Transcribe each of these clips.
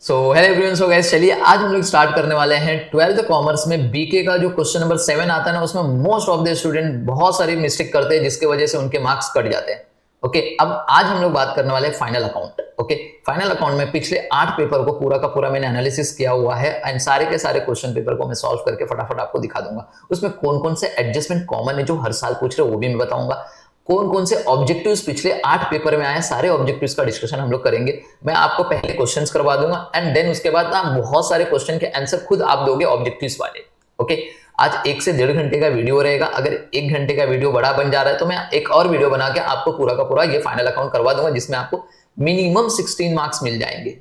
So hello everyone, so guys चलिए आज हम लोग स्टार्ट करने वाले हैं 12th कॉमर्स में बीके का जो क्वेश्चन नंबर 7 आता है ना, उसमें मोस्ट ऑफ द स्टूडेंट बहुत सारी मिस्टेक करते हैं जिसकी वजह से उनके मार्क्स कट जाते हैं। ओके, अब आज हम लोग बात करने वाले हैं final account. Okay, final account में पिछले 8 पेपर को पूरा का पूरा मैंने एनालिसिस किया हुआ है एंड सारे के सारे क्वेश्चन पेपर को मैं सॉल्व करके फटाफट आपको दिखा दूंगा। उसमें कौन कौन से एडजस्टमेंट कॉमन है जो हर साल पूछ रहे हैं वो भी मैं बताऊंगा। कौन कौन से ऑब्जेक्टिव्स पिछले 8 पेपर में आए, सारे ऑब्जेक्टिव्स का डिस्कशन हम लोग करेंगे। मैं आपको पहले क्वेश्चंस करवा दूंगा एंड देन उसके बाद ना बहुत सारे क्वेश्चन के आंसर खुद आप दोगे ऑब्जेक्टिव्स वाले। ओके, आज 1 से 1.5 घंटे का वीडियो रहेगा। अगर 1 घंटे का वीडियो बड़ा बन जा रहा है तो मैं एक और वीडियो बना के आपको पूरा का पूरा ये फाइनल अकाउंट करवा दूंगा, जिसमें आपको मिनिमम 16 मार्क्स मिल जाएंगे।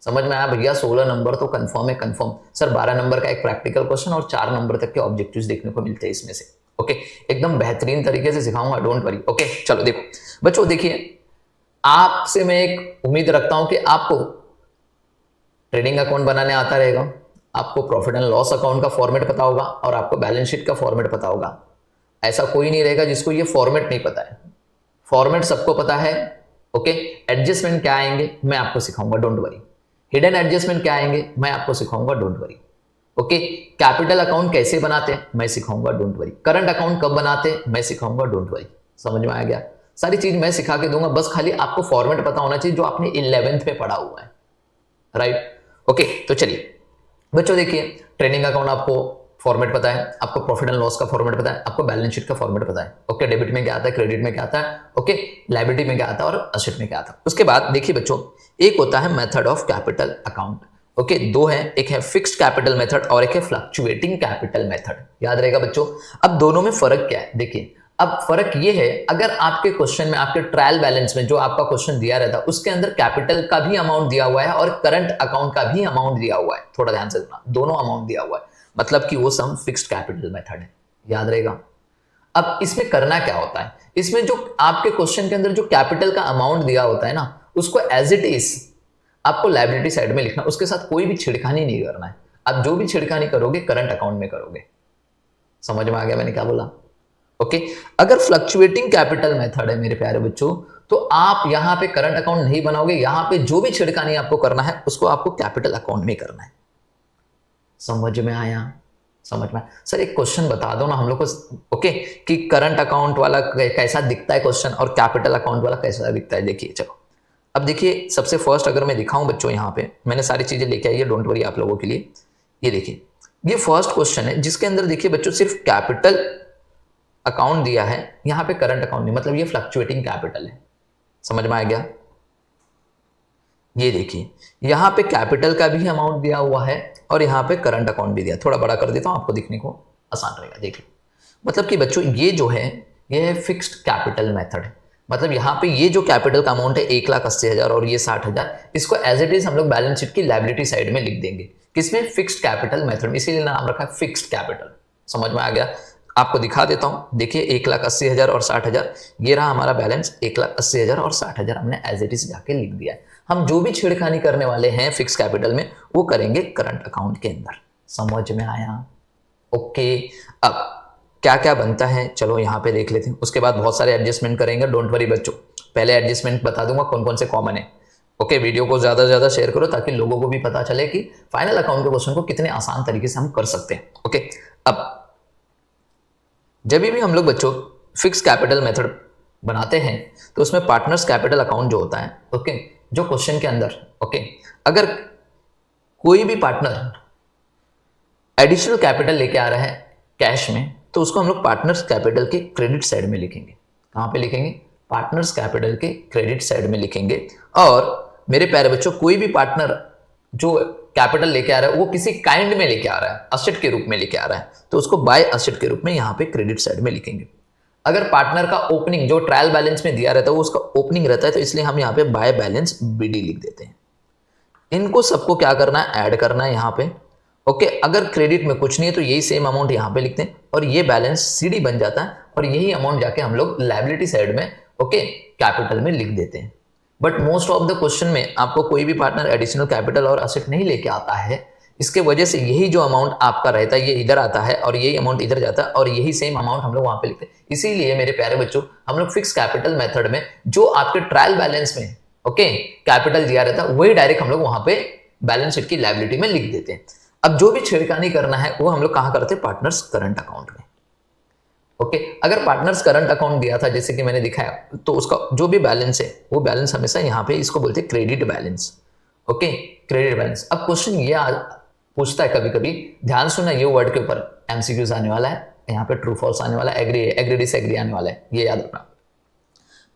समझ में आया भैया? 16 नंबर तो कंफर्म है, कंफर्म सर। 12 नंबर का एक प्रैक्टिकल क्वेश्चन और 4 नंबर तक के ऑब्जेक्टिव्स देखने को मिलते हैं इसमें से। ओके, एकदम बेहतरीन तरीके से सिखाऊंगा, डोंट वरी। ओके, चलो देखो बच्चों, देखिए आपसे मैं एक उम्मीद रखता हूं कि आपको ट्रेडिंग अकाउंट बनाने आता रहेगा, आपको प्रॉफिट एंड लॉस अकाउंट का फॉर्मेट पता होगा और आपको बैलेंस शीट का फॉर्मेट पता होगा। ऐसा कोई नहीं रहेगा जिसको ये फॉर्मेट नहीं पता है। फॉर्मेट सबको पता है। ओके, एडजस्टमेंट क्या आएंगे मैं आपको सिखाऊंगा, डोंट वरी। हिडन एडजस्टमेंट क्या आएंगे मैं आपको सिखाऊंगा, don't worry. Okay, capital account कैसे बनाते हैं मैं सिखाऊंगा, डोंट वरी। करंट अकाउंट कब बनाते हैं मैं सिखाऊंगा, डोंट वरी। समझ में आ गया? सारी चीज मैं सिखा के दूंगा, बस खाली आपको फॉर्मेट पता होना चाहिए जो आपने 11th में पढ़ा हुआ है, राइट? ओके, तो चलिए बच्चों देखिए, ट्रेडिंग अकाउंट आपको फॉर्मेट पता है, आपको प्रॉफिट एंड लॉस का फॉर्मेट पता है, आपको बैलेंस शीट का फॉर्मेट पता है। ओके, डेबिट में क्या आता है, क्रेडिट में क्या आता है, ओके, लायबिलिटी में क्या आता है और असेट में क्या आता है। उसके बाद देखिए बच्चों, एक होता है method of capital account. Okay, दो है, एक है फिक्स्ड कैपिटल मेथड और एक है फ्लक्चुएटिंग कैपिटल मेथड। याद रहेगा बच्चों? अब दोनों में फर्क क्या है देखिए। अब फर्क ये है, अगर आपके क्वेश्चन में आपके ट्रायल बैलेंस में जो आपका क्वेश्चन दिया रहता है उसके अंदर कैपिटल का भी अमाउंट दिया हुआ है और करंट अकाउंट का भी अमाउंट दिया हुआ है, थोड़ा ध्यान से सुनना, दोनों अमाउंट दिया हुआ है, मतलब कि वो सम फिक्स्ड कैपिटल मेथड है। याद रहेगा? अब इसमें करना क्या होता है, इसमें जो आपके क्वेश्चन के अंदर जो कैपिटल का अमाउंट दिया होता है ना, उसको एज इट इज आपको लायबिलिटी साइड में लिखना, उसके साथ कोई भी छिड़खानी नहीं करना है। आप जो भी छिड़खानी करोगे करंट अकाउंट में करोगे। समझ में आ गया मैंने क्या बोला? ओके, अगर फ्लक्चुएटिंग कैपिटल मेथड है मेरे प्यारे बच्चों, तो आप यहां पे करंट अकाउंट नहीं बनाओगे, यहां पे जो भी छिड़खानी आपको करना है उसको आपको कैपिटल अकाउंट में करना है। समझ में आया? समझ में? सर एक क्वेश्चन बता दो ना हम लोग को, ओके, कि करंट अकाउंट वाला कैसा दिखता है क्वेश्चन और कैपिटल अकाउंट वाला कैसा दिखता है। देखिए चलो, अब देखिए सबसे फर्स्ट अगर मैं दिखाऊं बच्चों, यहाँ पे मैंने सारी चीजें लेके आई है, डोंट वरी आप लोगों के लिए। ये देखिए, ये फर्स्ट क्वेश्चन है जिसके अंदर देखिए बच्चों सिर्फ कैपिटल अकाउंट दिया है, यहाँ पे करंट अकाउंट नहीं, मतलब ये फ्लक्चुएटिंग कैपिटल है। समझ में आ गया? ये देखिए, यहाँ पे कैपिटल का भी अमाउंट दिया हुआ है और यहाँ पे करंट अकाउंट भी दिया। थोड़ा बड़ा कर देता हूं आपको दिखने को आसान रहेगा। देख लो, मतलब कि बच्चों ये जो है ये है फिक्स्ड कैपिटल मेथड है। मतलब यहाँ पे ये जो कैपिटल का अमाउंट है 1,80,000 और ये 60,000, इसको एज इट इज हम लोग बैलेंस शीट की लायबिलिटी साइड में लिख देंगे। किसमें? फिक्स्ड कैपिटल मेथड में, इसीलिए नाम रखा है फिक्स्ड कैपिटल। समझ में आ गया? आपको दिखा देता हूं, देखिए 1,80,000 और 60,000, ये रहा हमारा बैलेंस। 1,80,000 और 60,000 हमने एज इट इज जाके लिख दिया है। हम जो भी छेड़खानी करने वाले हैं फिक्स कैपिटल में वो करेंगे करंट अकाउंट के अंदर। समझ में आया? ओके, अब क्या क्या बनता है चलो यहाँ पे देख लेते हैं, उसके बाद बहुत सारे एडजस्टमेंट करेंगे, डोंट वरी बच्चों। पहले एडजस्टमेंट बता दूंगा कौन कौन से कॉमन है। ओके, वीडियो को ज्यादा से ज्यादा शेयर करो ताकि लोगों को भी पता चले कि फाइनल अकाउंट के क्वेश्चन को कितने आसान तरीके से हम कर सकते हैं। ओके, अब जब भी हम लोग बच्चों फिक्स कैपिटल मेथड बनाते हैं तो उसमें पार्टनर्स कैपिटल अकाउंट जो होता है, ओके, जो क्वेश्चन के अंदर, ओके, अगर कोई भी पार्टनर एडिशनल कैपिटल लेके आ रहा है कैश में, तो उसको हम लोग पार्टनर्स कैपिटल के क्रेडिट साइड में लिखेंगे। कहां पे लिखेंगे? पार्टनर्स कैपिटल के क्रेडिट साइड में लिखेंगे। और मेरे प्यारे बच्चों, कोई भी पार्टनर जो कैपिटल लेके आ रहा है वो किसी काइंड में लेके आ रहा है, असेट के रूप में लेके आ रहा है, तो उसको बाय असेट के रूप में यहां पे क्रेडिट साइड में लिखेंगे। अगर पार्टनर का ओपनिंग जो ट्रायल बैलेंस में दिया रहता है वो उसका ओपनिंग रहता है, तो इसलिए हम यहाँ पे बाय बैलेंस बीडी लिख देते हैं। इनको सबको क्या करना है? ऐड करना है यहाँ पे। ओके, अगर क्रेडिट में कुछ नहीं है तो यही सेम अमाउंट यहाँ पे लिखते हैं और ये बैलेंस सीडी बन जाता है और यही अमाउंट जाके हम लोग लायबिलिटी साइड में, ओके, कैपिटल में लिख देते हैं। But most of the question में आपको कोई भी पार्टनर एडिशनल कैपिटल और असेट नहीं लेके आता है, इसके वजह से यही जो अमाउंट आपका रहता है ये इधर आता है और यही अमाउंट इधर जाता है और यही सेम अमाउंट हम लोग वहां पे लिखते हैं। इसीलिए मेरे प्यारे बच्चों, हम लोग फिक्स कैपिटल मेथड में जो आपके ट्रायल बैलेंस में, ओके, कैपिटल दिया रहता है वही डायरेक्ट हम लोग वहां पे बैलेंस शीट की लायबिलिटी में लिख देते हैं। अब जो भी छेड़खानी करना है वो हम लोग कहाँ करते हैं, पार्टनर्स करंट अकाउंट में। ओके, अगर पार्टनर्स करंट अकाउंट दिया था जैसे कि मैंने दिखाया, तो उसका जो भी बैलेंस है वो बैलेंस हमेशा यहाँ पे इसको बोलते हैं credit balance. Okay, credit balance. अब क्वेश्चन ये पूछता है कभी कभी, ध्यान सुनना, ये वर्ड के ऊपर एमसीक्यूज आने वाला है, यहाँ पे ट्रू फॉल्स आने वाला है, एग्री डिसएग्री आने वाला है, ये याद रखना।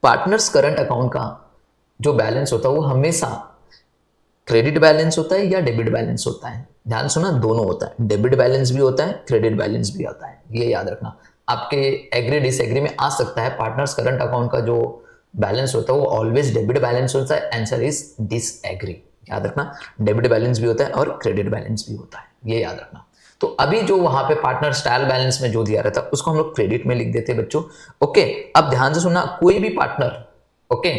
पार्टनर्स करंट अकाउंट का जो बैलेंस होता है वो हमेशा क्रेडिट बैलेंस होता है या डेबिट बैलेंस होता है। ध्यान सुना, दोनों होता है, डेबिट बैलेंस भी होता है, क्रेडिट बैलेंस भी होता है, ये याद रखना। आपके एग्री डिसएग्री में आ सकता है, पार्टनर्स करंट अकाउंट का जो बैलेंस होता है वो ऑलवेज डेबिट बैलेंस होता है, आंसर इज डिसएग्री। याद रखना, डेबिट बैलेंस भी होता है और क्रेडिट बैलेंस भी होता है, ये याद रखना। तो अभी जो वहां पे पार्टनर स्टाइल बैलेंस में जो दिया रहता है उसको हम लोग क्रेडिट में लिख देते हैं बच्चों। ओके, अब ध्यान से सुनना, कोई भी पार्टनर, ओके,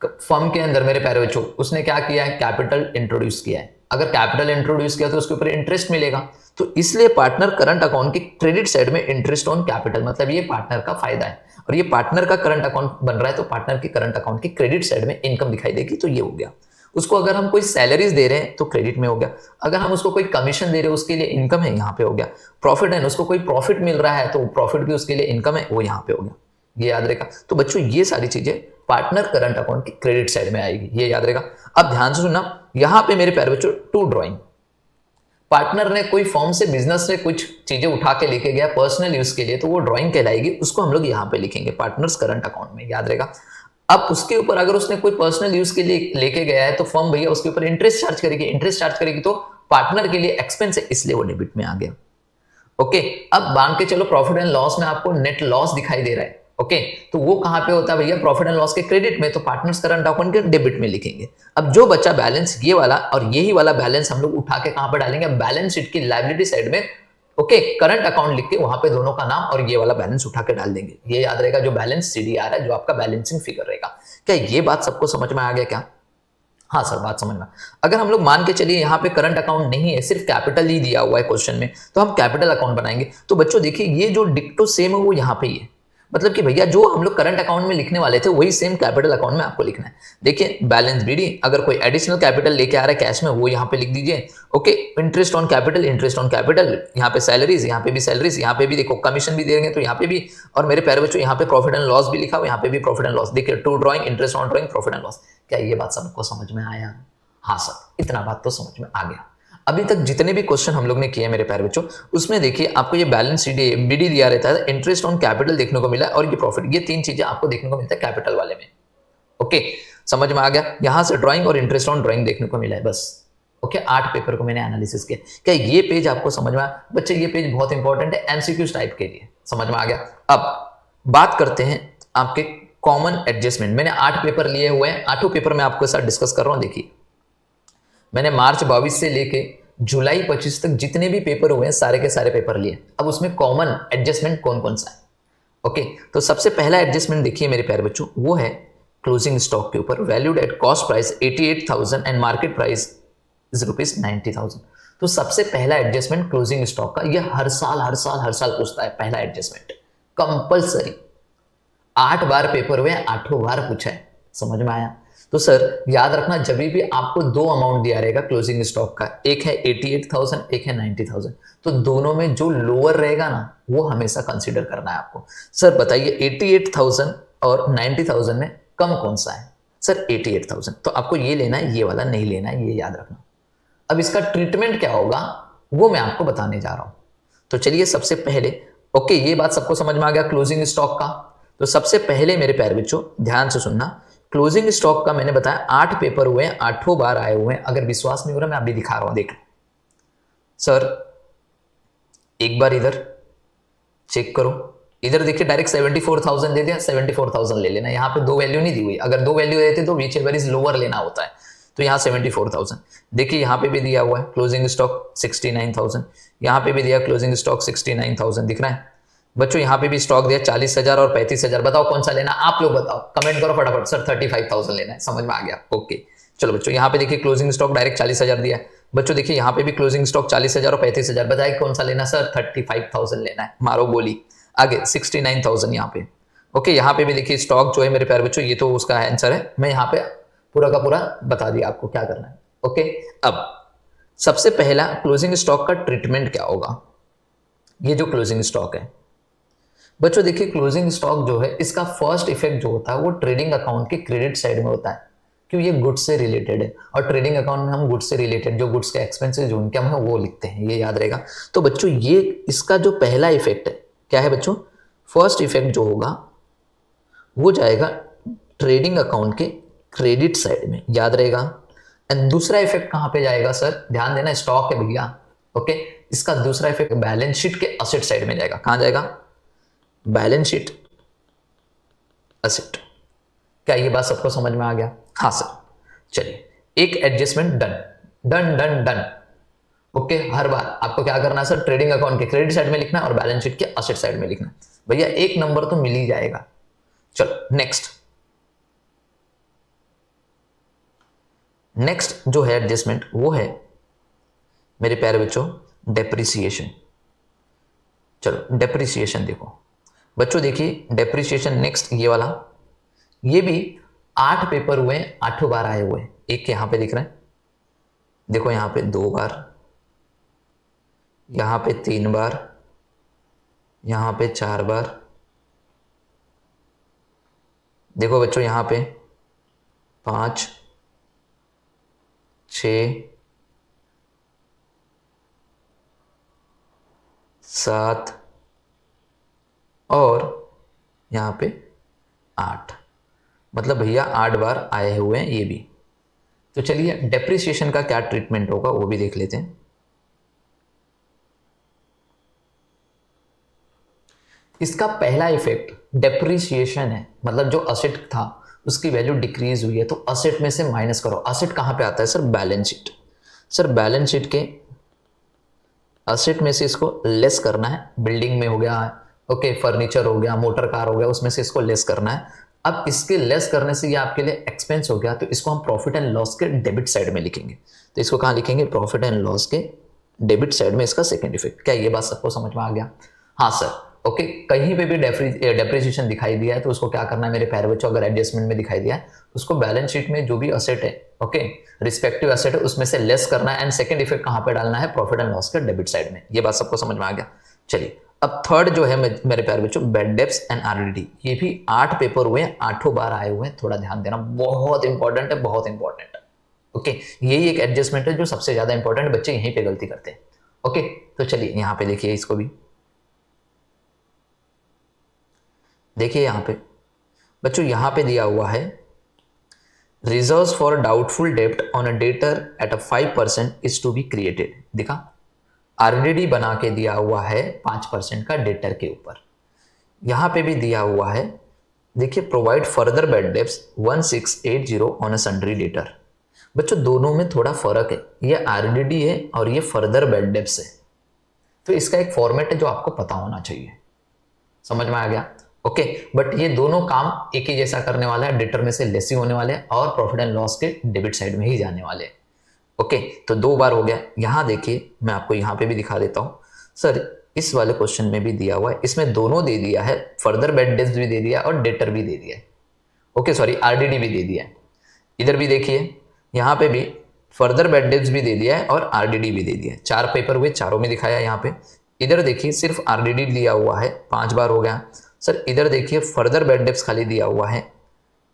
फर्म के अंदर मेरे प्यारे बच्चों, उसने क्या किया है, कैपिटल इंट्रोड्यूस किया है। अगर कैपिटल इंट्रोड्यूस किया तो उसके ऊपर इंटरेस्ट मिलेगा, तो इसलिए पार्टनर करंट अकाउंट की क्रेडिट साइड में इंटरेस्ट ऑन कैपिटल, मतलब ये पार्टनर का फायदा है। और ये पार्टनर का करंट अकाउंट बन रहा है तो पार्टनर की करंट अकाउंट की क्रेडिट साइड में इनकम दिखाई देगी, तो ये हो गया। उसको अगर हम कोई सैलरीज दे रहे हैं तो क्रेडिट में हो गया, अगर हम उसको कोई कमीशन दे रहे हैं उसके लिए इनकम है, यहाँ पे हो गया। प्रॉफिट है, उसको कोई प्रॉफिट मिल रहा है तो प्रॉफिट भी उसके लिए इनकम है, वो यहाँ पे हो गया, ये याद रहेगा। तो बच्चों ये सारी चीजें पार्टनर करंट अकाउंट की क्रेडिट साइड में आएगी, ये याद रहेगा। अब ध्यान से सुनना, यहां पे मेरे प्यारे बच्चों टू ड्राइंग, पार्टनर ने कोई फॉर्म से बिजनेस से कुछ चीजें उठा के लेके गया पर्सनल यूज के लिए, तो वो ड्राइंग कहलाएगी, उसको हम लोग यहाँ पे लिखेंगे पार्टनर्स करंट अकाउंट में, याद रहेगा। अब उसके ऊपर अगर उसने कोई पर्सनल यूज के लिए लेके गया है तो फर्म भैया उसके ऊपर इंटरेस्ट चार्ज करेगी, इंटरेस्ट चार्ज करेगी तो पार्टनर के लिए एक्सपेंस है, इसलिए वो डेबिट में आ गया। ओके, अब मान के चलो प्रॉफिट एंड लॉस में आपको नेट लॉस दिखाई दे रहा है, ओके, तो वो कहां पे होता है भैया, प्रॉफिट एंड लॉस के क्रेडिट में, तो पार्टनर्स करंट अकाउंट के डेबिट में लिखेंगे। अब जो बचा बैलेंस ये वाला और यही वाला बैलेंस हम लोग उठा के कहां पे डालेंगे, बैलेंस शीट की लायबिलिटी साइड में, ओके, करंट अकाउंट लिख के वहां पे दोनों का नाम और ये वाला बैलेंस उठा के डाल देंगे, ये याद रहेगा। जो बैलेंस सीडीआर है, जो आपका बैलेंसिंग फिगर रहेगा। क्या ये बात सबको समझ में आ गया क्या? हाँ सर, बात समझ में। अगर हम लोग मान के चलिए यहाँ पे करंट अकाउंट नहीं है, सिर्फ कैपिटल ही दिया हुआ है क्वेश्चन में, तो हम कैपिटल अकाउंट बनाएंगे। तो बच्चों देखिए, ये जो डिक्टो सेम है वो यहाँ पे ही है, मतलब कि भैया जो हम लोग करंट अकाउंट में लिखने वाले थे वही सेम कैपिटल अकाउंट में आपको लिखना है। देखिए बैलेंस बीडी, अगर कोई एडिशनल कैपिटल लेके आ रहा है कैश में, वो यहाँ पे लिख दीजिए। Okay, interest on capital, interest on capital, यहाँ पे सैलरीज, यहाँ पे भी सैलरीज, यहाँ पे भी देखो कमीशन भी देंगे तो यहाँ पे भी, और मेरे प्यारे बच्चों यहाँ पे प्रॉफिट एंड लॉस भी लिखा हुआ, यहाँ पे भी प्रॉफिट एंड लॉस। देखिए to drawing, interest on drawing, profit and loss. क्या ये बात सबको समझ में आया? हाँ सर, इतना बात तो समझ में आ गया। अभी तक जितने भी क्वेश्चन हम लोग ने किए मेरे प्यारे बच्चों, उसमें देखिए आपको ये बैलेंस शीट बीडी दिया रहता है, इंटरेस्ट ऑन कैपिटल देखने को मिला और ये प्रॉफिट, ये तीन चीजें आपको देखने को मिलता है कैपिटल वाले में। ओके, समझ में आ गया। यहां से ड्राइंग और इंटरेस्ट ऑन ड्राइंग देखने को मिला है बस। ओके, 8 पेपर को मैंने एनालिसिस किया। क्या ये पेज आपको समझ में आया? बच्चे ये पेज बहुत इंपॉर्टेंट है एमसीक्यूज टाइप के लिए, समझ में आ गया। अब बात करते हैं आपके कॉमन एडजस्टमेंट। मैंने 8 पेपर लिए हुए हैं, 8 पेपर में आपके साथ डिस्कस कर रहा हूं। देखिए मैंने मार्च 22 से लेके जुलाई 25 तक जितने भी पेपर हुए हैं सारे के सारे पेपर लिए। अब उसमें कॉमन एडजस्टमेंट कौन कौन सा है? ओके, तो सबसे पहला एडजस्टमेंट देखिए मेरे प्यारे बच्चों, वो है क्लोजिंग स्टॉक के ऊपर, valued at cost price 88,000 and market price is ₹90,000। तो सबसे पहला एडजस्टमेंट क्लोजिंग स्टॉक का, ये हर साल पूछता है। पहला एडजस्टमेंट कंपल्सरी, 8 बार पेपर हुए, 8 बार पूछा है, समझ में आया? तो सर याद रखना, जब भी आपको 2 अमाउंट दिया रहेगा क्लोजिंग स्टॉक का, एक है 88,000, एक है 90,000, तो दोनों में जो लोअर रहेगा ना वो हमेशा कंसीडर करना है आपको। सर बताइए 88,000 और 90,000 में कम कौन सा है? सर 88,000, तो आपको ये लेना है, ये वाला नहीं लेना है, ये याद रखना। अब इसका ट्रीटमेंट क्या होगा वो मैं आपको बताने जा रहा हूं। तो चलिए सबसे पहले, ओके, ये बात सबको समझ में आ गया क्लोजिंग स्टॉक का। तो सबसे पहले मेरे प्यारे बच्चों ध्यान से सुनना, क्लोजिंग स्टॉक का मैंने बताया 8 पेपर हुए हैं, 8 बार आए हुए हैं। अगर विश्वास नहीं हो रहा मैं अभी दिखा रहा हूं, देख लो। सर एक बार इधर चेक करो, इधर देखिए डायरेक्ट 74,000 दे दिया, 74,000 ले लेना। यहाँ पे 2 वैल्यू नहीं दी हुई, अगर 2 वैल्यू देते तो विच एवर इज लोअर लेना होता है। तो यहाँ 74,000 देखिए, यहाँ पे भी दिया हुआ है क्लोजिंग स्टॉक 69,000, यहाँ पे भी दिया क्लोजिंग स्टॉक 69,000, दिख रहा है बच्चों। यहाँ पे भी स्टॉक दिया 40,000 और 35,000। बताओ कौन सा लेना, आप लोग बताओ, कमेंट करो फटाफट। सर 35,000 लेना है, समझ में आ गया? ओके चलो बच्चों, यहाँ पे देखिए क्लोजिंग स्टॉक डायरेक्ट 40,000 दिया है बच्चों। देखिए यहाँ पे भी क्लोजिंग स्टॉक 40,000 और 35,000। बताइए कौन सा लेना? सर 35,000 लेना है, मारो गोली। आगे 69,000 यहाँ पे। ओके, यहाँ पे भी देखिए स्टॉक जो है मेरे प्यारे बच्चों, ये तो उसका आंसर है, मैं यहाँ पे पूरा का पूरा बता दिया आपको क्या करना है। ओके, अब सबसे पहला क्लोजिंग स्टॉक का ट्रीटमेंट क्या होगा। ये जो क्लोजिंग स्टॉक है बच्चों, देखिए क्लोजिंग स्टॉक जो है इसका फर्स्ट इफेक्ट जो होता है वो ट्रेडिंग अकाउंट के क्रेडिट साइड में होता है, क्यों, ये गुड्स से रिलेटेड है और ट्रेडिंग अकाउंट में हम गुड्स से रिलेटेड जो गुड्स के एक्सपेंसेस जो इनकम है वो लिखते हैं, ये याद रहेगा। तो बच्चों ये इसका जो पहला इफेक्ट है क्या है बच्चों, फर्स्ट इफेक्ट जो होगा वो जाएगा ट्रेडिंग अकाउंट के क्रेडिट साइड में, याद रहेगा। एंड दूसरा इफेक्ट कहां पे जाएगा सर, ध्यान देना, स्टॉक है भैया, ओके। इसका दूसरा इफेक्ट बैलेंस शीट के असेट साइड में जाएगा, कहां जाएगा, बैलेंस शीट असेट। क्या ये बात सबको समझ में आ गया? हाँ सर, चलिए एक adjustment done done done done, okay. हर बार आपको क्या करना है सर, ट्रेडिंग अकाउंट के क्रेडिट साइड में लिखना है और बैलेंस शीट के असेट साइड में लिखना है। भैया एक नंबर तो मिल ही जाएगा। चलो नेक्स्ट जो है एडजस्टमेंट वो है मेरे प्यारे बच्चों डेप्रिसिएशन। चलो डेप्रिसिएशन देखो बच्चों, देखिए डेप्रिसिएशन नेक्स्ट ये वाला, ये भी 8 पेपर हुए, 8 बार आए हुए। एक यहां पे दिख रहा है, देखो यहां पे 2 बार, यहां पे 3 बार, यहां पे 4 बार, देखो बच्चों यहां पे 5, 6, 7 और यहां पे 8, मतलब भैया 8 बार आए हुए हैं ये भी। तो चलिए डेप्रिसिएशन का क्या ट्रीटमेंट होगा वो भी देख लेते हैं। इसका पहला इफेक्ट डेप्रिसिएशन है, मतलब जो असेट था उसकी वैल्यू डिक्रीज हुई है तो असेट में से माइनस करो। असेट कहां पे आता है sir, balance sheet. Sir balance sheet के असेट में से इसको लेस करना है, बिल्डिंग में हो गया, ओके, फर्नीचर हो गया, मोटर कार हो गया, उसमें से इसको लेस करना है। अब इसके लेस करने से ये आपके लिए एक्सपेंस हो गया, तो इसको हम प्रॉफिट एंड लॉस के डेबिट साइड में लिखेंगे। तो इसको कहां लिखेंगे, प्रॉफिट एंड लॉस के डेबिट साइड में इसका सेकेंड इफेक्ट। क्या ये बात सबको समझ में आ गया? हाँ सर, ओके। कहीं पे भी डेप्रिसिएशन दिखाई दिया है तो उसको क्या करना है मेरे प्यारे बच्चों, अगर एडजस्टमेंट में दिखाई दिया है उसको बैलेंस शीट में जो भी असेट है, ओके, रिस्पेक्टिव असेट है उसमें से लेस करना है एंड सेकंड इफेक्ट कहां पे डालना है, प्रॉफिट एंड लॉस के डेबिट साइड में। ये बात सबको समझ में आ गया? चलिए अब थर्ड जो है मेरे प्यारे बच्चों बैड डेब्ट्स एंड आरडीडी। ये भी 8 पेपर हुए हैं, 8 बार आए हुए हैं, थोड़ा ध्यान देना, बहुत इंपॉर्टेंट है, बहुत इंपॉर्टेंट है, ओके। यही एक एडजस्टमेंट है जो सबसे ज्यादा इंपॉर्टेंट, बच्चे यहीं पे गलती करते हैं, ओके। तो चलिए यहां पे देखिए, इसको भी देखिए, यहां पे बच्चों यहां पे दिया हुआ है रिजर्व्स फॉर डाउटफुल डेब्ट on a debtor at a 5% is to be created. दिखा, आरडीडी बना के दिया हुआ है 5% का डेटर के ऊपर। यहां पे भी दिया हुआ है, देखिए, provide further bad debts 1680 on a sundry debtor. बच्चों दोनों में थोड़ा फर्क है, ये आरडीडी है और ये फर्दर बैड डेब्ट्स है, तो इसका एक फॉर्मेट है जो आपको पता होना चाहिए। समझ में आ गया? ओके। बट ये दोनों काम एक ही जैसा करने वाला है, डेटर में से लेस ही होने वाले हैं और प्रॉफिट एंड लॉस के डेबिट साइड में ही जाने वाले हैं, ओके। तो 2 बार हो गया। यहां देखिए, मैं आपको यहां पे भी दिखा देता हूं सर, इस वाले क्वेश्चन में भी दिया हुआ है, इसमें दोनों दे दिया है, फर्दर बैड डेब्ट्स भी दे दिया और डेटर भी दे दिया है, ओके, सॉरी आरडीडी भी दे दिया है। इधर भी देखिए, यहां पे भी फर्दर बैड डेब्ट्स भी दे दिया है और आरडीडी भी दे दिया है। 4 पेपर हुए, चारों में दिखाया है यहां पे। इधर देखिए सिर्फ आरडीडी दिया हुआ है, 5 बार हो गया सर। इधर देखिए फर्दर बैड डेब्ट्स खाली दिया हुआ है,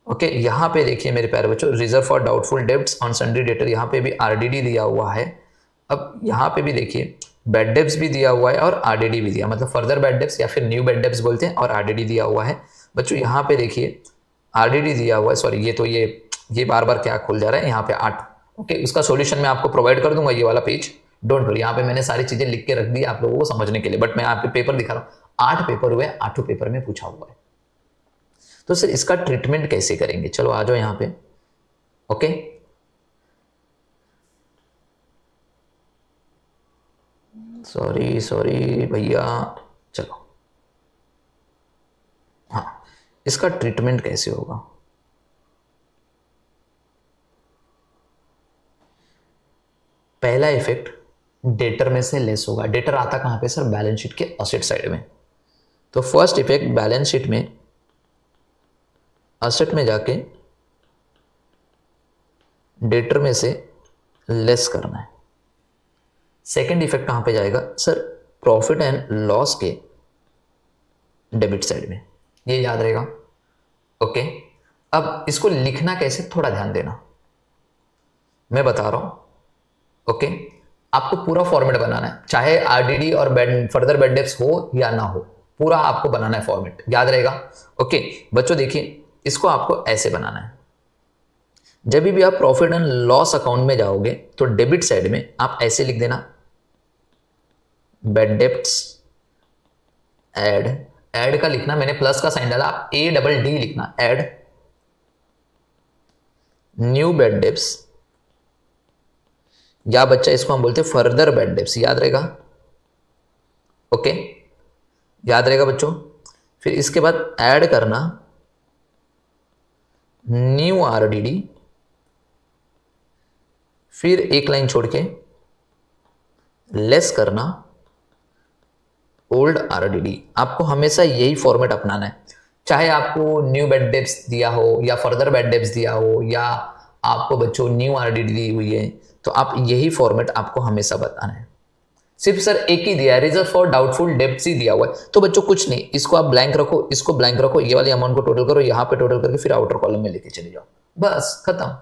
ओके। यहाँ पे देखिए मेरे प्यारे बच्चों reserve for doubtful debts on sundry debtor, यहाँ पे भी आरडीडी दिया हुआ है। अब यहाँ पे भी देखिए बैड डेब्ट्स भी दिया हुआ है और आरडीडी भी दिया, मतलब फर्दर बैड डेब्ट्स या फिर न्यू बैड डेब्ट्स बोलते हैं, और आरडीडी दिया हुआ है। बच्चों यहाँ पे देखिए आरडीडी दिया हुआ है, सॉरी ये बार बार क्या खुल जा रहा है, यहाँ पे 8, ओके। उसका सोल्यूशन मैं आपको प्रोवाइड कर दूंगा, ये वाला पेज, डोंट वरी। यहाँ पे मैंने सारी चीजें लिख के रख दी आप लोगों को समझने के लिए, बट मैं आपके पेपर दिखा रहा हूँ। 8 पेपर हुए, 8 पेपर में पूछा हुआ है। तो सर इसका ट्रीटमेंट कैसे करेंगे, चलो आ जाओ यहां पे, ओके। सॉरी भैया, चलो, हाँ, इसका ट्रीटमेंट कैसे होगा। पहला इफेक्ट डेटर में से लेस होगा। डेटर आता कहां पे सर, बैलेंस शीट के असेट साइड में। तो फर्स्ट इफेक्ट बैलेंस शीट में असेट में जाके डेटर में से लेस करना है। सेकेंड इफेक्ट कहां पे जाएगा सर, प्रॉफिट एंड लॉस के डेबिट साइड में, ये याद रहेगा। ओके, अब इसको लिखना कैसे थोड़ा ध्यान देना, मैं बता रहा हूं। ओके, आपको पूरा फॉर्मेट बनाना है, चाहे आरडीडी और फर्दर बैड डेब्ट्स हो या ना हो, पूरा आपको बनाना है फॉर्मेट, याद रहेगा। ओके बच्चों देखिए, इसको आपको ऐसे बनाना है। जब भी आप प्रॉफिट एंड लॉस अकाउंट में जाओगे तो डेबिट साइड में आप ऐसे लिख देना, बैड डेब्ट्स ऐड का लिखना, मैंने प्लस का साइन डाला, आप ADD लिखना, ऐड न्यू बैड डेब्ट्स, या बच्चा इसको हम बोलते हैं फर्दर बैड डेब्ट्स, याद रहेगा। ओके याद रहेगा बच्चों। फिर इसके बाद ऐड करना न्यू आरडीडी, फिर एक लाइन छोड़ के लेस करना ओल्ड आरडीडी। आपको हमेशा यही फॉर्मेट अपनाना है, चाहे आपको न्यू बैड डेब्ट्स दिया हो या फर्दर बैड डेब्ट्स दिया हो या आपको बच्चों न्यू आरडीडी दी हुई है, तो आप यही फॉर्मेट आपको हमेशा बताना है। सिर्फ सर एक ही दिया है, रिजर्व फॉर डाउटफुल डेब्ट्स ही दिया हुआ है, तो बच्चों कुछ नहीं, इसको आप ब्लैंक रखो, इसको ब्लैंक रखो, ये वाली अमाउंट को टोटल करो, यहां पे टोटल करके फिर आउटर कॉलम में लेके चले जाओ, बस खत्म।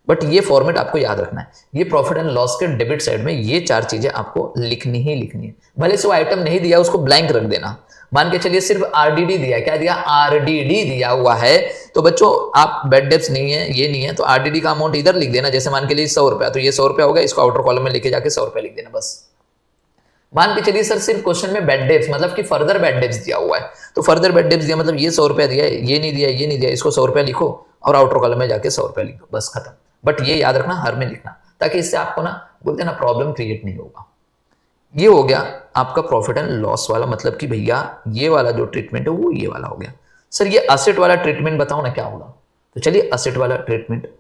बट ये फॉर्मेट आपको याद रखना है, ये प्रॉफिट एंड लॉस के डेबिट साइड में ये चार चीजें आपको लिखनी ही लिखनी है। भले से वो आइटम नहीं दिया उसको ब्लैंक रख देना, मान के चलिए सिर्फ आरडीडी दिया है, क्या दिया, आरडीडी दिया हुआ है, तो बच्चों आप बैड डेब्ट्स नहीं है, ये नहीं है, तो आरडीडी का अमाउंट इधर लिख देना, जैसे मान के लिए 100 रुपया, तो ये 100 रुपया होगा, इसको आउटर कॉलम में लेके जाके 100 रुपया लिख देना बस। मान के चलिए सर सिर्फ क्वेश्चन में बैड डेब्ट्स मतलब कि फर्दर बैड डेब्ट्स दिया हुआ है, तो फर्दर बैड डेब्ट्स दिया मतलब ये 100 रुपया दिया है, ये नहीं दिया, ये नहीं दिया, इसको 100 रुपया लिखो और आउटर कॉलम में जाके 100 रुपया लिख दो, बस खत्म। बट ये याद रखना हर में लिखना, ताकि इससे आपको ना बोलते ना प्रॉब्लम क्रिएट नहीं होगा। ये हो गया आपका प्रॉफिट एंड लॉस वाला, मतलब कि भैया ये वाला जो ट्रीटमेंट है वो ये वाला हो गया। सर ये असेट वाला ट्रीटमेंट बताओ ना क्या होगा, तो चलिए असेट वाला ट्रीटमेंट।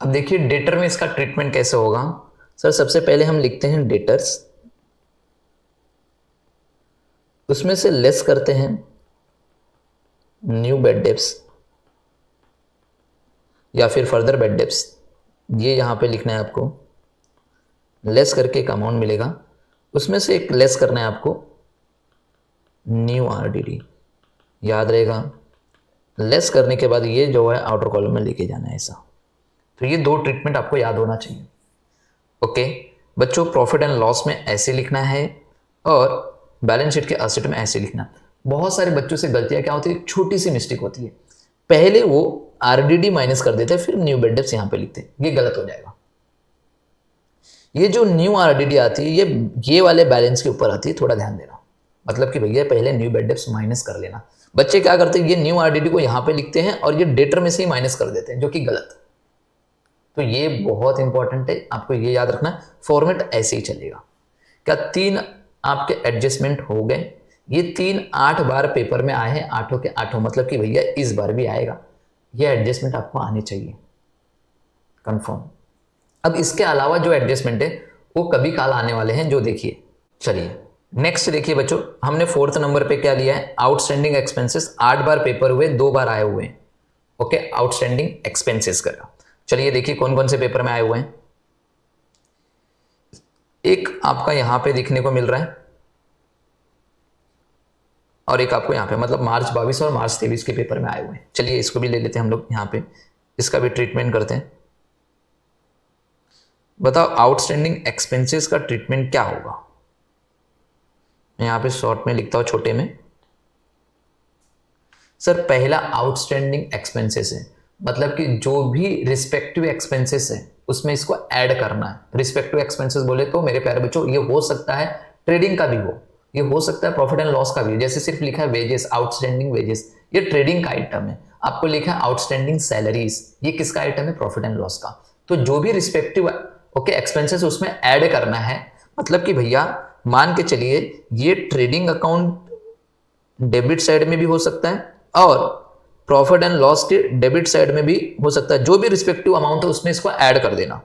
अब देखिए डेटर में इसका ट्रीटमेंट कैसे होगा। सर सबसे पहले हम लिखते हैं डेटर्स, उसमें से लेस करते हैं न्यू बैड डेब्ट्स या फिर फर्दर बैड डेब्ट्स, ये यहां पे लिखना है आपको, लेस करके एक अमाउंट मिलेगा, उसमें से एक लेस करना है आपको न्यू आरडीडी, याद रहेगा। लेस करने के बाद ये जो है आउटर कॉलम में लेके जाना है ऐसा। तो ये दो ट्रीटमेंट आपको याद होना चाहिए। ओके बच्चों, प्रॉफिट एंड लॉस में ऐसे लिखना है और बैलेंस शीट के एसेट में ऐसे लिखना। बहुत सारे बच्चों से गलतियां क्या होती है, छोटी सी मिस्टेक होती है, पहले वो आरडीडी माइनस कर देते हैं फिर न्यू बैड डेब्ट्स यहां पे लिखते हैं, ये गलत हो जाएगा। ये जो न्यू आरडीडी आती है ये वाले बैलेंस के ऊपर आती है, थोड़ा ध्यान देना, मतलब कि भैया पहले न्यू बैड डेब्ट्स माइनस कर लेना। बच्चे क्या करते हैं, ये न्यू आरडीडी को यहां पे लिखते हैं और ये डेटर में से ही माइनस कर देते हैं, जो कि गलत। तो ये बहुत इंपॉर्टेंट है, आपको ये याद रखना, फॉर्मेट ऐसे ही चलेगा। क्या 3 आपके एडजस्टमेंट हो गए, ये 3 8 बार पेपर में आए हैं, 8 के 8, मतलब कि भैया इस बार भी आएगा, ये एडजस्टमेंट आपको आने चाहिए कंफर्म। अब इसके अलावा जो एडजस्टमेंट है वो कभी काल आने वाले हैं, जो देखिए। चलिए नेक्स्ट देखिए बच्चों, हमने 4th नंबर पे क्या लिया है, आउटस्टैंडिंग एक्सपेंसेस। 8 बार पेपर हुए, 2 बार आए हुए हैं। ओके, आउटस्टैंडिंग एक्सपेंसेस करा। चलिए देखिए कौन कौन से पेपर में आए हुए हैं। एक आपका यहां पे देखने को मिल रहा है और एक आपको यहां पे, मतलब मार्च 22 और मार्च 23 के पेपर में आए हुए हैं। चलिए इसको भी ले लेते हैं हम लोग यहां पे, इसका भी ट्रीटमेंट करते हैं। बताओ आउटस्टैंडिंग एक्सपेंसेस का ट्रीटमेंट क्या होगा। मैं यहां पे शॉर्ट में लिखता हूं, छोटे में। सर पहला आउटस्टैंडिंग एक्सपेंसेस है, मतलब कि जो भी रिस्पेक्टिव एक्सपेंसेस है उसमें इसको ऐड करना है। रिस्पेक्टिव एक्सपेंसेस बोले तो मेरे प्यारे बच्चों ये हो सकता है ट्रेडिंग का भी हो, ये हो सकता है प्रॉफिट एंड लॉस का भी, जैसे सिर्फ लिखा है वेजेस, आउटस्टैंडिंग वेजेस, ये ट्रेडिंग का आइटम है। आपको लिखा है आउटस्टैंडिंग सैलरीज, ये किसका आइटम है, प्रॉफिट एंड लॉस का। तो जो भी रिस्पेक्टिव ओके एक्सपेंसेस उसमें ऐड करना है, मतलब कि भैया मान के चलिए ये ट्रेडिंग अकाउंट डेबिट साइड में भी हो सकता है और प्रॉफिट एंड लॉस के डेबिट साइड में भी हो सकता है। जो भी रिस्पेक्टिव अमाउंट है उसमें इसको ऐड कर देना।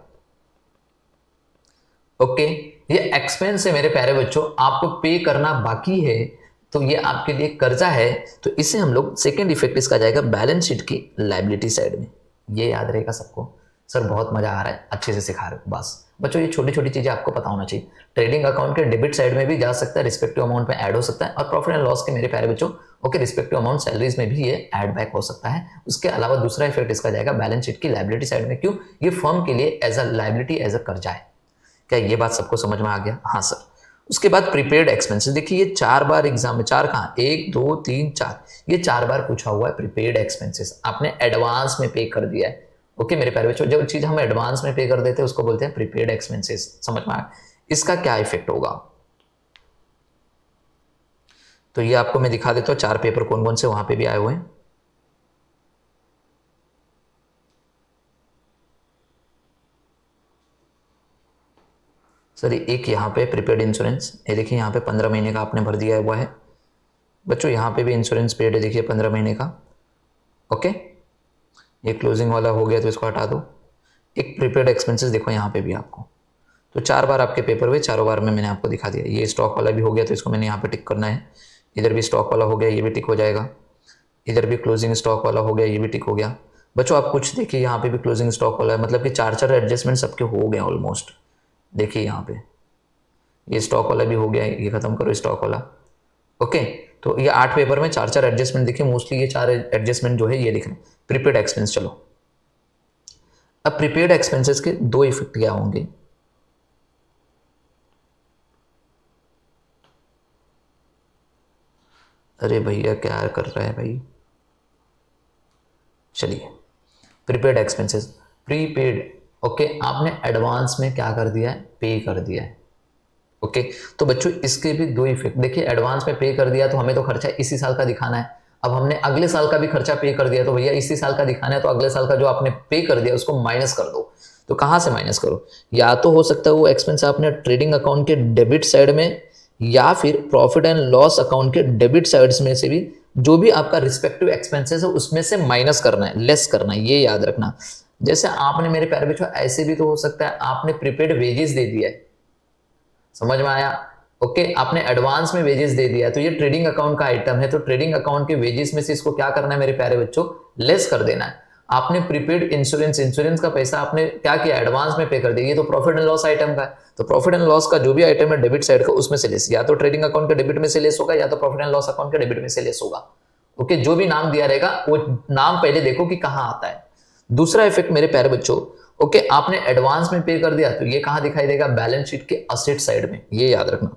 ओके, ये एक्सपेंस है मेरे प्यारे बच्चों, आपको पे करना बाकी है, तो ये आपके लिए कर्जा है, तो इसे हम लोग सेकेंड इफेक्ट इसका जाएगा बैलेंस शीट की लायबिलिटी साइड में, ये याद रहेगा सबको। सर बहुत मजा आ रहा है, अच्छे से सिखा रहे हो। बस बच्चों ये छोटी छोटी चीजें आपको पता होना चाहिए। ट्रेडिंग अकाउंट के डेबिट साइड में भी जा सकता है, रिस्पेक्टिव अमाउंट में ऐड हो सकता है, और प्रॉफिट एंड लॉस के मेरे प्यारे बच्चों ओके रिस्पेक्टिव अमाउंट सैलरीज में भी ये ऐड बैक हो सकता है। उसके अलावा दूसरा इफेक्ट इसका जाएगा बैलेंस शीट की लायबिलिटी साइड में। क्यों? ये फर्म के लिए as a liability, as a कर्जा है। क्या ये बात सबको समझ में आ गया? हाँ सर। उसके बाद प्रीपेड एक्सपेंसेस, देखिए ये 4 बार एग्जाम में, 4 कहाँ, 1 2 3 4, ये 4 बार पूछा हुआ है। प्रीपेड एक्सपेंसेस आपने एडवांस में पे कर दिया है। ओके मेरे प्यारे बच्चों, जो चीज हम एडवांस में पे कर देते हैं उसको बोलते हैं प्रीपेड एक्सपेंसेस। समझ में आया? इसका क्या इफेक्ट होगा? तो ये आपको मैं दिखा देता हूँ 4 पेपर कौन कौन से वहां पे भी आए हुए हैं। सर एक यहाँ पे प्रीपेड इंश्योरेंस, ये देखिए यहाँ पे 15 महीने का आपने भर दिया हुआ है बच्चों। यहाँ पे भी इंश्योरेंस पेड है, देखिए 15 महीने का। ओके ये क्लोजिंग वाला हो गया तो इसको हटा दो। एक प्रीपेड एक्सपेंसेस देखो यहाँ पे भी आपको, तो 4 बार आपके पेपर हुए, चारों बार में मैंने आपको दिखा दिया। ये स्टॉक वाला भी हो गया तो इसको मैंने यहाँ पे टिक करना है। इधर भी स्टॉक वाला हो गया, ये भी टिक हो जाएगा। इधर भी क्लोजिंग स्टॉक वाला हो गया, ये भी टिक हो गया। बच्चों आप कुछ देखिए यहाँ पे भी क्लोजिंग स्टॉक वाला है, मतलब कि 4 एडजस्टमेंट सबके हो गए ऑलमोस्ट। देखिए यहाँ पे ये स्टॉक वाला भी हो गया, ये खत्म करो स्टॉक वाला। ओके तो ये 8 पेपर में 4 एडजस्टमेंट देखिए, मोस्टली ये 4 एडजस्टमेंट जो है ये लिख रहे हैं। प्रीपेड एक्सपेंस, चलो अब प्रीपेड एक्सपेंसेस के 2 इफेक्ट क्या होंगे? अरे भैया क्या कर रहा है भाई। चलिए प्रीपेड एक्सपेंसेस, प्रीपेड ओके आपने एडवांस में क्या कर दिया है, पे कर दिया है। ओके तो बच्चों इसके भी 2 इफेक्ट देखिए। एडवांस में पे कर दिया तो हमें तो खर्चा इसी साल का दिखाना है। अब हमने अगले साल का भी खर्चा पे कर दिया तो भैया इसी साल का दिखाना है, तो अगले साल का जो आपने पे कर दिया उसको माइनस कर दो। तो कहां से माइनस करो? या तो हो सकता है वो एक्सपेंस आपने ट्रेडिंग अकाउंट के डेबिट साइड में, या फिर प्रॉफिट एंड लॉस अकाउंट के डेबिट साइड्स में से भी जो भी आपका रिस्पेक्टिव एक्सपेंसेस है उसमें से माइनस करना है, लेस करना है, ये याद रखना। जैसे आपने मेरे प्यारे बच्चों ऐसे भी तो हो सकता है आपने प्रीपेड वेजेस दे दिया है, समझ में आया? ओके आपने एडवांस में वेजेस दे दिया तो ये ट्रेडिंग अकाउंट का आइटम है, तो ट्रेडिंग अकाउंट के वेजेस में से इसको क्या करना है मेरे प्यारे बच्चों, लेस कर देना है। आपने प्रीपेड इंश्योरेंस, इंश्योरेंस का पैसा आपने क्या किया, एडवांस में पे कर दिया, ये तो प्रॉफिट एंड लॉस आइटम का है। तो प्रॉफिट एंड लॉस का जो भी आइटम है डेबिट साइड का उसमें से लेस, या तो ट्रेडिंग अकाउंट के डेबिट में से लेस होगा, या तो प्रॉफिट एंड लॉस अकाउंट के डेबिट में से लेस होगा। ओके जो भी नाम दिया रहेगा वो नाम पहले देखो कि कहां आता है। दूसरा इफेक्ट मेरे प्यारे बच्चों, ओके आपने एडवांस में पे कर दिया तो ये कहां दिखाई देगा, बैलेंस शीट के असेट साइड में, ये याद रखना,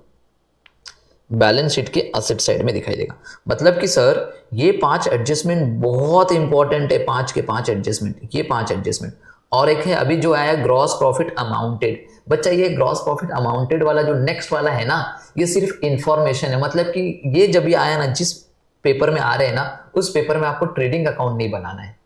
बैलेंस शीट के असेट साइड में दिखाई देगा। मतलब कि सर ये 5 एडजस्टमेंट बहुत इंपॉर्टेंट है, 5 के 5 एडजस्टमेंट, ये 5 एडजस्टमेंट। और एक है अभी जो आया ग्रॉस प्रॉफिट अमाउंटेड। बच्चा ये ग्रॉस प्रॉफिट अमाउंटेड वाला जो नेक्स्ट वाला है ना, ये सिर्फ इंफॉर्मेशन है। मतलब कि ये जब भी आया ना, जिस पेपर में आ रहे हैं ना, उस पेपर में आपको ट्रेडिंग अकाउंट नहीं बनाना है,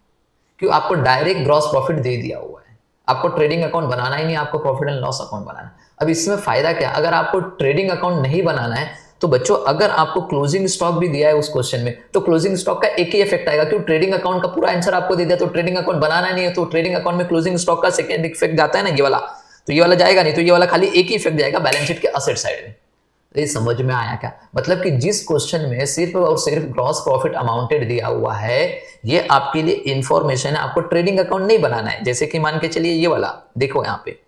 क्यों? आपको डायरेक्ट ग्रॉस प्रॉफिट दे दिया हुआ है, आपको ट्रेडिंग अकाउंट बनाना ही नहीं, आपको प्रॉफिट एंड लॉस अकाउंट बनाना है। अब इसमें फायदा क्या, अगर आपको ट्रेडिंग अकाउंट नहीं बनाना है तो बच्चों अगर आपको क्लोजिंग स्टॉक भी दिया है उस क्वेश्चन में, तो क्लोजिंग स्टॉक का एक ही इफेक्ट आएगा, क्यों? ट्रेडिंग अकाउंट का पूरा आंसर आपको दे दिया तो ट्रेडिंग अकाउंट बनाना नहीं है, तो ट्रेडिंग अकाउंट में क्लोजिंग स्टॉक का सेकंड इफेक्ट जाता है ना, ये वाला, तो ये वाला जाएगा नहीं, तो ये वाला खाली एक ही इफेक्ट जाएगा बैलेंस शीट के असेट साइड में। ये समझ में आया क्या? मतलब कि जिस क्वेश्चन में सिर्फ और सिर्फ ग्रॉस प्रॉफिट अमाउंटेड दिया हुआ है, ये आपके लिए इंफॉर्मेशन है, आपको ट्रेडिंग अकाउंट नहीं बनाना है। जैसे कि मान के चलिए ये वाला देखो, यहां पे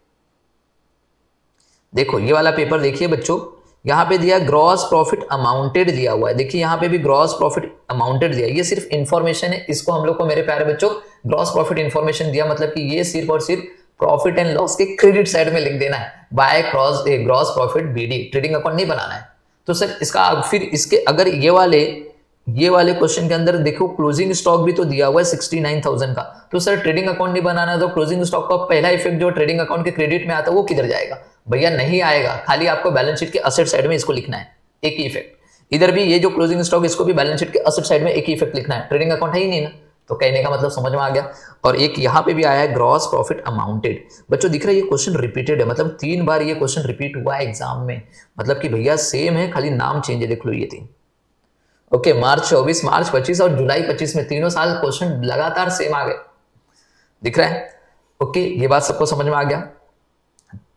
देखो ये वाला पेपर देखिए बच्चों, यहां पे दिया ग्रॉस प्रॉफिट अमाउंटेड दिया हुआ है। देखिए यहां पे भी ग्रॉस प्रॉफिट अमाउंटेड दिया, ये सिर्फ इंफॉर्मेशन है। इसको हम लोग को मेरे प्यारे बच्चों ग्रॉस प्रॉफिट इंफॉर्मेशन दिया, मतलब कि ये सिर्फ और सिर्फ प्रॉफिट एंड लॉस के क्रेडिट साइड में लिख देना है, by gross profit BD, trading account नहीं बनाना है। तो सर इसका फिर इसके अगर ये वाले क्वेश्चन के अंदर देखो क्लोजिंग स्टॉक भी तो दिया हुआ है 69,000 का, तो सर ट्रेडिंग अकाउंट नहीं बनाना है, तो क्लोजिंग स्टॉक का पहला इफेक्ट जो ट्रेडिंग अकाउंट के क्रेडिट में आता है वो किधर जाएगा? भैया नहीं आएगा, खाली आपको बैलेंस शीट के असेट साइड में इसको लिखना है, एक ही इफेक्ट। इधर भी ये जो क्लोजिंग स्टॉक इसको भी बैलेंस शीट के असेट साइड में एक ही इफेक्ट लिखना है, ट्रेडिंग अकाउंट है ही नहीं ना, तो कहने का मतलब समझ में आ गया। और एक यहाँ पे भी आया है ग्रॉस प्रॉफिट अमाउंटेड। बच्चों दिख रहा है ये क्वेश्चन रिपीटेड है, मतलब 3 बार ये क्वेश्चन रिपीट हुआ है एग्जाम में, मतलब कि भैया सेम है, खाली नाम चेंज है, देख लो ये 3। ओके मार्च 24, मार्च 25 और जुलाई 25 में तीनों साल क्वेश्चन लगातार सेम आ गए, दिख रहा है? ओके ये बात सबको समझ में आ गया?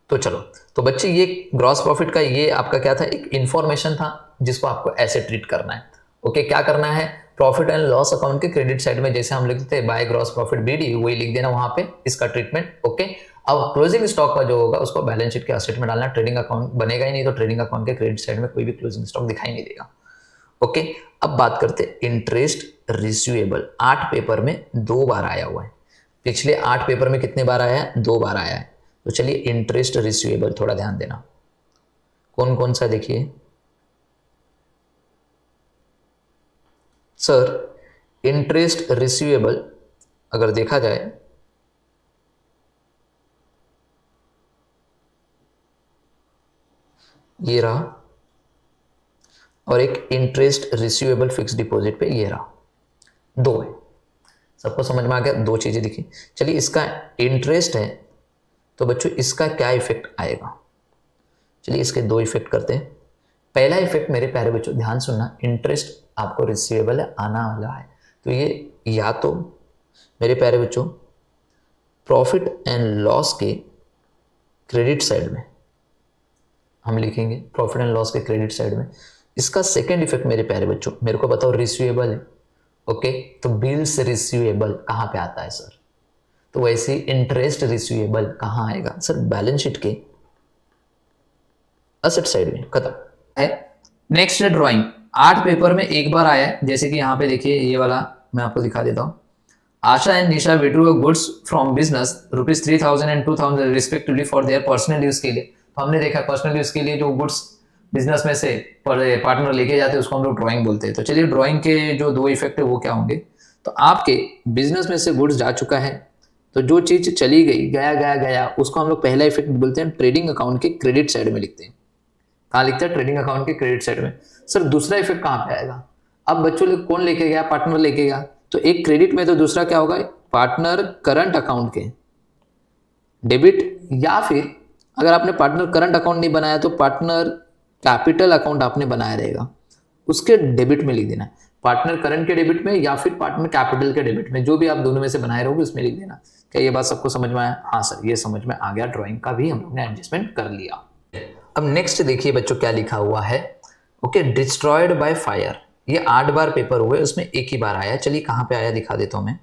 तो चलो, तो बच्चे ये ग्रॉस प्रॉफिट का ये आपका क्या था, एक इंफॉर्मेशन था जिसको आपको ऐसे ट्रीट करना है। ओके क्या करना है, प्रॉफिट एंड लॉस अकाउंट के क्रेडिट साइड में जैसे हम लिखते थे बाय ग्रॉस प्रॉफिट बीडी, वही लिख देना वहां पे इसका ट्रीटमेंट। ओके, अब क्लोजिंग स्टॉक का जो होगा उसको बैलेंस शीट के असेट में डालना, ट्रेडिंग अकाउंट बनेगा ही नहीं, तो ट्रेडिंग अकाउंट के क्रेडिट साइड में कोई भी क्लोजिंग स्टॉक दिखाई नहीं देगा। ओके, अब बात करते हैं इंटरेस्ट रिसीवेबल। 8 पेपर में 2 बार आया हुआ है, पिछले 8 पेपर में कितने बार आया है? 2 बार आया है। तो चलिए इंटरेस्ट रिसीवेबल थोड़ा ध्यान देना, कौन कौन सा देखिए सर। इंटरेस्ट रिसीवेबल अगर देखा जाए ये रहा, और एक इंटरेस्ट रिसीवेबल फिक्स डिपॉजिट पे ये रहा, 2 है। सबको समझ में आ गया? 2 चीजें दिखी। चलिए इसका इंटरेस्ट है तो बच्चों इसका क्या इफेक्ट आएगा? चलिए इसके 2 इफेक्ट करते हैं। पहला इफेक्ट मेरे प्यारे बच्चों ध्यान सुनना, इंटरेस्ट आपको रिसीवेबल आना वाला है, तो ये या तो मेरे प्यारे बच्चों प्रॉफिट एंड लॉस के क्रेडिट साइड में हम लिखेंगे, प्रॉफिट एंड लॉस के क्रेडिट साइड में। इसका सेकेंड इफेक्ट मेरे प्यारे बच्चों, मेरे को बताओ रिसीवेबल है, ओके, तो बिल्स रिसीवेबल कहाँ पे आता है सर? तो वैसे ही इंटरेस्ट रिसीवेबल कहाँ आएगा सर? बैलेंस शीट के असेट साइड में, खत्म है। नेक्स्ट है ड्राइंग। 8 पेपर में 1 बार आया है, जैसे कि यहाँ पे देखिए ये वाला मैं आपको दिखा देता हूँ। Asha and Nisha withdrew goods from business ₹3000 and 2000 respectively for their personal use के लिए। तो हमने देखा पर्सनल यूज के लिए जो गुड्स बिजनेस में से पार्टनर लेके जाते हैं उसको हम लोग ड्राइंग बोलते हैं। तो चलिए ड्राइंग के जो 2 इफेक्ट है वो क्या होंगे? तो आपके बिजनेस में से गुड्स जा चुका है, तो जो चीज चली गई, गया उसको हम लोग पहला इफेक्ट बोलते हैं ट्रेडिंग अकाउंट के क्रेडिट साइड में लिखते हैं। कहाँ लिखते हैं? ट्रेडिंग अकाउंट के क्रेडिट साइड में। सर दूसरा इफेक्ट कहाँ पे आएगा? अब बच्चों कौन लेके गया? पार्टनर लेके गया, तो एक क्रेडिट में, तो दूसरा क्या होगा? पार्टनर करंट अकाउंट के डेबिट, या फिर अगर आपने पार्टनर करंट अकाउंट नहीं बनाया तो पार्टनर कैपिटल अकाउंट आपने बनाया रहेगा, उसके डेबिट में लिख देना। पार्टनर करंट के डेबिट में या फिर पार्टनर कैपिटल के डेबिट में, जो भी आप दोनों में से बनाए रहोगे उसमें लिख देना। क्या ये बात सबको समझ में आया? हाँ सर, ये समझ में आ गया। ड्राइंग का भी हम लोग ने एडजस्टमेंट कर लिया। अब नेक्स्ट देखिए बच्चों क्या लिखा हुआ है। Okay, destroyed by fire. ये 8 बार पेपर हुए, उसमें 1 ही बार आया। चलिए कहाँ पे आया दिखा देता हूँ मैं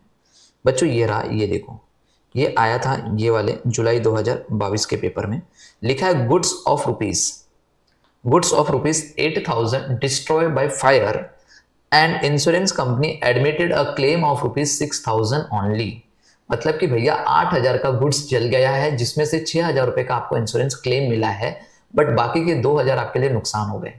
बच्चों। ये रहा, ये देखो, ये आया था ये वाले जुलाई 2022 के पेपर में। लिखा है goods of rupees 8000 destroyed by fire and insurance company admitted a claim of ₹6000 only. मतलब कि भैया 8000 का गुड्स जल गया है, जिसमें से 6000 रुपए का आपको इंश्योरेंस क्लेम मिला है, बट बाकी के 2000 आपके लिए नुकसान हो गए।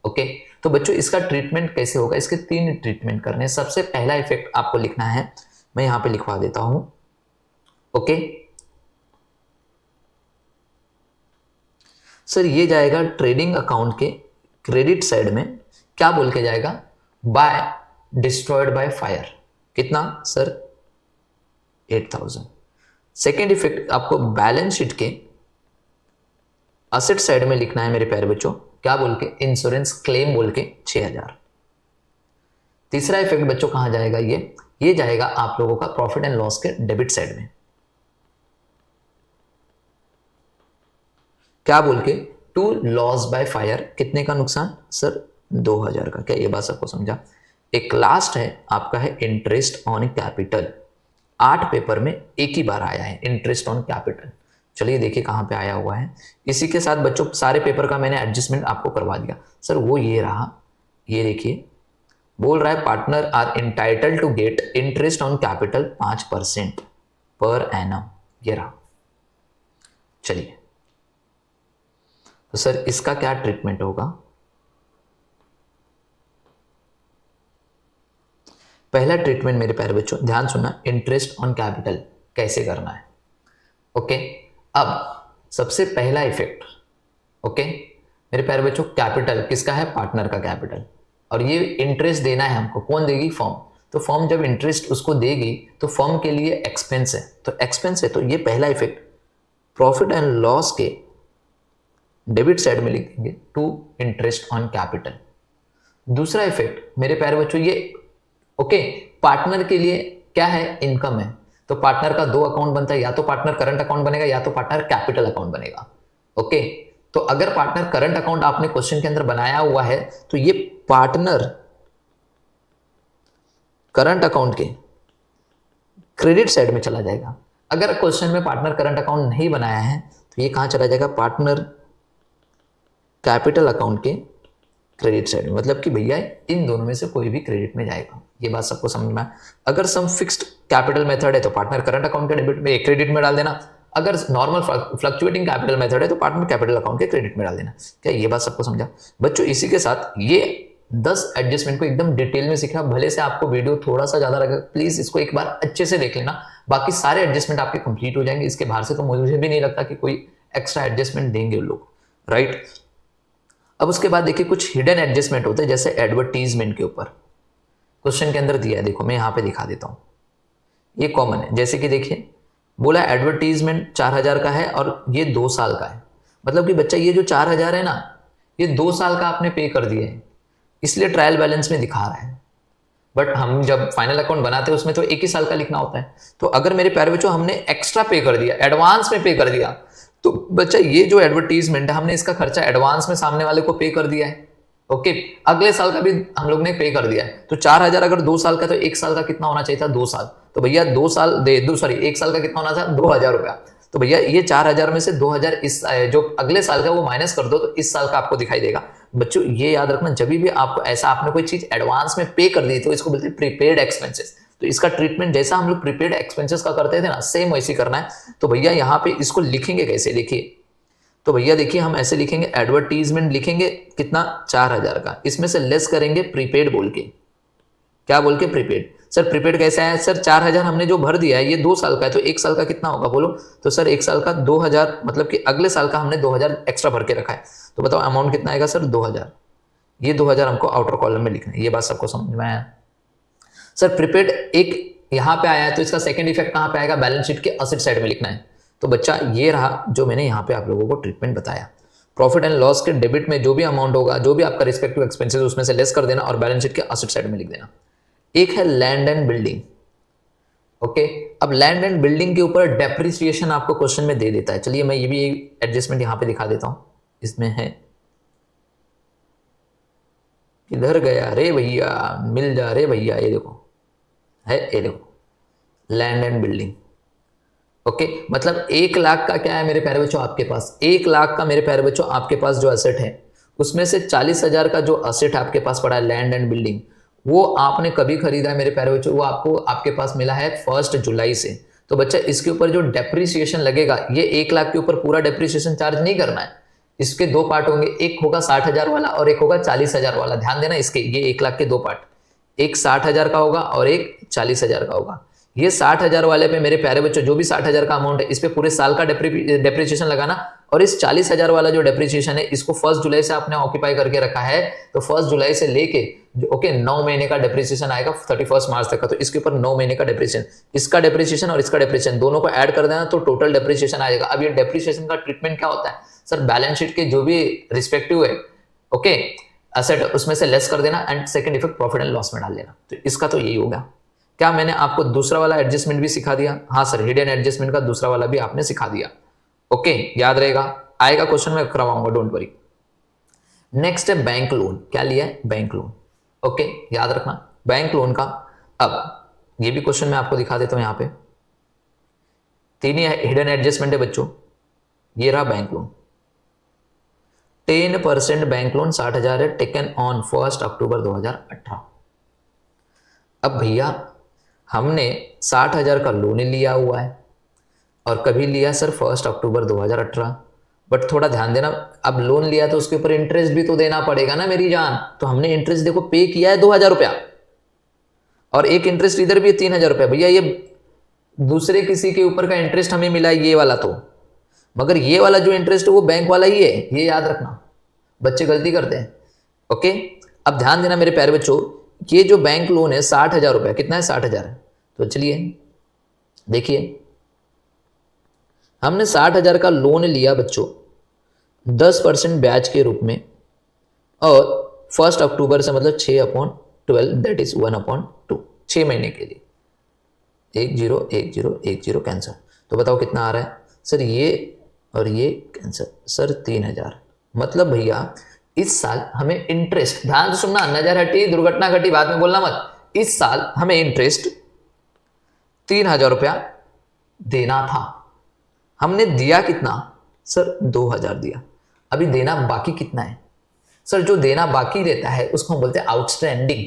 ओके, तो बच्चों इसका ट्रीटमेंट कैसे होगा? इसके 3 ट्रीटमेंट करने हैं। सबसे पहला इफेक्ट आपको लिखना है, मैं यहां पे लिखवा देता हूं। ओके सर, ये जाएगा ट्रेडिंग अकाउंट के क्रेडिट साइड में, क्या बोल के जाएगा? By destroyed by fire. कितना सर? 8000। सेकेंड इफेक्ट आपको बैलेंस शीट के असेट साइड में लिखना है मेरे प्यारे बच्चों, क्या बोल के? इंश्योरेंस क्लेम बोल के 6000। तीसरा इफेक्ट बच्चों कहां जाएगा? ये जाएगा आप लोगों का प्रॉफिट एंड लॉस के डेबिट साइड में, क्या बोल के? To loss by fire. कितने का नुकसान सर? 2000 का। क्या ये बात सबको समझा? एक लास्ट है आपका है इंटरेस्ट ऑन कैपिटल। 8 पेपर में 1 ही बार आया है इंटरेस्ट ऑन कैपिटल। चलिए देखिए कहाँ पे आया हुआ है। इसी के साथ बच्चों सारे पेपर का मैंने एडजस्टमेंट आपको करवा दिया। सर वो ये रहा, ये देखिए बोल रहा है partner are entitled to get interest on capital 5% per annum. ये रहा। चलिए तो सर इसका क्या ट्रीटमेंट होगा? पहला ट्रीटमेंट मेरे प्यारे बच्चों ध्यान सुनना, इंटरेस्ट ऑन कैपिटल कैसे करना है। ओके, अब सबसे पहला इफेक्ट, ओके मेरे प्यारे बच्चों, कैपिटल किसका है? पार्टनर का कैपिटल। और ये इंटरेस्ट देना है हमको, कौन देगी? फर्म। तो फर्म जब इंटरेस्ट उसको देगी तो फर्म के लिए एक्सपेंस है, तो एक्सपेंस है, तो ये पहला इफेक्ट प्रॉफिट एंड लॉस के डेबिट साइड में लिख देंगे टू इंटरेस्ट ऑन कैपिटल। दूसरा इफेक्ट मेरे प्यारे बच्चों ये ओके पार्टनर के लिए क्या है? इनकम है। तो पार्टनर का 2 अकाउंट बनता है, या तो पार्टनर करंट अकाउंट बनेगा या तो पार्टनर कैपिटल अकाउंट बनेगा। ओके, तो अगर पार्टनर करंट अकाउंट आपने क्वेश्चन के अंदर बनाया हुआ है तो ये पार्टनर करंट अकाउंट के क्रेडिट साइड में चला जाएगा। अगर क्वेश्चन में पार्टनर करंट अकाउंट नहीं बनाया है तो ये कहाँ चला जाएगा, पार्टनर कैपिटल अकाउंट के क्रेडिट साइड में, मतलब कि भैया इन दोनों में से कोई भी क्रेडिट में जाएगा। ये बात सबको समझ में आए। अगर सम फिक्स्ड कैपिटल मेथड है तो पार्टनर करंट अकाउंट के डेबिट में क्रेडिट में डाल देना, अगर नॉर्मल फ्लक्चुएटिंग कैपिटल मेथड है तो पार्टनर कैपिटल अकाउंट के क्रेडिट में डाल देना। क्या ये बात सबको समझा बच्चों? इसी के साथ ये 10 एडजस्टमेंट को एकदम डिटेल में सीखा। भले से आपको वीडियो थोड़ा सा ज्यादा लगे, प्लीज इसको एक बार अच्छे से देख लेना, बाकी सारे एडजस्टमेंट आपके कंप्लीट हो जाएंगे। इसके बाहर से तो मुझे भी नहीं लगता कि कोई एक्स्ट्रा एडजस्टमेंट देंगे वो लोग, राइट। अब उसके बाद देखिए कुछ हिडन एडजस्टमेंट होते हैं, जैसे एडवर्टीजमेंट के ऊपर क्वेश्चन के अंदर दिया है, देखो मैं यहाँ पे दिखा देता हूँ, ये कॉमन है। जैसे कि देखिए बोला एडवर्टीजमेंट 4000 का है और ये 2 साल का है, मतलब कि बच्चा ये जो 4000 है ना, ये 2 साल का आपने पे कर दिया है, इसलिए ट्रायल बैलेंस में दिखा रहा है। बट हम जब फाइनल अकाउंट बनाते हैं उसमें तो 1 ही साल का लिखना होता है। तो अगर मेरे प्यारे बच्चों हमने एक्स्ट्रा पे कर दिया, एडवांस में पे कर दिया, तो बच्चा ये जो एडवर्टीजमेंट है हमने इसका खर्चा एडवांस में सामने वाले को पे कर दिया है। ओके, अगले साल का भी हम लोग ने पे कर दिया है। तो 4000 अगर 2 साल का, तो 1 साल का कितना होना चाहिए था, 2 साल। तो भैया 1 साल का कितना होना था, 2000 रुपया। तो भैया ये 4000 में से 2000 इस जो अगले साल का वो माइनस कर दो, तो इस साल का आपको दिखाई देगा। बच्चों ये याद रखना, जब भी आपको ऐसा आपने कोई चीज एडवांस में पे कर दी तो इसको बोलते हैं प्रीपेड एक्सपेंसेस। तो इसका ट्रीटमेंट जैसा हम लोग प्रीपेड एक्सपेंसेस का करते थे ना, सेम वैसे करना है। तो भैया यहाँ पे इसको लिखेंगे कैसे, देखिए तो भैया देखिए हम ऐसे लिखेंगे, एडवर्टीजमेंट लिखेंगे कितना, 4000 का, इसमें से लेस करेंगे प्रीपेड बोल के। क्या बोल के, प्रीपेड। सर प्रीपेड कैसा है सर, 4000 हमने जो भर दिया है ये 2 साल का है, तो 1 साल का कितना होगा बोलो। तो सर 1 साल का 2000, मतलब कि अगले साल का हमने 2000 एक्स्ट्रा भर के रखा है। तो बताओ अमाउंट कितना आएगा सर, 2000। ये 2000 हमको आउटर कॉलम में लिखना है। ये बात सबको समझ में आया? सर प्रीपेड एक यहाँ पे आया है, तो इसका सेकंड इफेक्ट कहाँ पे आएगा, बैलेंस शीट के असेट साइड में लिखना है। तो बच्चा ये रहा जो मैंने यहाँ पे आप लोगों को ट्रीटमेंट बताया। प्रॉफिट एंड लॉस के डेबिट में जो भी अमाउंट होगा, जो भी आपका रिस्पेक्टिव एक्सपेंसेस उसमें से लेस कर देना और बैलेंस शीट के असेट साइड में लिख देना। एक है लैंड एंड बिल्डिंग। ओके, अब लैंड एंड बिल्डिंग के ऊपर डेप्रिसिएशन आपको क्वेश्चन में दे देता है। चलिए मैं ये भी एडजस्टमेंट यहाँ पे दिखा देता हूँ। इसमें है, किधर गया रे भैया, मिल जा रे भैया, ये देखो है, ये देखो लैंड एंड बिल्डिंग। ओके, मतलब 1 लाख का क्या है मेरे प्यारे बच्चों आपके पास, 1 लाख का मेरे प्यारे बच्चों आपके पास जो असेट है, उसमें से 40,000 का जो असेट आपके पास पड़ा है लैंड एंड बिल्डिंग, वो आपने कभी खरीदा है मेरे प्यारे बच्चों, वो आपको आपके पास मिला है 1 जुलाई से। तो बच्चा इसके ऊपर जो डेप्रिसिएशन लगेगा, ये 1 लाख के ऊपर पूरा डेप्रिसिएशन चार्ज नहीं करना है। इसके 2 पार्ट होंगे, एक होगा 60,000 वाला और एक होगा 40,000 वाला। ध्यान देना इसके, ये 1 लाख के 2 पार्ट, एक 60,000 का होगा और एक 40,000 का होगा। ये 60,000 वाले पे मेरे प्यारे बच्चों जो भी 60,000 का अमाउंट है, इस पे पूरे साल का डेप्रिसिएशन लगाना। और इस 40,000 वाला जो डेप्रिसिएशन है, इसको 1 जुलाई से आपने ऑक्यूपाई करके रखा है, तो 1 जुलाई से लेके ओके 9 महीने का डेप्रिसिएशन आएगा 31 मार्च तक का। तो इसके ऊपर 9 महीने का डेप्रिसिएशन, इसका डेप्रिसिएशन और इसका डेप्रिसिएशन दोनों को ऐड कर देना, तो टोटल डेप्रिसिएशन आएगा। अब ये डेप्रिसिएशन का ट्रीटमेंट क्या होता है सर, बैलेंस शीट के जो भी रिस्पेक्टिव है ओके असेट, उसमें से लेस कर देना and second effect profit and loss में डाल देना। तो इसका तो यही होगा। क्या मैंने आपको दूसरा वाला एडजस्टमेंट भी सिखा दिया? हाँ सर, हिडन एडजस्टमेंट का दूसरा वाला भी आपने सिखा दिया। ओके, याद रहेगा, आएगा क्वेश्चन में करवाऊंगा, डोंट वरी। नेक्स्ट है बैंक लोन। क्या लिया है, बैंक लोन। ओके, याद रखना बैंक लोन का। अब ये भी क्वेश्चन मैं आपको दिखा देता हूं। यहाँ पे 3 ही हिडन एडजस्टमेंट है बच्चों। ये रहा बैंक लोन, 10% बैंक लोन 60,000 है, टेकन ऑन 1 अक्टूबर 2018। अब भैया हमने 60,000 का लोन लिया हुआ है और कभी लिया सर 1 अक्टूबर 2018। बट थोड़ा ध्यान देना, अब लोन लिया तो उसके ऊपर इंटरेस्ट भी तो देना पड़ेगा ना मेरी जान। तो हमने इंटरेस्ट देखो पे किया है 2,000 रुपया और एक इंटरेस्ट इधर भी है 3,000 रुपया। भैया ये दूसरे किसी के ऊपर का इंटरेस्ट हमें मिला है ये वाला, तो मगर ये वाला जो इंटरेस्ट है वो बैंक वाला ही है, ये याद रखना। बच्चे गलती करते हैं। ओके, अब ध्यान देना मेरे प्यारे बच्चों, ये जो बैंक लोन है 60,000 रुपया, कितना है 60,000। तो चलिए देखिए, हमने 60,000 का लोन लिया बच्चों 10% ब्याज के रूप में, और 1 अक्टूबर से मतलब 6/12 दैट इज 1/2, 6 महीने के लिए। 101010 कैंसर। तो बताओ कितना आ रहा है सर, ये और ये कैंसर सर 3,000। मतलब भैया इस साल हमें इंटरेस्ट, ध्यान से सुनना, नजर हटी दुर्घटना घटी बाद में बोलना मत, इस साल हमें इंटरेस्ट 3,000 रुपया देना था, हमने दिया कितना सर 2,000 दिया, अभी देना बाकी कितना है सर, जो देना बाकी रहता है उसको हम बोलते हैं आउटस्टैंडिंग।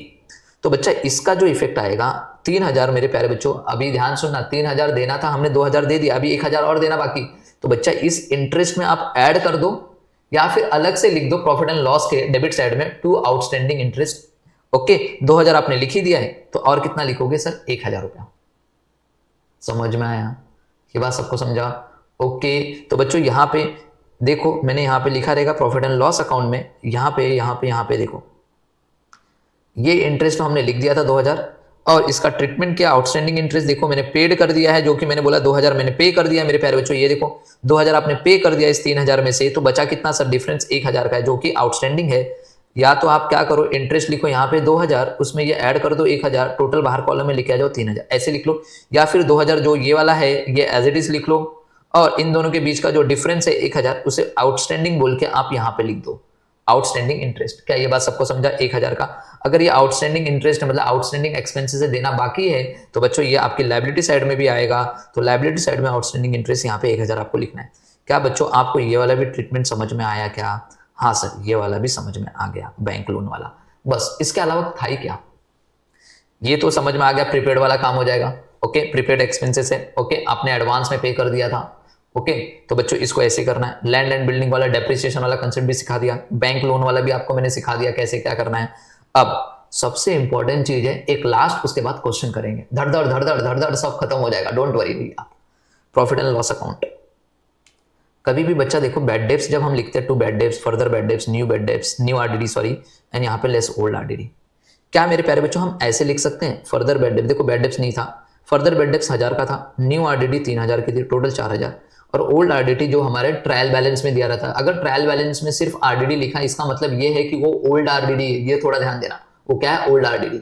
तो बच्चा इसका जो इफेक्ट आएगा 3,000, मेरे प्यारे बच्चों अभी ध्यान सुनना, 3,000 देना था, हमने 2,000 दे दिया, अभी 1,000 और देना बाकी। तो बच्चा इस इंटरेस्ट में आप ऐड कर दो या फिर अलग से लिख दो प्रॉफिट एंड लॉस के डेबिट साइड में टू आउटस्टैंडिंग इंटरेस्ट। ओके, 2,000 आपने लिख ही दिया है, तो और कितना लिखोगे सर 1,000 रुपया। समझ में आया ये बात, सबको समझा? ओके, तो बच्चों यहाँ पे देखो, मैंने यहाँ पे लिखा रहेगा प्रॉफिट एंड लॉस अकाउंट में, यहाँ पे देखो, ये इंटरेस्ट तो हमने लिख दिया था 2,000, और इसका ट्रीटमेंट क्या, आउटस्टैंडिंग इंटरेस्ट देखो मैंने पेड कर दिया है, जो कि मैंने बोला 2,000 मैंने पे कर दिया मेरे प्यारे बच्चों। ये देखो 2,000 आपने पे कर दिया इस 3,000 में से, तो बचा कितना सर, डिफरेंस 1,000 का है, जो कि आउटस्टैंडिंग है। या तो आप क्या करो, इंटरेस्ट लिखो यहाँ पे 2,000, उसमें ये ऐड कर दो 1,000, टोटल बाहर कॉलम में लिखे आ जाओ 3,000, ऐसे लिख लो। या फिर 2,000 जो ये वाला है ये एज इट इज लिख लो, और इन दोनों के बीच का जो डिफरेंस है 1,000 उसे आउटस्टैंडिंग बोल के आप यहाँ पे लिख दो, आउटस्टैंडिंग इंटरेस्ट। क्या ये बात सबको समझा? 1,000 का अगर ये आउटस्टैंडिंग इंटरेस्ट है, मतलब आउटस्टैंडिंग एक्सपेंसेस देना बाकी है, तो बच्चों ये आपकी लायबिलिटी साइड में भी आएगा। तो लायबिलिटी साइड में आउटस्टैंडिंग इंटरेस्ट यहाँ पे 1,000 आपको लिखना है। क्या बच्चों आपको ये वाला भी ट्रीटमेंट समझ में आया क्या? हाँ सर, ये वाला भी समझ में आ गया, बैंक लोन वाला। बस इसके अलावा था ही क्या, ये तो समझ में आ गया, प्रीपेड वाला काम हो जाएगा। ओके, प्रीपेड एक्सपेंसेस है, ओके आपने एडवांस में पे कर दिया था। ओके, तो बच्चों इसको ऐसे करना है। लैंड एंड बिल्डिंग वाला डेप्रिसिएशन वाला कंसेप्ट भी सिखा दिया, बैंक लोन वाला भी आपको मैंने सिखा दिया कैसे क्या करना है। अब सबसे इंपॉर्टेंट चीज है एक लास्ट, उसके बाद क्वेश्चन करेंगे, धड़ धड़ सब खत्म हो जाएगा, डोंट वरी भैया। Profit and loss account. कभी भी बच्चा देखो, बैड डेब्ट्स जब हम लिखते हैं, to bad debts, further bad debts, new bad debts, new RDD sorry, and यहाँ पे लेस ओल्ड आरडीडी। क्या मेरे प्यारे बच्चों हम ऐसे लिख सकते हैं, फर्दर बैड डेब्ट, देखो बैड डेब्ट्स नहीं था, फर्दर बैड डेब्ट्स 1,000 का था, न्यू आरडीडी 3,000 की थी, टोटल 4,000, और ओल्ड आरडीडी जो हमारे ट्रायल बैलेंस में दिया रहता है। अगर ट्रायल बैलेंस में सिर्फ आरडीडी लिखा है, इसका मतलब ये है कि वो ओल्ड आरडीडी है, ये थोड़ा ध्यान देना, वो क्या है ओल्ड आरडीडी,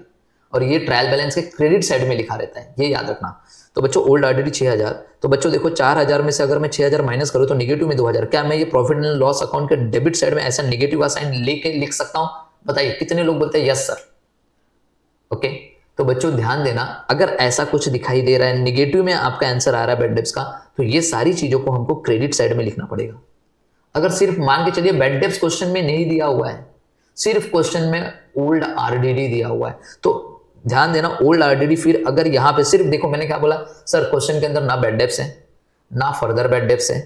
और ये ट्रायल बैलेंस के क्रेडिट साइड में लिखा रहता है, ये याद रखना। तो बच्चों ओल्ड आरडीडी 6,000, तो बच्चों देखो 4,000 में से अगर मैं 6,000 माइनस करूँ तो निगेटिव में 2,000। क्या मैं ये प्रॉफिट एंड लॉस अकाउंट के डेबिट साइड में ऐसा निगेटिव का साइन लेके लिख सकता हूँ? बताइए कितने लोग बोलते हैं यस सर। ओके, तो बच्चों ध्यान देना, अगर ऐसा कुछ दिखाई दे रहा है, निगेटिव में आपका आंसर आ रहा है बैड डेब्ट्स का, तो ये सारी चीजों को हमको क्रेडिट साइड में लिखना पड़ेगा। अगर सिर्फ मान के चलिए बैड डेब्ट्स क्वेश्चन में नहीं दिया हुआ है, सिर्फ क्वेश्चन में ओल्ड आरडीडी दिया हुआ है, तो ध्यान देना ओल्ड आरडीडी, फिर अगर यहाँ पे सिर्फ देखो मैंने क्या बोला सर, क्वेश्चन के अंदर ना बैड डेब्ट्स है, ना फर्दर बैड डेब्ट्स है,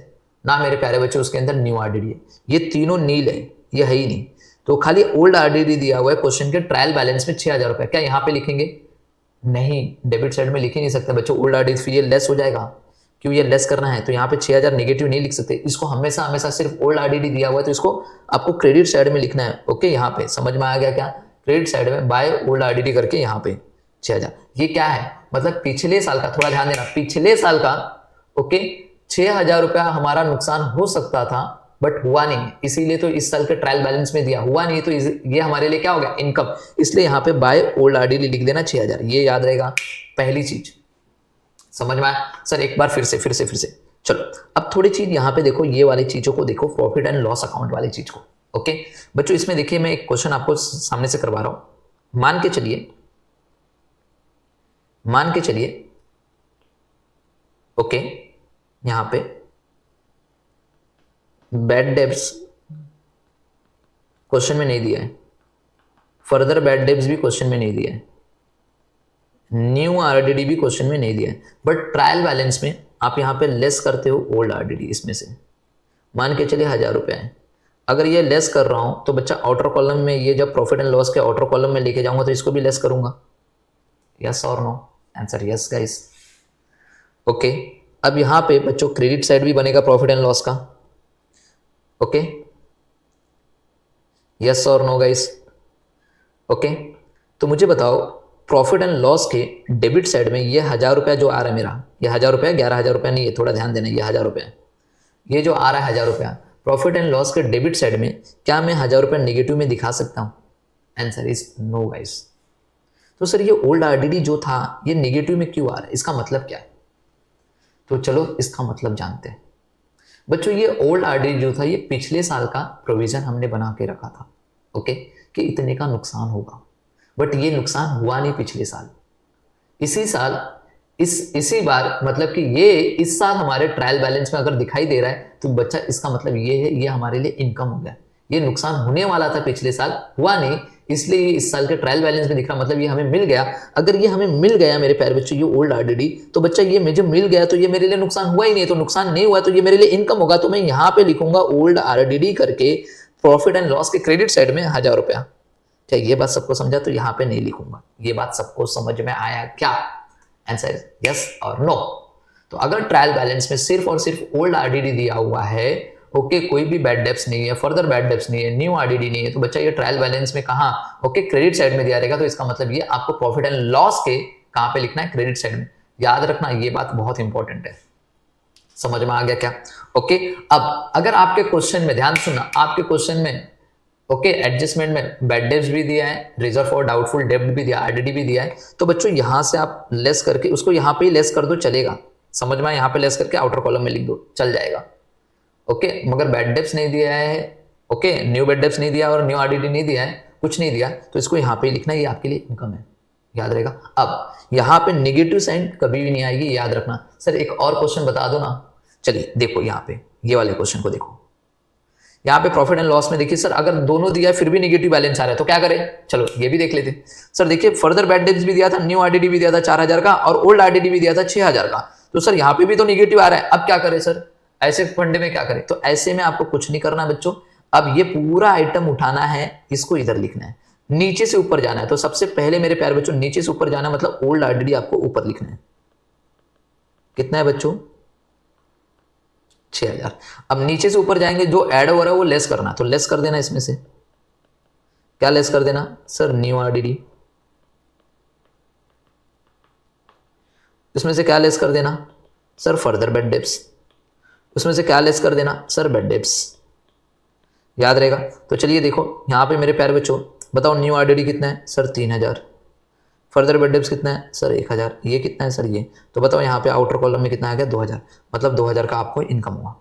ना मेरे प्यारे बच्चे उसके अंदर न्यू आरडीडी है, ये तीनों नील है, ये है ही नहीं, तो खाली ओल्ड आरडीडी दिया हुआ है क्वेश्चन के ट्रायल बैलेंस में 6,000 रुपए। क्या यहाँ पे लिखेंगे? नहीं, डेबिट साइड में लिख ही नहीं सकते बच्चों ओल्ड आरडीडी, फिर ये लेस हो जाएगा, क्यों ये लेस करना है, तो यहाँ पे 6,000 नेगेटिव नहीं लिख सकते, इसको हमेशा हमेशा सिर्फ ओल्ड आरडीडी दिया हुआ है तो इसको आपको क्रेडिट साइड में लिखना है। ओके, यहाँ पे समझ में आ गया क्या? क्रेडिट साइड में बाय ओल्ड आरडीडी करके यहाँ पे 6,000। ये क्या है, मतलब पिछले साल का, थोड़ा ध्यान देना, पिछले साल का ओके 6,000 रुपया हमारा नुकसान हो सकता था बट हुआ नहीं, इसीलिए तो इस साल के ट्रायल बैलेंस में दिया, हुआ नहीं तो ये हमारे लिए क्या हो गया, इनकम, इसलिए यहाँ पे बाय ओल्ड आरडीडी लिख देना 6,000, ये याद रहेगा पहली चीज। समझ में आया सर? एक बार फिर से चलो, अब थोड़ी चीज यहाँ पे देखो, ये वाली चीजों को देखो, प्रॉफिट एंड लॉस अकाउंट वाली चीज को। ओके बच्चों, इसमें देखिए मैं एक क्वेश्चन आपको सामने से करवा रहा हूं, मान के चलिए ओके, यहां पे बैड डेब्ट्स क्वेश्चन में नहीं दिया है, फर्दर बैड डेब्ट्स भी क्वेश्चन में नहीं दिया है, न्यू आरडीडी भी क्वेश्चन में नहीं दिया है, बट ट्रायल बैलेंस में आप यहां पे लेस करते हो ओल्ड आरडीडी, इसमें से मान के चलिए 1,000 रुपया है। अगर ये लेस कर रहा हूं तो बच्चा आउटर कॉलम में, ये जब प्रॉफिट एंड लॉस के आउटर कॉलम में लेके जाऊंगा तो इसको भी लेस करूंगा, यस और no? Answer yes guys. Okay, अब यहां पे बच्चों क्रेडिट साइड भी बनेगा प्रॉफिट एंड लॉस का। ओके, यस और नो गाइस? ओके, तो मुझे बताओ प्रॉफिट एंड लॉस के डेबिट साइड में ये 1,000 रुपया जो आ रहा है मेरा, ये 1,000 रुपया, 11,000 रुपया नहीं है, थोड़ा ध्यान देना, ये 1,000 रुपया, ये जो आ रहा है 1,000 रुपया प्रॉफिट एंड लॉस के डेबिट साइड में, क्या मैं 1,000 रुपया नेगेटिव में दिखा सकता हूं? Answer is no guys. तो सर ये ओल्ड आरडीडी जो था ये नेगेटिव में क्यों आ रहा है, इसका मतलब क्या है? तो चलो इसका मतलब जानते हैं बच्चों। ये ओल्ड आरडीडी जो था ये पिछले साल का प्रोविजन हमने बना के रखा था, ओके, कि इतने का नुकसान होगा, बट ये नुकसान हुआ नहीं पिछले साल। इसी साल इसी बार मतलब कि ये इस साल हमारे ट्रायल बैलेंस में अगर दिखाई दे रहा है तो बच्चा इसका मतलब ये है ये हमारे लिए इनकम हो गया। ये नुकसान होने वाला था पिछले साल, हुआ नहीं, इसलिए इस साल के ट्रायल बैलेंस में दिख रहा, मतलब ये हमें मिल गया। अगर ये हमें मिल गया मेरे प्यारे बच्चों ये ओल्ड आरडीडी, तो बच्चा ये मुझे मिल गया तो ये मेरे लिए नुकसान हुआ ही नहीं, तो नुकसान नहीं हुआ तो ये मेरे लिए इनकम होगा। तो मैं यहाँ पे लिखूंगा ओल्ड आरडीडी करके प्रॉफिट एंड लॉस के क्रेडिट साइड में 1000 रुपया। क्या ये बात सबको समझा? तो यहाँ पे नहीं लिखूंगा। ये बात सबको समझ में आया क्या? आंसर यस और नो। तो अगर ट्रायल बैलेंस में सिर्फ और सिर्फ ओल्ड आरडीडी दिया हुआ है, ओके, कोई भी बैड डेब्ट्स नहीं है, फर्दर बैड डेब्ट्स नहीं है, न्यू आरडीडी नहीं है, तो बच्चा ये ट्रायल बैलेंस में कहाँ, ओके, क्रेडिट साइड में दिया रहेगा। तो इसका मतलब ये आपको प्रॉफिट एंड लॉस के कहाँ पे लिखना है? क्रेडिट साइड में। याद रखना ये बात बहुत इंपॉर्टेंट है। समझ में आ गया क्या? ओके, अब अगर आपके क्वेश्चन में ध्यान सुनना, आपके क्वेश्चन में ओके एडजस्टमेंट में बैड डेब्ट्स भी दिया है, रिजर्व फॉर डाउटफुल डेब्ट भी दिया, आरडीडी भी दिया है, तो बच्चों यहां से आप लेस करके उसको यहां पे ही लेस कर दो, चलेगा। समझ में? यहां पे लेस करके आउटर कॉलम में लिख दो, चल जाएगा। ओके, मगर बैड डेब्ट्स नहीं दिया है, ओके, न्यू बैड डेब्ट्स नहीं दिया और न्यू आरडीडी नहीं दिया है, कुछ नहीं दिया, तो इसको यहाँ पे लिखना है, ये आपके लिए इनकम है। याद रहेगा। अब यहाँ पे नेगेटिव साइन कभी भी नहीं आएगी, याद रखना। सर एक और क्वेश्चन बता दो ना। चलिए देखो यहाँ पे ये वाले क्वेश्चन को देखो। यहाँ पे प्रॉफिट एंड लॉस में देखिए सर, अगर दोनों दिया है फिर भी नेगेटिव बैलेंस आ रहा है तो क्या करें? चलो ये भी देख लेते। सर देखिए फर्दर बैड डेब्ट्स भी दिया था, न्यू आरडीडी भी दिया था 4000 का और ओल्ड आरडीडी भी दिया था 6000 का, तो सर यहाँ पे भी तो नेगेटिव आ रहा है। अब क्या करें सर? ऐसे फंडे में क्या करें? तो ऐसे में आपको कुछ नहीं करना बच्चों। अब ये पूरा आइटम उठाना है, इसको इधर लिखना है, नीचे से ऊपर जाना है। तो सबसे पहले मेरे प्यारे बच्चों नीचे से ऊपर जाना मतलब ओल्ड आरडीडी आपको ऊपर लिखना है। कितना है बच्चों? 6000। अब नीचे से ऊपर जाएंगे, जो ऐड हो रहा है वो लेस करना, तो लेस कर देना इसमें से। क्या लेस कर देना सर? New RDD. इसमें से क्या लेस कर देना सर? Further bad debts. उसमें से क्या लेस कर देना सर? Bad debts. याद रहेगा। तो चलिए देखो यहाँ पे मेरे प्यारे बच्चों बताओ, न्यू आरडीडी कितना है सर? 3000। फर्दर बैड डेब्ट्स कितना है सर? 1000। ये कितना है सर? ये। तो बताओ यहाँ पे आउटर कॉलम में कितना आ गया? 2000। मतलब 2000 का आपको इनकम हुआ।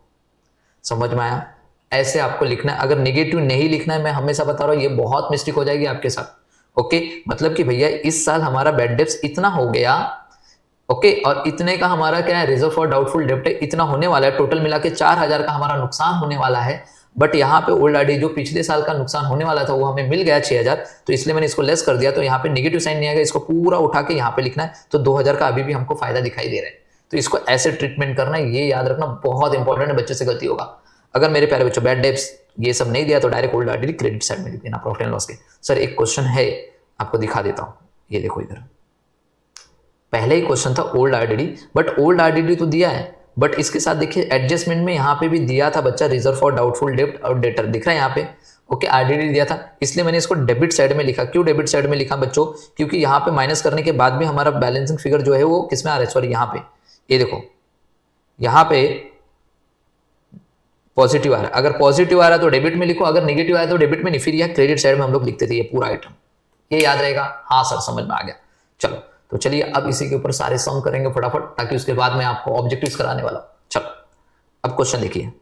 समझ में आया? ऐसे आपको लिखना है। अगर नेगेटिव नहीं लिखना है, मैं हमेशा बता रहा हूँ, ये बहुत मिस्टेक हो जाएगी आपके साथ। ओके, मतलब कि भैया इस साल हमारा बैड डेब्ट्स इतना हो गया, ओके, और इतने का हमारा क्या है? रिजर्व फॉर डाउटफुल डेब्ट है, इतना होने वाला है। टोटल मिला के 4000 का हमारा नुकसान होने वाला है। बट यहाँ पे ओल्ड आरडी जो पिछले साल का नुकसान होने वाला था वो हमें मिल गया 6000, तो इसलिए मैंने इसको लेस कर दिया। तो यहाँ पे नेगेटिव साइन नहीं आएगा, इसको पूरा उठा के यहाँ पे लिखना है। तो 2000 का अभी भी हमको फायदा दिखाई दे रहा है। तो इसको ऐसे ट्रीटमेंट करना है, ये याद रखना बहुत इंपॉर्टेंट है, बच्चे से गलती होगा। अगर मेरे प्यारे बच्चों बैड डेब्ट्स ये सब नहीं दिया तो direct old RD credit side में लिख देना प्रॉफिट एंड लॉस के। सर एक क्वेश्चन है, आपको दिखा देता हूँ, ये देखो इधर। पहले ही क्वेश्चन था old RDD, but old RDD तो दिया है, बट इसके साथ देखिए एडजस्टमेंट में यहाँ पे भी दिया था बच्चा रिजर्व फॉर डाउटफुल डेब्ट और डेटर, दिख रहा है यहाँ पे। ओके, आरडीडी दिया था, इसलिए मैंने इसको डेबिट साइड में लिखा। क्यों डेबिट साइड में लिखा बच्चों? क्योंकि यहाँ पे माइनस करने के बाद भी हमारा बैलेंसिंग फिगर जो है वो किस में आ रहा है? सॉरी यहाँ पे, ये देखो यहाँ पे पॉजिटिव आ रहा है। अगर पॉजिटिव आ रहा है तो डेबिट में लिखो, अगर नेगेटिव आया तो डेबिट में नहीं, फिर यह क्रेडिट साइड में हम लोग लिखते थे ये पूरा आइटम। ये याद रहेगा? हाँ सर समझ में आ गया। चलो तो चलिए अब इसी के ऊपर सारे सम करेंगे फटाफट, ताकि उसके बाद मैं आपको ऑब्जेक्टिव्स कराने वाला हूं। चलो अब क्वेश्चन देखिए।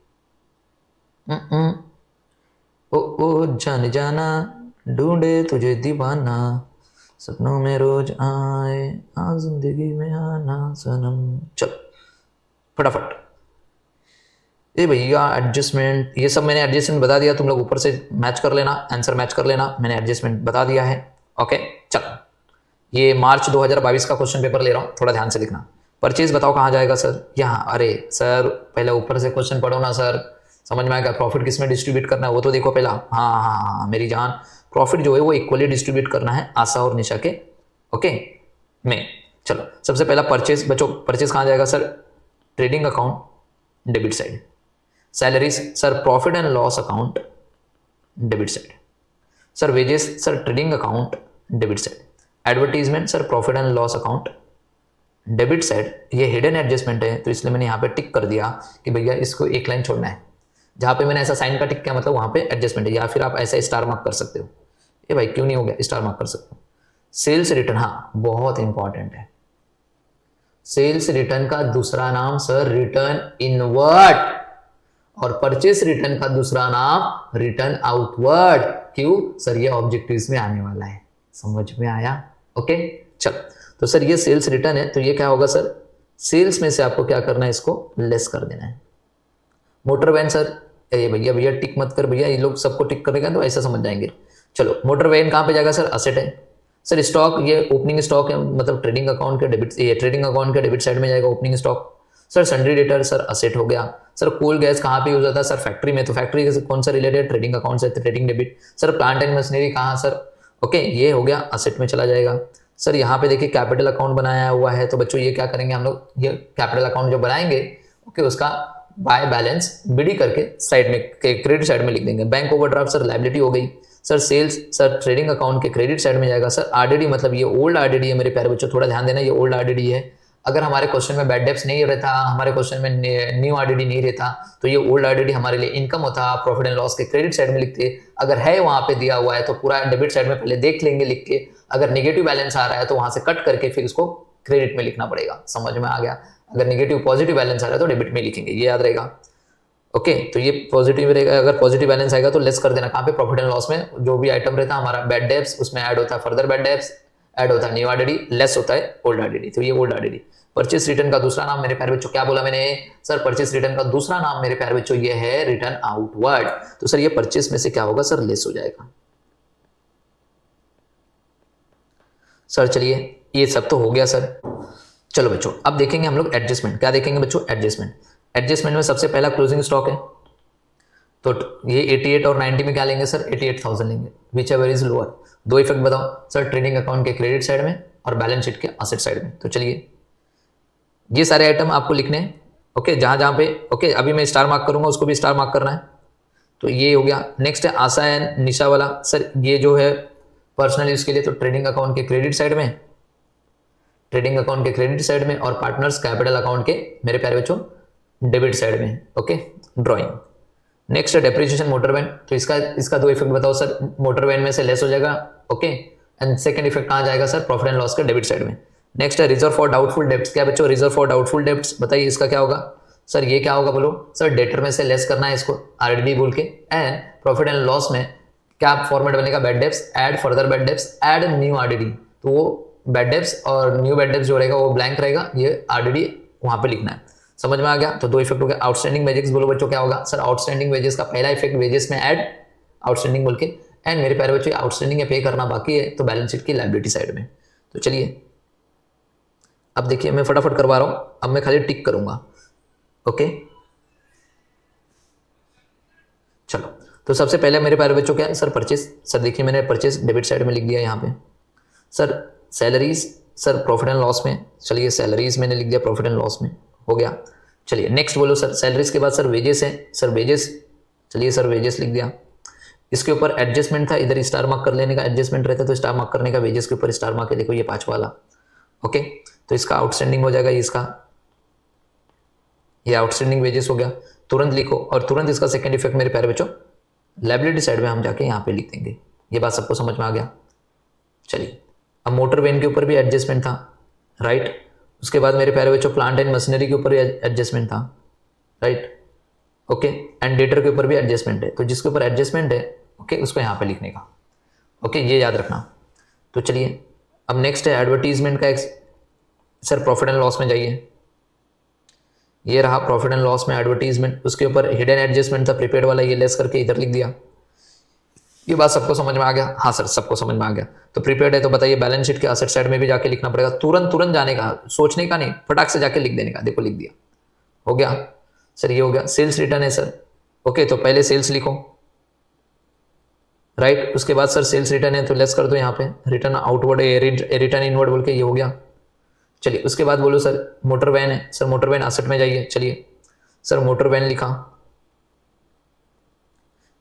ओ जान जाना ढूंढे तुझे दीवाना, सपनों में रोज आए आ जिंदगी में आना सनम। चलो फटाफट। ये भैया एडजस्टमेंट, ये सब मैंने एडजस्टमेंट बता दिया, तुम लोग ऊपर से मैच कर लेना, आंसर मैच कर लेना, मैंने एडजस्टमेंट बता दिया है। ओके चलो, ये मार्च 2022 का क्वेश्चन पेपर ले रहा हूँ, थोड़ा ध्यान से लिखना। परचेज बताओ कहाँ जाएगा सर? यहाँ। अरे सर पहले ऊपर से क्वेश्चन पढ़ो ना सर, समझ में आएगा। प्रॉफिट किस में डिस्ट्रीब्यूट करना है वो तो देखो पहला। हाँ मेरी जान, प्रॉफिट जो है वो इक्वली डिस्ट्रीब्यूट करना है आशा और निशा के ओके में। चलो सबसे पहला परचेज बच्चों, परचेज कहाँ जाएगा sir? Trading account debit side. Salaries sir profit and loss account debit side. Sir wages sir trading account debit side. Advertisement sir profit and loss account debit side. ये hidden adjustment है तो इसलिए मैंने यहाँ पे टिक कर दिया कि भैया इसको एक लाइन छोड़ना है। जहाँ पे मैंने ऐसा साइन का टिक किया मतलब वहाँ पे एडजस्टमेंट है, या फिर आप ऐसा स्टार मार्क कर सकते हो। ये भाई क्यों नहीं हो गया? स्टार मार्क कर सकते हो। सेल्स रिटर्न, हाँ बहुत इंपॉर्टेंट है। सेल्स रिटर्न का दूसरा नाम सर रिटर्न इनवर्ट, और परचेस रिटर्न का दूसरा नाम रिटर्न आउटवर्ड। क्यों सर? ये ऑब्जेक्टिव्स में आने वाला है, समझ में आया? ओके चलो, तो सर ये सेल्स रिटर्न है, तो ये क्या होगा सर, सेल्स में से आपको क्या करना है, इसको लेस कर देना है। मोटर वैन सर, ये भैया भैया टिक मत कर भैया, ये लोग सबको टिक करेगा तो ऐसा समझ जाएंगे। चलो मोटर वैन कहाँ पे जाएगा सर, असेट है। सर स्टॉक, ये ओपनिंग स्टॉक है, मतलब ट्रेडिंग अकाउंट के डेबिट, ये ट्रेडिंग अकाउंट के डेबिट साइड में जाएगा opening stock. Sir sundry debtor sir asset हो गया। सर कोल गैस कहाँ पे यूज होता है सर, फैक्ट्री में, तो फैक्ट्री से कौन सा रिलेटेड, ट्रेडिंग अकाउंट से, trading debit. Sir plant and machinery कहाँ सर, ओके ये हो गया असेट में चला जाएगा। सर यहाँ पे देखिए कैपिटल अकाउंट बनाया हुआ है, तो बच्चों ये क्या करेंगे हम लोग, ये कैपिटल अकाउंट जो बनाएंगे ओके उसका बाय बैलेंस बीडी करके साइड में क्रेडिट साइड में लिख देंगे। बैंक ओवरड्राफ्ट सर लायबिलिटी हो गई। Sir sales sir trading account के क्रेडिट साइड में जाएगा। सर आरडीडी मतलब ये ओल्ड आरडीडी है मेरे प्यारे बच्चों, थोड़ा ध्यान देना, ये ओल्ड आरडीडी है। अगर हमारे क्वेश्चन में बैड डेब्ट्स नहीं रहता, हमारे क्वेश्चन में न्यू आरडीडी नहीं रहता, तो ये ओल्ड आरडीडी हमारे लिए इनकम होता, प्रॉफिट एंड लॉस के क्रेडिट साइड में लिखते। अगर है वहां पे दिया हुआ है तो पूरा डेबिट साइड में पहले देख लेंगे लिख के, अगर नेगेटिव बैलेंस आ रहा है तो वहां से कट करके फिर उसको क्रेडिट में लिखना पड़ेगा। समझ में आ गया? अगर नेगेटिव पॉजिटिव बैलेंस आ रहा है तो डेबिट में लिखेंगे, ये याद रहेगा। ओके तो ये पॉजिटिव रहेगा, अगर पॉजिटिव बैलेंस आएगा तो लेस कर देना कहाँ पे, प्रॉफिट एंड लॉस में जो भी आइटम रहता है हमारा बैड डेब्ट्स, उसमें ऐड होता है फर्दर बैड डेब्ट्स, ऐड होता है न्यू आरडीडी, लेस होता है ओल्ड आरडीडी, तो ये ओल्ड आरडीडी। परचेस रिटर्न का दूसरा नाम मेरे प्यारे बच्चों क्या बोला मैंने सर, परचेस रिटर्न का दूसरा नाम मेरे प्यारे बच्चों ये है रिटर्न आउटवर्ड। तो सर ये परचेस में से क्या होगा सर, लेस हो जाएगा। सर चलिए ये सब तो हो गया सर। चलो बच्चों अब देखेंगे हम लोग एडजस्टमेंट, क्या देखेंगे बच्चों, एडजस्टमेंट। एडजस्टमेंट में सबसे पहला क्लोजिंग स्टॉक है, तो ये 88 और 90 में क्या लेंगे सर, 88,000 लेंगे, विच एवर इज लोअर। दो इफेक्ट बताओ सर, ट्रेडिंग अकाउंट के क्रेडिट साइड में और बैलेंस शीट के असेट साइड में। तो चलिए ये सारे आइटम आपको लिखने हैं ओके, जहां जहां पे ओके अभी मैं स्टार मार्क करूंगा उसको भी स्टार मार्क करना है। तो ये हो गया। नेक्स्ट है आशा एंड निशा वाला, सर ये जो है पर्सनल यूज के लिए, तो ट्रेडिंग अकाउंट के क्रेडिट साइड में, ट्रेडिंग अकाउंट के क्रेडिट साइड में, और पार्टनर्स कैपिटल अकाउंट के मेरे प्यारे बच्चों डेबिट साइड में ओके ड्रॉइंग। नेक्स्ट है डेप्रिसिएशन मोटर वैन, तो इसका दो इफेक्ट बताओ सर, मोटर वैन में से लेस हो जाएगा ओके, एंड सेकंड इफेक्ट कहाँ जाएगा सर, प्रॉफिट एंड लॉस के डेबिट साइड में। नेक्स्ट है रिजर्व फॉर डाउटफुल डेब्ट्स, क्या बच्चों रिजर्व फॉर डाउटफुल डेब्ट्स, बताइए इसका क्या होगा सर, ये क्या होगा बोलो सर, डेटर में से लेस करना है इसको आरडीडी बोल के, एंड प्रॉफिट एंड लॉस में क्या फॉर्मेट बनेगा, bad debts add further bad debts add new RDD, तो वो बैड डेब्ट्स और न्यू बैड डेब्ट्स जो रहेगा वो ब्लैंक रहेगा, ये आरडीडी वहां पे लिखना है। समझ में आ गया? तो दो इफेक्ट हो गया। आउटस्टैंडिंग वेजेस बोलो बच्चों क्या होगा सर, आउटस्टैंडिंग वेजेस का पहला इफेक्ट वेजेस में ऐड आउटस्टैंडिंग बोल के, एंड मेरे प्यारे बच्चों आउटस्टैंडिंग पे करना बाकी है तो बैलेंस शीट की लायबिलिटी साइड में। तो चलिए अब देखिए मैं फटाफट करवा रहा हूं, अब मैं खाली टिक करूंगा ओके। चलो तो सबसे पहले मेरे प्यारे बच्चों क्या है सर, परचेस। सर देखिए मैंने परचेस डेबिट साइड में लिख दिया यहाँ पे। Sir salaries sir profit and loss में, चलिए सैलरीज मैंने लिख दिया प्रॉफिट एंड लॉस में, हो गया। चलिए नेक्स्ट बोलो सर, सैलरीज के बाद सर वेजेस है, सर वेजेस, चलिए सर वेजेस लिख दिया। इसके ऊपर एडजस्टमेंट था, इधर स्टार मार्क कर लेने का, एडजस्टमेंट रहता है तो स्टार मार्क करने का, वेजेस के ऊपर स्टार मार्क है, देखो ये 5 वाला ओके। तो इसका आउटस्टैंडिंग हो जाएगा, इसका ये आउटस्टैंडिंग वेजेस हो गया, तुरंत लिखो, और तुरंत इसका सेकंड इफेक्ट मेरे प्यारे बच्चों लायबिलिटी साइड में हम जाके यहाँ पे लिख देंगे। ये बात सबको समझ में आ गया? चलिए अब मोटर वैन के ऊपर भी एडजस्टमेंट था राइट, उसके बाद मेरे प्यारे बच्चों प्लांट एंड मशीनरी के ऊपर भी एडजस्टमेंट था राइट ओके, एंड डेटर के ऊपर भी एडजस्टमेंट है, तो जिसके ऊपर एडजस्टमेंट है ओके उसको यहाँ पे लिखने का ओके, ये याद रखना। तो चलिए अब नेक्स्ट है एडवर्टीजमेंट का सर प्रॉफिट एंड लॉस में जाइए, ये रहा प्रॉफिट एंड लॉस में एडवर्टीजमेंट, उसके ऊपर हिडन एडजस्टमेंट था प्रीपेड वाला, ये लेस करके इधर लिख दिया। ये बात सबको समझ में आ गया? हाँ सर सबको समझ में आ गया। तो प्रीपेड है तो बताइए बैलेंस शीट के असेट साइड में भी जाके लिखना पड़ेगा, तुरंत जाने का, सोचने का नहीं, फटाक से जाके लिख देने का, देखो लिख दिया, हो गया सर, ये हो गया। सेल्स रिटर्न है सर ओके, तो पहले सेल्स लिखो राइट, उसके बाद सर सेल्स रिटर्न है तो लेस कर दो यहाँ पे, रिटर्न आउटवर्ड रिटर्न इनवर्ड बोल के, ये हो गया। चलिए उसके बाद बोलो सर मोटर वैन है, सर मोटर वैन असेट में जाइए, चलिए सर मोटर वैन लिखा,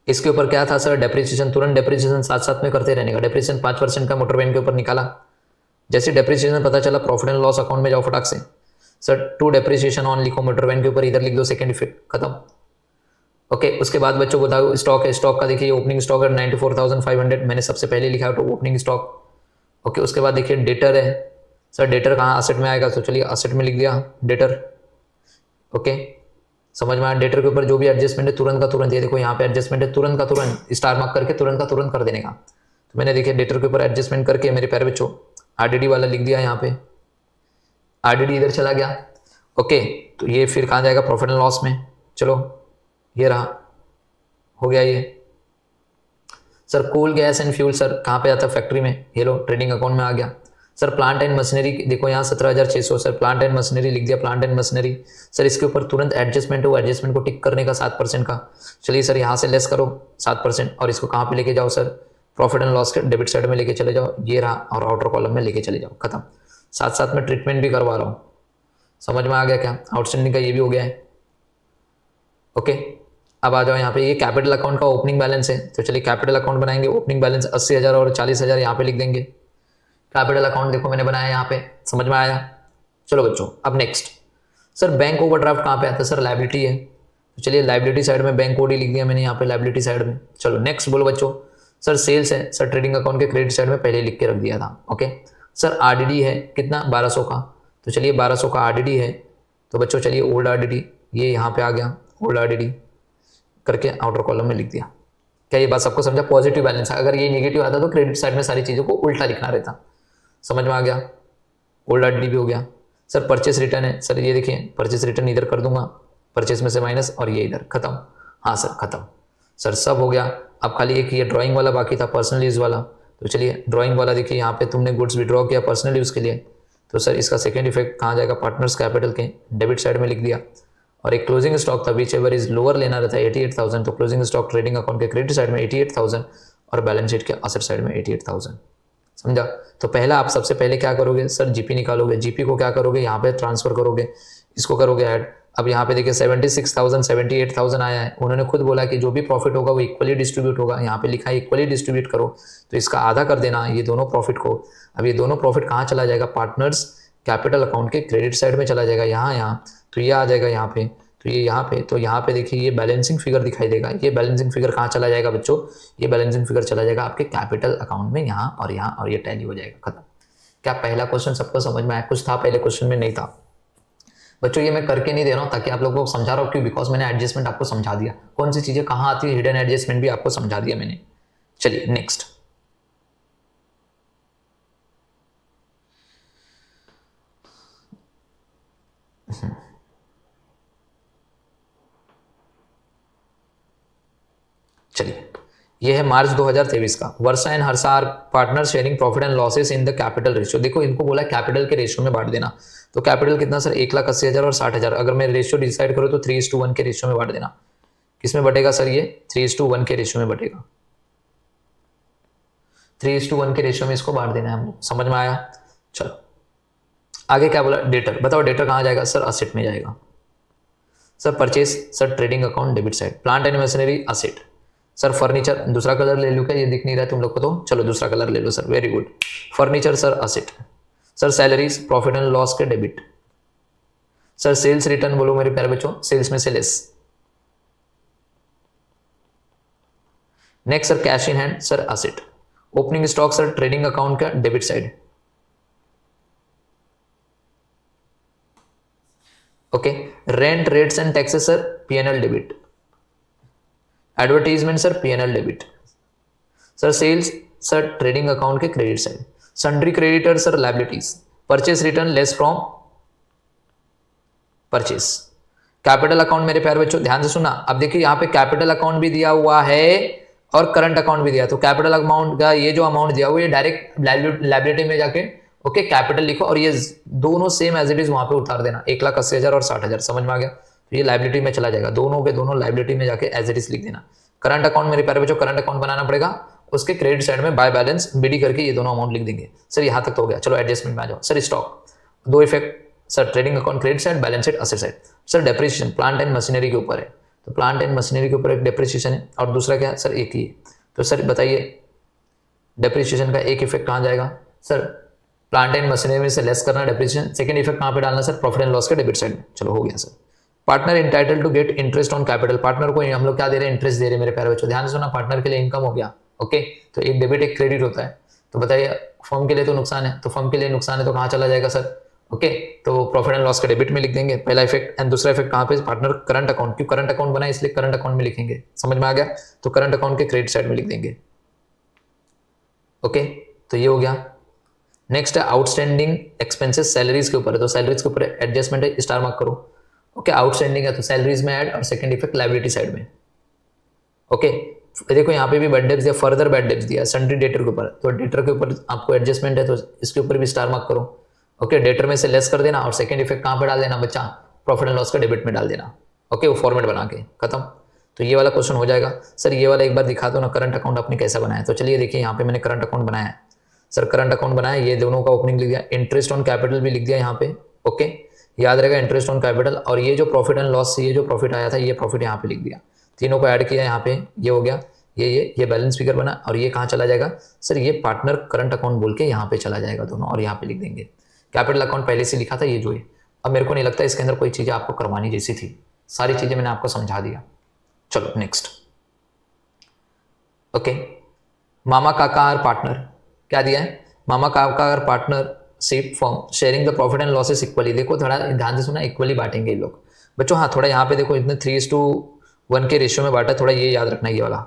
इसके ऊपर क्या था सर डेप्रिसिएशन, तुरंत डेप्रिसिएशन साथ साथ में करते रहने का, डेप्रिसिएशन 5% का मोटर वैन के ऊपर निकाला, जैसे डेप्रिसिएशन पता चला प्रॉफिट एंड लॉस अकाउंट में जाओ फटाक से, सर टू डेप्रिसिएशन ऑन लिखो मोटर वैन के ऊपर, इधर लिख दो सेकंड इफेक्ट खत्म ओके। उसके बाद बच्चों बताओ स्टॉक है, स्टॉक का देखिए ओपनिंग स्टॉक है 94,500, मैंने सबसे पहले लिखा है तो ओपनिंग स्टॉक ओके। उसके बाद देखिए डेटर है सर, डेटर कहाँ असेट में आएगा, तो चलिए असेट में लिख दिया डेटर ओके। समझ में आया? डेटर के ऊपर जो भी एडजस्टमेंट है तुरंत का तुरंत, ये देखो यहाँ पे एडजस्टमेंट है, तुरंत का तुरंत स्टार मार्क करके तुरंत का तुरंत कर देने का तो मैंने देखिए डेटर के ऊपर एडजस्टमेंट करके मेरे प्यारे बच्चों आरडीडी वाला लिख दिया यहाँ पे, आरडीडी इधर चला गया। ओके, तो ये फिर कहाँ जाएगा, प्रॉफिट एंड लॉस में। चलो ये रहा, हो गया ये। Sir coal gas and fuel sir कहाँ पे आता है, फैक्ट्री में। ये लो ट्रेडिंग अकाउंट में आ गया। सर प्लांट एंड मशीनरी देखो यहाँ 17,600, सर प्लांट एंड मशीनरी लिख दिया, प्लांट एंड मशीनरी। सर इसके ऊपर तुरंत एडजस्टमेंट हो, एडजस्टमेंट को टिक करने का 7% का। चलिए सर यहाँ से लेस करो 7% और इसको कहाँ पे लेके जाओ सर, प्रॉफिट एंड लॉस के डेबिट साइड में लेके चले जाओ, ये रहा, और आउटर कॉलम में लेके चले जाओ, खत्म। साथ साथ में ट्रीटमेंट भी करवा रहा हूँ, समझ में आ गया क्या। आउटस्टैंडिंग का ये भी हो गया है। ओके, अब आ जाओ यहाँ पे, ये कैपिटल अकाउंट का ओपनिंग बैलेंस है, तो चलिए कैपिटल अकाउंट बनाएंगे। ओपनिंग बैलेंस 80,000 और 40,000 यहाँ पे लिख देंगे। कैपिटल अकाउंट देखो मैंने बनाया यहाँ पे, समझ में आया। चलो बच्चों अब नेक्स्ट, सर बैंक ओवरड्राफ्ट कहाँ पे आता है, सर लायबिलिटी है, तो चलिए लायबिलिटी साइड में बैंक ओडी लिख दिया मैंने यहाँ पे लायबिलिटी साइड में। चलो नेक्स्ट बोलो बच्चों, सर सेल्स है, सर ट्रेडिंग अकाउंट के क्रेडिट साइड में पहले लिख के रख दिया था। ओके, सर आरडीडी है कितना, 1200 का, तो चलिए 1200 का आरडीडी है, तो बच्चों चलिए ओल्ड आरडीडी ये यहाँ पे आ गया, ओल्ड आरडीडी करके आउटर कॉलम में लिख दिया। क्या ये बात सबको समझा, पॉजिटिव बैलेंस है। अगर ये नेगेटिव आता तो क्रेडिट साइड में सारी चीज़ों को उल्टा लिखना रहता, समझ में आ गया। ओल्ड आरडीडी भी हो गया। सर परचेस रिटर्न है, सर ये देखिए परचेस रिटर्न इधर कर दूंगा, परचेस में से माइनस और ये इधर, खत्म। हाँ सर खत्म, सर सब हो गया। अब खाली एक ये ड्राइंग वाला बाकी था, पर्सनल यूज़ वाला, तो चलिए ड्राइंग वाला देखिए यहाँ पे तुमने गुड्स विड्रॉ किया पर्सनल यूज़ के लिए, तो सर इसका सेकेंड इफेक्ट कहाँ जाएगा, पार्टनर्स कैपिटल के डेबिट साइड में लिख दिया। और एक क्लोजिंग स्टॉक था विच एवर इज लोअर लेना रहता है 88,000, तो क्लोजिंग स्टॉक ट्रेडिंग अकाउंट के क्रेडिट साइड में 88,000 और बैलेंस शीट के असेट साइड में 88,000, समझा। तो पहला आप सबसे पहले क्या करोगे, सर जीपी निकालोगे, जीपी को क्या करोगे यहाँ पे ट्रांसफर करोगे, इसको करोगे ऐड। अब यहाँ पे देखिए 76,000 78,000 आया है, उन्होंने खुद बोला कि जो भी प्रॉफिट होगा वो इक्वली डिस्ट्रीब्यूट होगा, यहाँ पे लिखा है इक्वली डिस्ट्रीब्यूट करो, तो इसका आधा कर देना ये दोनों प्रॉफिट को। अब ये दोनों प्रॉफिट कहाँ चला जाएगा, पार्टनर्स कैपिटल अकाउंट के क्रेडिट साइड में चला जाएगा, यहाँ तो ये आ जाएगा यहाँ पे, तो ये यहाँ पे, तो यहाँ पे देखिए ये बैलेंसिंग फिगर दिखाई देगा। ये बैलेंसिंग फिगर कहाँ चला जाएगा बच्चों, ये बैलेंसिंग फिगर चला जाएगा आपके कैपिटल अकाउंट में, यहाँ और ये टैली हो जाएगा, खत्म। क्या पहला क्वेश्चन सबको समझ में आया, कुछ था पहले क्वेश्चन में नहीं था बच्चों। ये मैं करके नहीं दे रहा हूँ ताकि आप लोगों को समझा रहा हूँ, क्यों, बिकॉज मैंने एडजस्टमेंट आपको समझा दिया, कौन सी चीजें कहाँ आती है, हिडन एडजस्टमेंट भी आपको समझा दिया मैंने। चलिए नेक्स्ट, चलिए ये है मार्च 2023 का। Varsha and Harsha are partner sharing profit and losses in the capital ratio. देखो इनको बोला कैपिटल के रेशियो में बांट देना, तो कैपिटल कितना सर 1,80,000 और 60,000। अगर मैं रेशियो डिसाइड करूँ तो 3:1 के रेशियो में बांट देना। किसमें बटेगा सर, ये 3:1 के रेशियो में बटेगा, 3:1 के रेशियो में इसको बांट देना है हमको, समझ में आया। चलो आगे क्या बोला, डेटर, बताओ डेटर कहाँ जाएगा, सर असेट में जाएगा। Sir purchase, sir trading account debit side, plant and machinery asset. Sir furniture, दूसरा कलर ले लूँ क्या, ये दिख नहीं रहा है तुम लोग को, तो चलो दूसरा कलर ले लो sir, very good. Furniture sir asset. Sir salaries profit and loss के डेबिट। सर सेल्स रिटर्न बोलो मेरे प्यारे बच्चों, सेल्स में से less. Next sir cash in hand, sir asset. Opening stock sir trading account का debit side. Okay, rent rates and taxes sir PNL debit. Advertisement sir PNL debit. Sir sales sir trading account के credit side. Sundry creditor sir liabilities. Purchase return less from purchase. Capital account मेरे प्यारे बच्चों ध्यान से सुना, अब देखिए यहाँ पे कैपिटल अकाउंट भी दिया हुआ है और करंट अकाउंट भी दिया, तो कैपिटल अकाउंट का ये जो अमाउंट दिया हुआ ये डायरेक्ट लायबिलिटी में जाके ओके कैपिटल लिखो और ये दोनों सेम एज इट इज वहां पे उतार देना, 1,80,000 और 60,000, समझ में आ गया। तो ये लायबिलिटी में चला जाएगा, दोनों के दोनों लायबिलिटी में जाके एज इट इज लिख देना। करंट अकाउंट मेरे प्यारे बच्चों करंट अकाउंट बनाना पड़ेगा, उसके क्रेडिट साइड में बाय बैलेंस बीडी करके ये दोनों अमाउंट लिख देंगे। सर यहाँ तक तो हो गया, चलो एडजस्टमेंट में आ जाओ। सर स्टॉक दो effect, sir trading account credit side, balance sheet asset side. Sir depreciation plant and machinery के ऊपर है, तो प्लांट एंड मशीनरी के ऊपर एक डेप्रिसिएशन है और दूसरा क्या है सर एक ही है। तो सर बताइए डेप्रिसिएशन का एक इफेक्ट कहाँ जाएगा, सर प्लांट एंड मशीनरी में से लेस करना डेप्रिसिएशन, सेकंड इफेक्ट कहाँ पे डालना सर प्रॉफिट एंड लॉस के डेबिट साइड में। चलो हो गया sir. Partner entitle to get interest on capital, partner को हम लोग क्या दे रहे हैं, इंटरेस्ट दे रहे हैं मेरे प्यारे बच्चों, ध्यान से सुना, पार्टनर के लिए इनकम हो गया। ओके, तो एक डेबिट एक क्रेडिट होता है, तो बताइए फर्म के लिए तो नुकसान है, तो फर्म के लिए नुकसान है तो कहाँ चला जाएगा सर, ओके तो प्रॉफिट एंड लॉस के डेबिट में लिख देंगे पहला इफेक्ट, एंड दूसरा इफेक्ट कहाँ पे, पार्टनर करंट अकाउंट, क्यों करंट अकाउंट बना इसलिए करंट अकाउंट में लिखेंगे, समझ में आ गया। तो करंट अकाउंट के क्रेडिट साइड में लिख देंगे। ओके, तो ये हो गया। नेक्स्ट है आउटस्टैंडिंग एक्सपेंसेस, सैलरीज के ऊपर है, तो सैलरीज के ऊपर एडजस्टमेंट है, स्टार मार्क करो। ओके, आउटस्टैंडिंग है तो सैलरीज में ऐड, और सेकंड इफेक्ट लायबिलिटी साइड में। ओके, देखो यहाँ पे भी बैड डेब्ट्स दिया, फर्दर बैड डेब्ट्स दिया सन्ड्री डेटर के ऊपर, तो डेटर के ऊपर आपको एडजस्टमेंट है तो इसके ऊपर भी स्टार मार्क करो। ओके, डेटर में से लेस कर देना, और सेकंड इफेक्ट कहाँ पे डाल देना बच्चा, प्रॉफिट एंड लॉस का डेबिट में डाल देना। ओके, वो फॉर्मेट बना के खत्म। तो ये वाला क्वेश्चन हो जाएगा। सर ये वाला एक बार दिखा दो ना, करंट अकाउंट आपने कैसा बनाया है। तो चलिए देखिए, यहाँ पे मैंने करंट अकाउंट बनाया है। सर करंट अकाउंट बनाया, ये दोनों का ओपनिंग लिख दिया, इंटरेस्ट ऑन कैपिटल भी लिख दिया यहाँ पे। ओके, याद रहेगा इंटरेस्ट ऑन कैपिटल, और ये जो प्रॉफिट एंड लॉस से ये जो प्रॉफिट आया था, ये प्रॉफिट यहाँ पे लिख दिया, तीनों को ऐड किया यहाँ पे, ये हो गया। ये बैलेंस फिगर बना, और ये कहाँ चला जाएगा सर, ये पार्टनर करंट अकाउंट बोल के यहाँ पे चला जाएगा दोनों, और यहाँ पे लिख देंगे। कैपिटल अकाउंट पहले से लिखा था, ये जो है। अब मेरे को नहीं लगता इसके अंदर कोई चीज़ें आपको करवानी जैसी थी, सारी चीज़ें मैंने आपको समझा दिया। चलो नेक्स्ट। ओके, मामा काका आर पार्टनर, क्या दिया है, मामा काका are partnership form sharing the profit and losses equally. देखो थोड़ा ध्यान से सुना, इक्वली बांटेंगे ये लोग बच्चों। हाँ, थोड़ा यहाँ पे देखो, इतने 3:1 के रेशियो में बांटा, थोड़ा ये याद रखना, ये वाला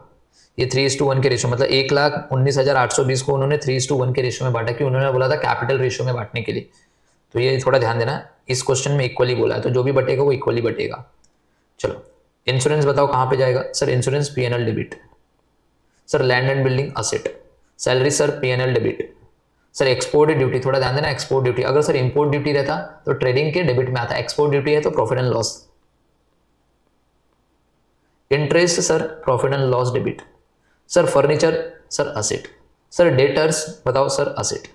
ये 3:1 के रेशियो, मतलब 1,19,820 को उन्होंने 3:1 के रेशियो में बांटा, कि उन्होंने बोला था कैपिटल रेशियो में बांटने के लिए। तो ये थोड़ा ध्यान देना, इस क्वेश्चन में इक्वली बोला है, तो जो भी बटेगा वो इक्वली बटेगा। चलो, इंश्योरेंस बताओ कहाँ पे जाएगा sir, insurance P&L debit. Sir land and building asset, salary sir P&L debit. Sir export duty, थोड़ा ध्यान देना, एक्सपोर्ट ड्यूटी, अगर सर इंपोर्ट ड्यूटी रहता तो ट्रेडिंग के डेबिट में आता, एक्सपोर्ट ड्यूटी है तो profit and loss. Interest sir profit and loss debit. Sir furniture sir asset. Sir debtors बताओ sir asset.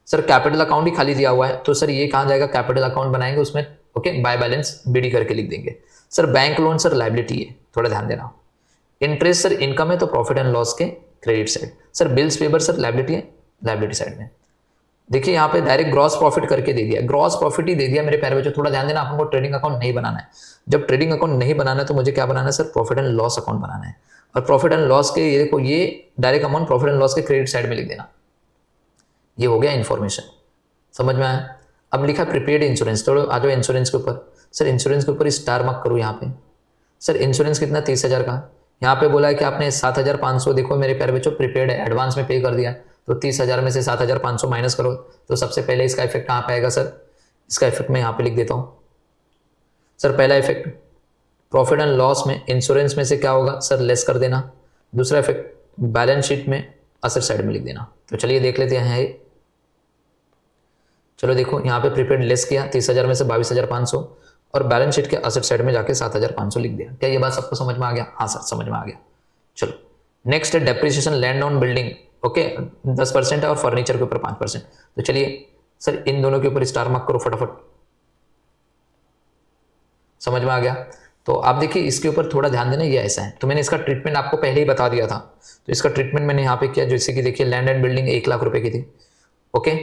Sir capital account ही खाली दिया हुआ है, तो सर ये कहाँ जाएगा, कैपिटल अकाउंट बनाएंगे उसमें। ओके, बाय बैलेंस BD करके लिख देंगे। Sir bank loan sir liability है, थोड़ा ध्यान देना। इंटरेस्ट सर इनकम है तो प्रॉफिट एंड लॉस के credit side. Sir bills paper sir liability है, लायबिलिटी साइड में। देखिए यहाँ पे डायरेक्ट ग्रॉस प्रॉफिट करके दे दिया, ग्रॉस प्रॉफिट ही दे दिया मेरे प्यारे बच्चों। थोड़ा ध्यान देना, आपको ट्रेडिंग अकाउंट नहीं बनाना है। जब ट्रेडिंग अकाउंट नहीं बनाना है तो मुझे क्या बनाना है sir, profit and loss account बनाना है। और प्रॉफिट एंड लॉस के ये देखो, ये direct amount profit and loss के क्रेडिट साइड में लिख देना। ये हो गया इन्फॉर्मेशन, समझ में आया। अब लिखा प्रीपेड इंश्योरेंस, तो आ जाओ इंश्योरेंस के ऊपर। सर इंश्योरेंस के ऊपर स्टार मार्क करो यहाँ पे। सर इंश्योरेंस कितना, 30,000 का। यहाँ पे बोला है कि आपने 7,500, देखो मेरे प्यारे बच्चों प्रीपेड है, एडवांस में पे कर दिया, तो 30,000 में से 7,500 माइनस करो, तो सबसे पहले इसका इफेक्ट कहाँ पे आएगा सर, इसका इफेक्ट मैं यहाँ पे लिख देता हूँ। सर पहला इफेक्ट प्रॉफिट एंड लॉस में इंश्योरेंस में से क्या होगा सर, लेस कर देना। दूसरा इफेक्ट बैलेंस शीट में असेट साइड में लिख देना। तो चलिए देख लेते हैं। चलो देखो यहाँ पे प्रीपेड लेस किया, 30,000 में से 22,500, और बैलेंस शीट के असेट साइड में जाके 7,500 लिख दिया। क्या ये बात सबको समझ में आ गया? हाँ सर समझ में आ गया। चलो नेक्स्ट है depreciation land on building. Okay 10% है और फर्नीचर के ऊपर 5%। तो चलिए सर इन दोनों के ऊपर स्टार मार्क करो फटाफट। समझ में आ गया? तो आप देखिए इसके ऊपर थोड़ा ध्यान देना, ये ऐसा है। तो मैंने इसका ट्रीटमेंट आपको पहले ही बता दिया था, तो इसका ट्रीटमेंट मैंने यहाँ पे किया। जैसे कि देखिए लैंड एंड बिल्डिंग 1 लाख रुपए की थी, ओके,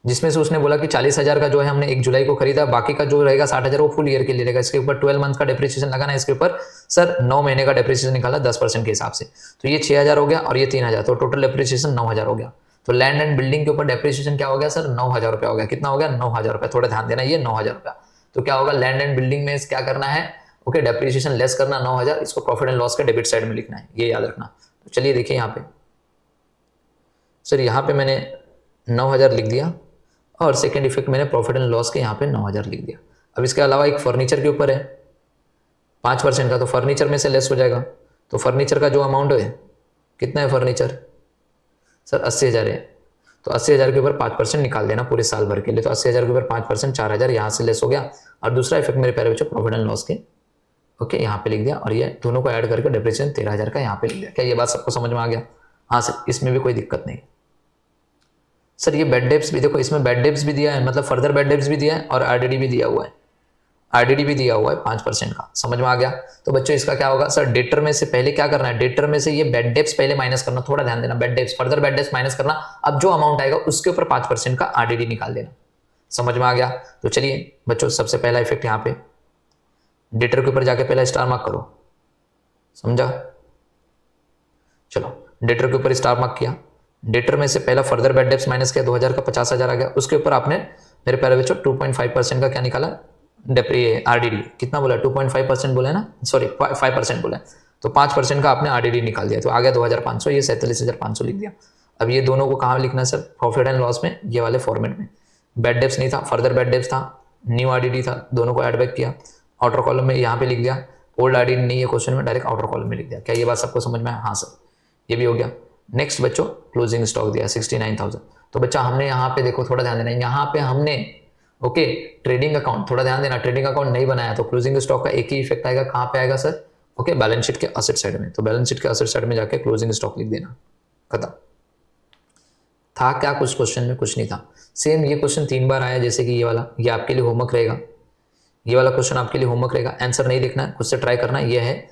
जिसमें से उसने बोला कि 40,000 का जो है हमने 1 जुलाई को खरीदा, बाकी का जो रहेगा 60,000 वो फुल ईयर के लिए रहेगा। इसके ऊपर 12 मंथ का डेप्रिसिएशन लगाना है, इसके ऊपर सर 9 महीने का डेप्रिसिएशन निकाला 10% के हिसाब से। तो ये 6,000 हो गया और ये 3,000, तो टोटल डेप्रिसिएशन 9,000 हो गया। तो लैंड एंड बिल्डिंग के ऊपर डेप्रिसिएशन क्या हो गया सर, 9,000 रुपया हो गया। कितना हो गया? 9,000 रुपया। थोड़ा ध्यान देना, ये 9,000 रुपया। तो क्या होगा, लैंड एंड बिल्डिंग में क्या करना है, ओके, डेप्रिसिएशन लेस करना 9,000, इसको प्रॉफिट एंड लॉस के डेबिट साइड में लिखना है, ये याद रखना। तो चलिए देखिए यहाँ पे सर, यहाँ पे मैंने 9,000 लिख दिया और सेकेंड इफेक्ट मैंने प्रॉफिट एंड लॉस के यहाँ पे 9,000 लिख दिया। अब इसके अलावा एक फर्नीचर के ऊपर है 5% का, तो फर्नीचर में से लेस हो जाएगा। तो फर्नीचर का जो अमाउंट है कितना है, फर्नीचर सर 80,000 है। तो 80,000 के ऊपर 5% निकाल देना पूरे साल भर के लिए। तो 80,000 के ऊपर 5%, 4,000 यहाँ से लेस हो गया। और दूसरा इफेक्ट मेरे प्यारे बच्चों प्रॉफिट एंड लॉस के, ओके, यहाँ पे लिख दिया। और ये दोनों को ऐड करके डेप्रिसिएशन 13,000 का यहाँ पे लिख दिया। क्या ये बात सबको समझ में आ गया? हाँ सर, इसमें भी कोई दिक्कत नहीं। सर ये बेड डेब्ट्स भी देखो, इसमें बेड डेब्ट्स भी दिया है, मतलब फर्दर बेड डेब्ट्स भी दिया है और आरडीडी भी दिया हुआ है। आरडीडी भी दिया हुआ है 5% का। समझ में आ गया? तो बच्चों इसका क्या होगा सर, डेटर में से पहले क्या करना है, डेटर में से ये बेड डेब्ट्स पहले माइनस करना। थोड़ा ध्यान देना, bed debts, further bed debts minus करना। अब जो अमाउंट आएगा उसके ऊपर 5% का आरडीडी निकाल देना। समझ में आ गया? तो चलिए बच्चों सबसे पहला इफेक्ट यहाँ पे डेटर के ऊपर जाके पहला स्टार मार्क करो, समझा? चलो डेटर के ऊपर स्टार मार्क किया। डेटर में से पहला फर्दर बेड डेब्ट्स माइनस किया, 2,000 का 50,000 आ गया। उसके ऊपर आपने मेरे प्यारे बच्चों 2.5% का क्या निकाला, आरडीडी। कितना बोला, 2.5% बोला है ना, सॉरी 5% बोला है। तो 5% का आपने RDD निकाल दिया, तो आ गया 2500, ये 47,500 लिख दिया। अब ये दोनों को कहाँ लिखना है सर, प्रॉफिट एंड लॉस में, ये वाले फॉर्मेट में। बैड डेब्स नहीं था, फर्दर बैड डेब्स था, न्यू RDD था, दोनों को एड बैक किया, आउटर कॉलम में यहाँ पे लिख दिया, ओल्ड RDD नहीं है क्वेश्चन में, डायरेक्ट आउटर कॉलम में लिख दिया। क्या ये बात सबको समझ में आया? हाँ सर, ये भी हो गया। नेक्स्ट बच्चों क्लोजिंग स्टॉक दिया 69,000। तो बच्चा हमने यहाँ पे देखो, थोड़ा ध्यान देना, यहाँ पे हमने ओके ट्रेडिंग अकाउंट, थोड़ा ध्यान देना, ट्रेडिंग अकाउंट नहीं बनाया तो क्लोजिंग स्टॉक का एक ही इफेक्ट आएगा, कहाँ पे आएगा सर, ओके बैलेंस शीट के असेट साइड में। तो बैलेंस शीट के असेट साइड में जाके क्लोजिंग स्टॉक लिख देना, खत्म। था क्या कुछ क्वेश्चन में? कुछ नहीं था। सेम ये क्वेश्चन 3 बार आया, जैसे कि ये वाला, ये आपके लिए होमवर्क रहेगा, ये वाला क्वेश्चन आपके लिए होमवर्क रहेगा, आंसर नहीं लिखना है, खुद से ट्राई करना। ये है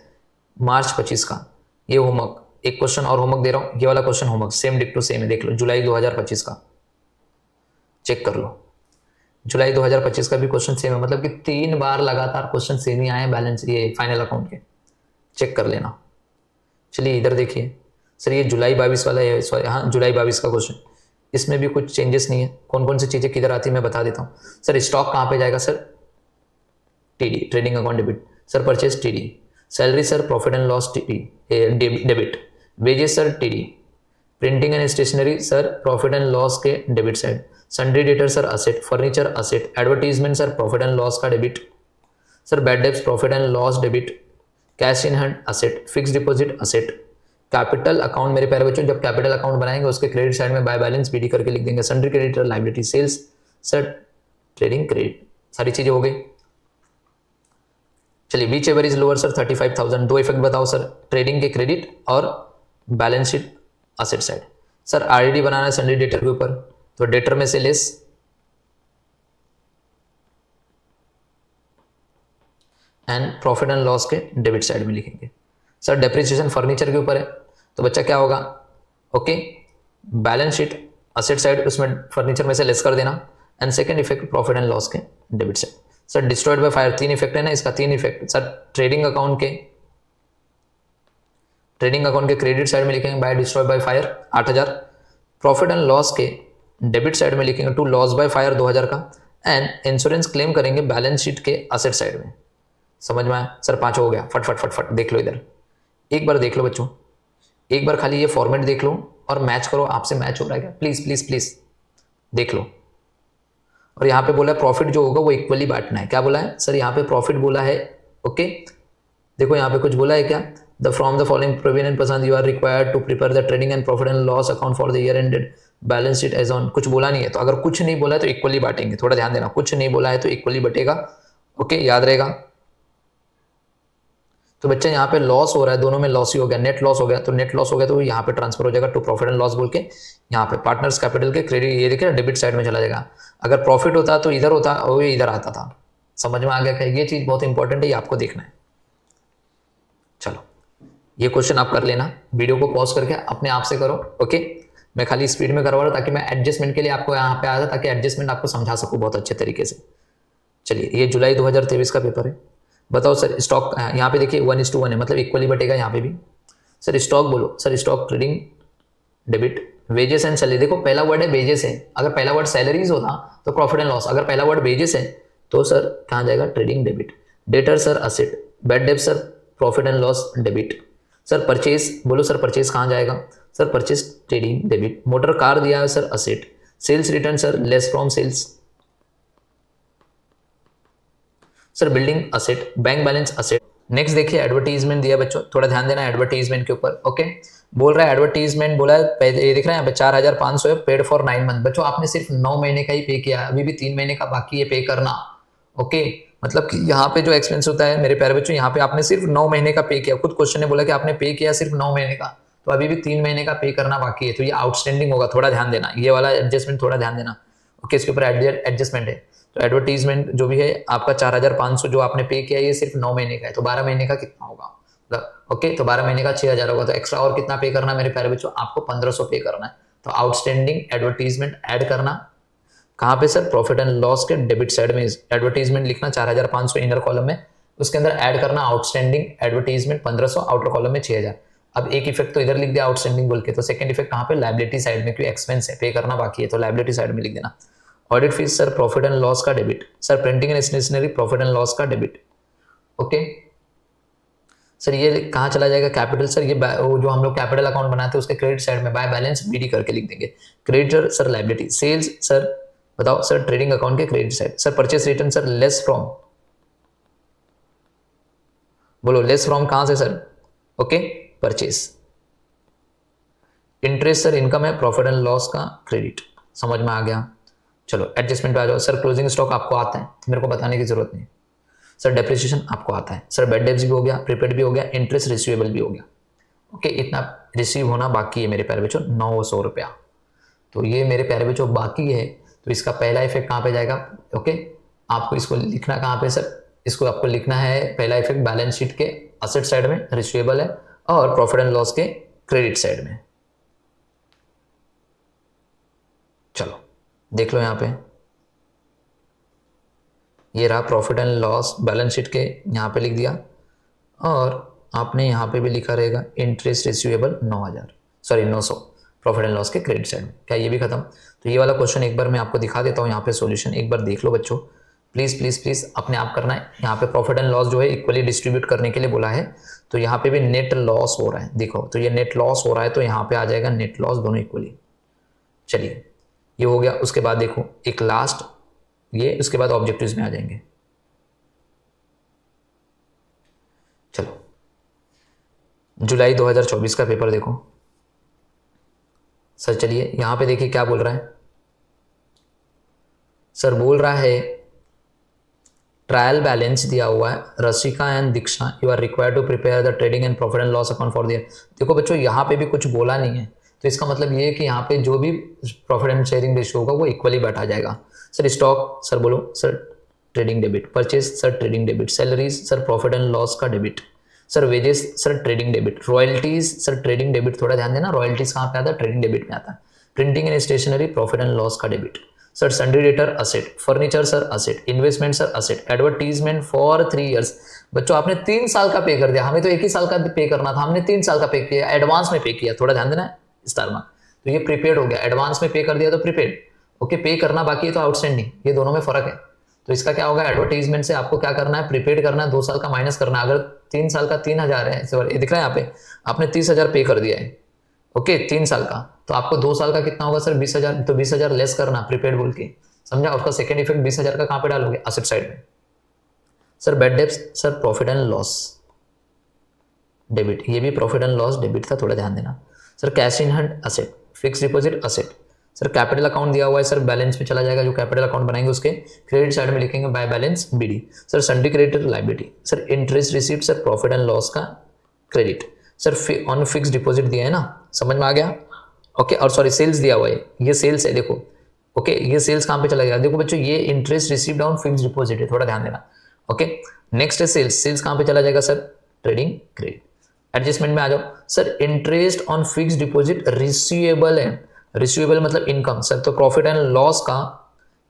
मार्च 25 का, ये होमवर्क, एक क्वेश्चन और होमवर्क दे रहा हूँ, ये वाला क्वेश्चन होमवर्क सेम डिक्टो सेम है, देख लो, जुलाई 2025 का चेक कर लो। जुलाई 2025 का भी क्वेश्चन सेम है, मतलब कि 3 बार लगातार क्वेश्चन सेम ही आए बैलेंस, ये फाइनल अकाउंट के, चेक कर लेना। चलिए इधर देखिए सर, ये जुलाई 22 वाला है, हाँ जुलाई 22 का क्वेश्चन, इसमें भी कुछ चेंजेस नहीं है। कौन कौन सी चीज़ें किधर आती है मैं बता देता हूँ। सर स्टॉक कहाँ पे जाएगा sir, TD trading account debit, sir purchase TD, salary sir profit and loss debit, wages sir TD, printing and stationery sir profit and loss के debit side, sundry debtor sir asset, furniture asset, advertisement sir profit and loss का debit, sir bad debts profit and loss debit, cash in hand asset, fixed deposit asset, capital account. मेरे प्यारे बच्चों, जब capital account बनाएंगे उसके credit side में by balance BD करके लिख देंगे, sundry creditor liability, sales sir trading credit, सारी चीजें हो गई। चलिए whichever is lower sir 35,000, दो इफेक्ट बताओ सर, ट्रेडिंग के क्रेडिट और balance sheet asset side. Sir RDD बनाना है सन्ड्री डेटर के ऊपर, तो डेटर में से less and profit and loss के डेबिट साइड में लिखेंगे। सर डेप्रिसिएशन फर्नीचर के ऊपर है, तो बच्चा क्या होगा, okay balance sheet asset side, उसमें फर्नीचर में से लेस कर देना, and second effect profit and loss के debit side. Sir destroyed by fire, 3 effect है ना इसका, 3 इफेक्ट। सर ट्रेडिंग अकाउंट के क्रेडिट साइड में लिखेंगे by destroyed by fire 8,000, profit and loss के डेबिट साइड में लिखेंगे टू लॉस बाय फायर 2,000 का, एंड इंश्योरेंस क्लेम करेंगे बैलेंस शीट के असेट साइड में। समझ में आया सर? 5 हो गया, फट फट फट फट देख लो इधर, एक बार देख लो बच्चों, एक बार खाली ये फॉर्मेट देख लो और मैच करो, आपसे मैच हो रहा है क्या, प्लीज प्लीज प्लीज देख लो। और यहाँ पे बोला है प्रॉफिट जो होगा वो इक्वली बांटना है। क्या बोला है सर? यहाँ पे प्रॉफिट बोला है, ओके देखो यहाँ पे कुछ बोला है क्या, the from the following Praveen and Prashant you are required to prepare the trading and profit and loss account for the year ended balance sheet as on. कुछ बोला नहीं है, तो अगर कुछ नहीं बोला है तो इक्वली बांटेंगे, थोड़ा ध्यान देना, कुछ नहीं बोला है तो इक्वली बटेगा, ओके याद रहेगा। तो बच्चा यहाँ पे लॉस हो रहा है, दोनों में लॉस ही हो गया, नेट लॉस हो गया, तो नेट लॉस हो गया तो यहाँ पे ट्रांसफर हो जाएगा टू प्रॉफिट एंड लॉस बोल के, यहाँ पे पार्टनर्स कैपिटल के क्रेडिट, ये देखिए डेबिट साइड में चला जाएगा। अगर प्रॉफिट होता तो इधर होता और ये इधर आता था। समझ में आ गया क्या? ये चीज बहुत इंपॉर्टेंट है, ये आपको देखना है। चलो ये क्वेश्चन आप कर लेना, वीडियो को पॉज करके अपने आप से करो, ओके मैं खाली स्पीड में करवा रहा हूँ ताकि मैं एडजस्टमेंट के लिए आपको यहाँ पे आया था, ताकि एडजस्टमेंट आपको समझा सकूँ बहुत अच्छे तरीके से। चलिए ये जुलाई 2023 का पेपर है, बताओ सर स्टॉक, यहाँ पे देखिए 1:1 है, मतलब इक्वली बटेगा यहाँ पे भी। सर स्टॉक बोलो, sir stock trading debit, wages and salary. देखो पहला वर्ड है वेजेस है, अगर पहला वर्ड सैलरीज होता तो प्रॉफिट एंड लॉस, अगर पहला वर्ड वेजेस है तो सर कहाँ जाएगा, trading debit. Debtor sir asset, bad डेब्ट sir profit and loss debit. Sir purchase बोलो, सर परचेज कहाँ जाएगा, sir purchase trading debit. Motor car दिया है sir asset. Sales return sir less from sales. Sir building asset, bank balance asset. Next देखिए advertisement दिया बच्चों, थोड़ा ध्यान देना एडवर्टीजमेंट के ऊपर, ओके बोल रहा है एडवर्टीजमेंट बोला है, ये दिख रहा है 4,500 है, पेड फॉर 9 मंथ। बच्चों आपने सिर्फ 9 महीने का ही पे किया, अभी भी 3 महीने का बाकी है पे करना, ओके मतलब कि यहाँ पे जो एक्सपेंस होता है मेरे प्यारे बच्चों, यहाँ पे आपने सिर्फ 9 महीने का पे किया, खुद क्वेश्चन ने बोला कि आपने पे किया सिर्फ 9 महीने का, तो अभी भी 3 महीने का पे करना बाकी है, तो ये आउटस्टैंडिंग होगा, थोड़ा ध्यान देना, ये वाला एडजस्टमेंट थोड़ा ध्यान देना, ओके इसके ऊपर एडजस्टमेंट है। तो एडवर्टीजमेंट जो भी है आपका 4,500 जो आपने पे किया ये सिर्फ 9 महीने का है, तो 12 महीने का कितना होगा, ओके तो 12 महीने का 6,000 होगा, तो एक्स्ट्रा और कितना पे करना है मेरे प्यारे बच्चों, आपको 1,500 पे करना है। तो आउटस्टैंडिंग एडवर्टीजमेंट ऐड करना कहाँ पे सर, प्रॉफिट एंड लॉस के डेबिट साइड में एडवर्टीजमेंट लिखना 4,500 इनर कॉलम में, उसके अंदर ऐड करना आउटस्टैंडिंग एडवर्टीजमेंट 1,500, आउटर कॉलम में 6,000। अब एक इफेक्ट तो इधर लिख दिया आउटस्टैंडिंग बोल के, तो सेकंड इफेक्ट कहाँ पे, लायबिलिटी साइड में, क्योंकि एक्सपेंस है पे करना बाकी है, तो लायबिलिटी साइड में लिख देना। Audit fees sir profit and loss का debit, sir printing and stationery profit and loss का डेबिट, ओके सर ये कहाँ चला जाएगा कैपिटल, सर ये वो जो हम लोग कैपिटल अकाउंट बनाते हैं उसके क्रेडिट साइड में बाय बैलेंस बीडी करके लिख देंगे। Creditor sir liability, sales sir बताओ सर ट्रेडिंग अकाउंट के credit side, sir purchase return sir less from, बोलो लेस फ्रॉम कहां से sir, okay purchase. Interest sir income है, प्रॉफिट एंड लॉस का क्रेडिट, समझ में आ गया। चलो एडजस्टमेंट पे आ जाओ। सर क्लोजिंग स्टॉक आपको आता है, मेरे को बताने की जरूरत नहीं। सर डेप्रिसिएशन आपको आता है। सर बेड डेब्स भी हो गया, प्रीपेड भी हो गया, इंटरेस्ट रिसीवेबल भी हो गया। ओके इतना रिसीव होना बाकी है मेरे प्यारे बच्चों, 900 रुपया। तो ये मेरे प्यारे बच्चों बाकी है। तो इसका पहला इफेक्ट कहाँ पे जाएगा, ओके आपको इसको लिखना कहाँ पे सर, इसको आपको लिखना है पहला इफेक्ट बैलेंस शीट के असेट साइड में रिसीवेबल है और प्रॉफिट एंड लॉस के क्रेडिट साइड में। चलो देख लो यहाँ पे, ये रहा profit and loss balance sheet के, यहाँ पे लिख दिया और आपने यहाँ पे भी लिखा रहेगा interest receivable 900 profit and loss के क्रेडिट साइड में। क्या ये भी खत्म? तो ये वाला क्वेश्चन एक बार मैं आपको दिखा देता हूँ, यहाँ पे सॉल्यूशन एक बार देख लो बच्चों, प्लीज प्लीज प्लीज अपने आप करना है। यहाँ पे प्रॉफिट एंड लॉस जो है इक्वली डिस्ट्रीब्यूट करने के लिए बोला है, तो यहाँ पे भी नेट लॉस हो रहा है, देखो तो ये नेट लॉस हो रहा है तो यहाँ पे आ जाएगा नेट लॉस दोनों इक्वली। चलिए ये हो गया। उसके बाद देखो एक लास्ट ये, उसके बाद ऑब्जेक्टिव्स में आ जाएंगे। चलो जुलाई 2024 का पेपर देखो सर। चलिए यहां पे देखिए क्या बोल रहा है सर, बोल रहा है ट्रायल बैलेंस दिया हुआ है, Rasika and Diksha you are required to prepare the trading and profit and loss account for the year. देखो बच्चों यहाँ पे भी कुछ बोला नहीं है, तो इसका मतलब ये है कि यहाँ पे जो भी प्रॉफिट एंड शेयरिंग रेशियो होगा वो इक्वली बैठा जाएगा। सर स्टॉक सर बोलो sir trading debit, purchase sir trading debit, salaries sir profit and loss का debit, sir wages sir trading debit, royalties sir trading debit, थोड़ा ध्यान देना रॉयल्टीज कहाँ पे आता है, ट्रेडिंग डेबिट में आता है, printing and stationery profit and loss का debit, sir sundry debtor asset, furniture sir asset, investment sir asset, advertisement for 3 years. बच्चों आपने 3 साल का पे कर दिया, हमें तो 1 ही साल का पे करना था, हमने 3 साल का पे किया, एडवांस में पे किया, थोड़ा ध्यान देना स्टार में। तो ये प्रीपेड हो गया, एडवांस में पे कर दिया तो प्रीपेड, ओके पे करना बाकी है तो आउटस्टैंडिंग, ये दोनों में फर्क है। तो इसका क्या होगा, एडवर्टीजमेंट से आपको क्या करना है, प्रीपेड करना है, 2 साल का माइनस करना है। अगर 3 साल का 3000 है, ये दिख रहा है यहाँ पे आपने 30,000 पे कर दिया है, ओके 3 साल का, तो आपको 2 साल का कितना होगा सर 20,000, तो 20,000 लेस करना प्रीपेड बोल के, समझा। उसका सेकंड इफेक्ट 20,000 का कहाँ पे डालोगे, असेट साइड में। Sir bed debts sir profit and loss debit, ये भी प्रॉफिट एंड लॉस डेबिट था, थोड़ा ध्यान देना। Sir cash in hand asset, fixed deposit asset, sir capital account दिया हुआ है, सर बैलेंस में चला जाएगा, जो कैपिटल अकाउंट बनाएंगे उसके क्रेडिट साइड में लिखेंगे by balance BD. Sir sundry creditor liability, sir interest received sir profit and loss का credit, sir on fix deposit दिया है ना, समझ में आ गया, ओके। और सॉरी सेल्स दिया हुआ है, ये सेल्स है देखो, ओके ये सेल्स कहाँ पे चला गया, देखो बच्चों ये interest received on fix deposit है, थोड़ा ध्यान देना, ओके। नेक्स्ट है सेल्स, सेल्स कहाँ पे चला जाएगा सर ट्रेडिंग क्रेडिट। एडजस्टमेंट में आ जाओ, sir interest on fix deposit receivable है, रिसीवेबल मतलब इनकम, सर तो प्रॉफिट एंड लॉस का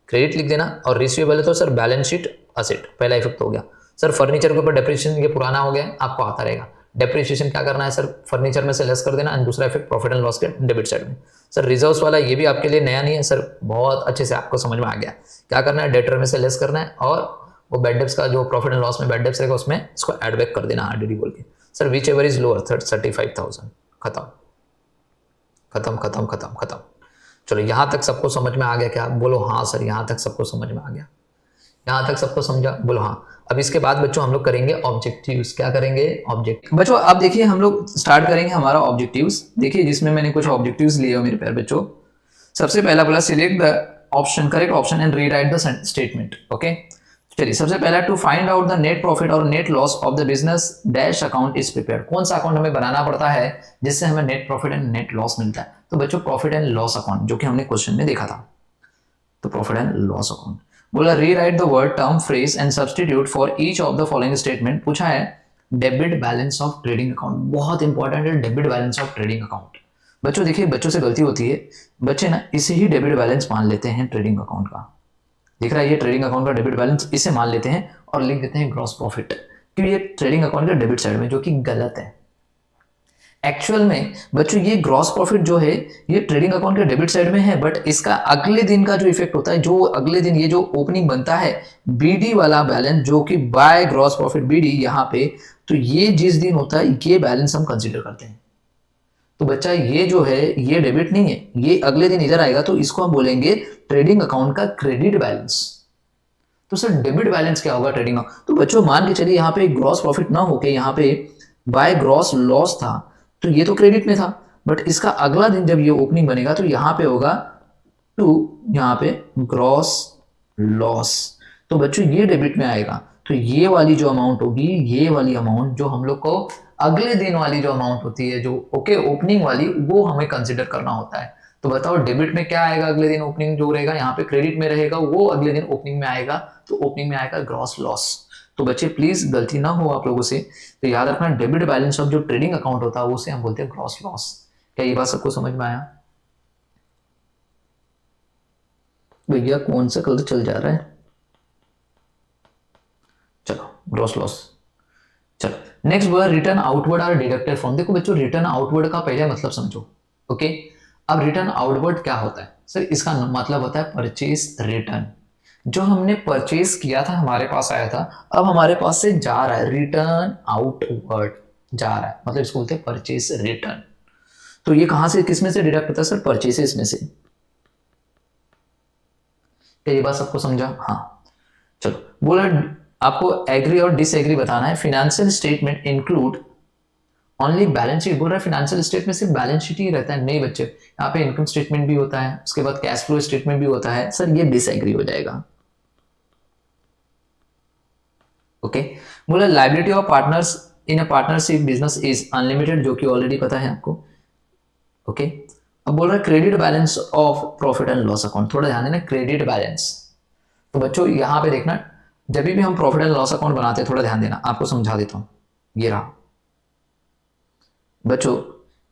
क्रेडिट लिख देना, और रिसीवेबल है तो सर बैलेंस शीट असेट, पहला इफेक्ट हो गया। सर फर्नीचर के ऊपर डेप्रिसिएशन, ये पुराना हो गया आपको आता रहेगा, डेप्रिसिएशन क्या करना है सर फर्नीचर में से लेस कर देना, एंड दूसरा इफेक्ट प्रॉफिट एंड लॉस के डेबिट साइड में। सर रिजर्व्स वाला ये भी आपके लिए नया नहीं है सर, बहुत अच्छे से आपको समझ में आ गया, क्या करना है डेटर में से लेस करना है, और वो बेड डेब्स का जो प्रॉफिट एंड लॉस में बेड डेब्स रहेगा उसमें इसको एड बैक कर देना आरडीडी बोल के। Sir which ever is lower 35,000, खत्म खत्म खत्म खत्म खत्म। चलो यहाँ तक सबको समझ में आ गया क्या, बोलो हाँ सर यहाँ तक सबको समझ में आ गया, यहाँ तक सबको समझा, बोलो हाँ। अब इसके बाद बच्चों हम लोग करेंगे ऑब्जेक्टिव्स, क्या करेंगे ऑब्जेक्टिव। बच्चों अब देखिए हम लोग स्टार्ट करेंगे हमारा ऑब्जेक्टिव्स, देखिए जिसमें मैंने कुछ ऑब्जेक्टिव्स लिए हो मेरे प्यारे बच्चों। सबसे पहला बोला select the option, correct option and rewrite the statement, okay. चलिए सबसे पहला to find out the net profit और net loss of the business dash account is prepared, कौन सा अकाउंट हमें बनाना पड़ता है जिससे हमें net profit and net loss मिलता है। तो बच्चों प्रॉफिट एंड लॉस अकाउंट जो कि हमने क्वेश्चन में देखा था, तो प्रॉफिट एंड लॉस अकाउंट। बोला rewrite the word term phrase and substitute for each of the following statement. पूछा है debit balance of trading account, बहुत इंपॉर्टेंट है debit balance of trading account. बच्चों देखिए बच्चों से गलती होती है, बच्चे ना इसे ही डेबिट बैलेंस मान लेते हैं ट्रेडिंग अकाउंट का, दिख रहा है ये ट्रेडिंग अकाउंट का डेबिट बैलेंस, इसे मान लेते हैं और लिख देते हैं ग्रॉस प्रॉफिट, क्योंकि ये ट्रेडिंग अकाउंट का डेबिट साइड में, जो कि गलत है। एक्चुअल में बच्चों ये ग्रॉस प्रॉफिट जो है ये ट्रेडिंग अकाउंट के डेबिट साइड में है, बट इसका अगले दिन का जो इफेक्ट होता है, जो अगले दिन ये जो ओपनिंग बनता है बीडी वाला बैलेंस जो कि बाय ग्रॉस प्रॉफिट बीडी यहाँ पे, तो ये जिस दिन होता है ये बैलेंस हम कंसिडर करते हैं। तो बच्चा ये जो है ये डेबिट नहीं है, ये अगले दिन इधर आएगा, तो इसको हम बोलेंगे ट्रेडिंग अकाउंट का क्रेडिट बैलेंस। तो सर डेबिट बैलेंस क्या होगा ट्रेडिंग का? तो बच्चों मान के चलिए यहाँ पे ग्रॉस प्रॉफिट ना होके यहाँ पे बाय ग्रॉस लॉस था, तो ये तो क्रेडिट में था, बट इसका अगला दिन जब ये ओपनिंग बनेगा तो यहाँ पे होगा टू, यहाँ पे ग्रॉस लॉस, तो बच्चों ये डेबिट में आएगा। तो ये वाली जो अमाउंट होगी, ये वाली अमाउंट जो हम लोग को अगले दिन वाली जो अमाउंट होती है जो ओपनिंग वाली, वो हमें कंसिडर करना होता है। तो बताओ डेबिट में क्या आएगा अगले दिन ओपनिंग जो रहेगा, यहाँ पे क्रेडिट में रहेगा, वो अगले दिन ओपनिंग में आएगा, तो ओपनिंग में आएगा ग्रॉस लॉस। तो बच्चे प्लीज गलती ना हो आप लोगों से, तो याद रखना डेबिट बैलेंस ऑफ जो ट्रेडिंग अकाउंट होता है उसे हम बोलते हैं ग्रॉस लॉस। क्या ये बात सबको समझ में आया? भैया कौन सा कलर चल जा रहा है? चलो ग्रॉस लॉस। चलो next word return outward are deducted from. देखो बच्चों रिटर्न आउटवर्ड का पहले मतलब समझो। ओके, अब रिटर्न आउटवर्ड क्या होता है सर? इसका मतलब होता है परचेज रिटर्न। जो हमने परचेज किया था, हमारे पास आया था, अब हमारे पास से जा रहा है, रिटर्न आउटवर्ड जा रहा है, मतलब इसको बोलते हैं परचेज रिटर्न। तो ये कहां से किस में से डिडक्ट होता है सर? परचेसेस में से। क्या ये बात सबको समझा? हाँ चलो, बोला आपको एग्री और डिसएग्री बताना है। Financial statement include only balance sheet. बोल रहा है फाइनेंशियल स्टेटमेंट में सिर्फ बैलेंस शीट ही रहता है। नहीं बच्चे, यहाँ पे इनकम स्टेटमेंट भी होता है, उसके बाद कैश फ्लो स्टेटमेंट भी होता है। सर ये डिसएग्री हो जाएगा। ओके, बोला liability of partners in a partnership business is unlimited, जो कि ऑलरेडी पता है आपको। ओके, अब बोल रहा है credit balance of profit and loss account. थोड़ा ध्यान देना, क्रेडिट बैलेंस। तो बच्चों यहां पे देखना, जब भी हम प्रॉफिट एंड लॉस अकाउंट बनाते हैं, थोड़ा ध्यान देना, आपको समझा देता हूं। ये रहा बच्चों,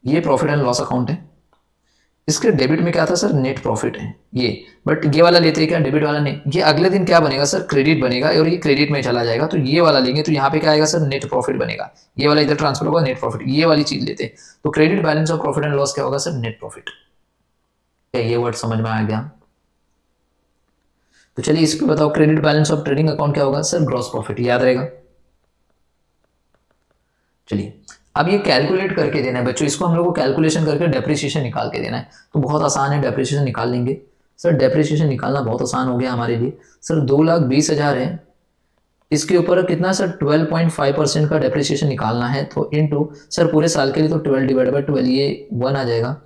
ये प्रॉफिट एंड लॉस अकाउंट है। इसके डेबिट में क्या था सर? नेट प्रॉफिट है ये, बट ये वाला लेते हैं क्या? डेबिट वाला नहीं। ये अगले दिन क्या बनेगा सर? क्रेडिट बनेगा, और ये क्रेडिट में चला जाएगा, तो ये वाला लेंगे, तो यहाँ पे क्या आएगा सर? नेट प्रॉफिट बनेगा। ये वाला इधर ट्रांसफर होगा, नेट प्रॉफिट, ये वाली चीज लेते हैं। तो credit balance of profit and loss क्या होगा सर? Net profit. क्या ये वर्ड समझ में आ गया? तो चलिए इस पे बताओ, credit balance of trading account क्या होगा सर? Gross profit. याद रहेगा? चलिए अब ये कैलकुलेट करके देना है बच्चों, इसको हम लोग को कैलकुलेशन करके डेप्रिसिएशन निकाल के देना है। तो बहुत आसान है, डेप्रिसिएशन निकाल लेंगे। सर डेप्रिसिएशन निकालना बहुत आसान हो गया हमारे लिए। सर 2,20,000 है, इसके ऊपर कितना सर? 12.5% का डेप्रिसिएशन निकालना है। तो इनटू सर पूरे साल के लिए तो 12 डिवाइड बाई 12, ये 1 आ जाएगा।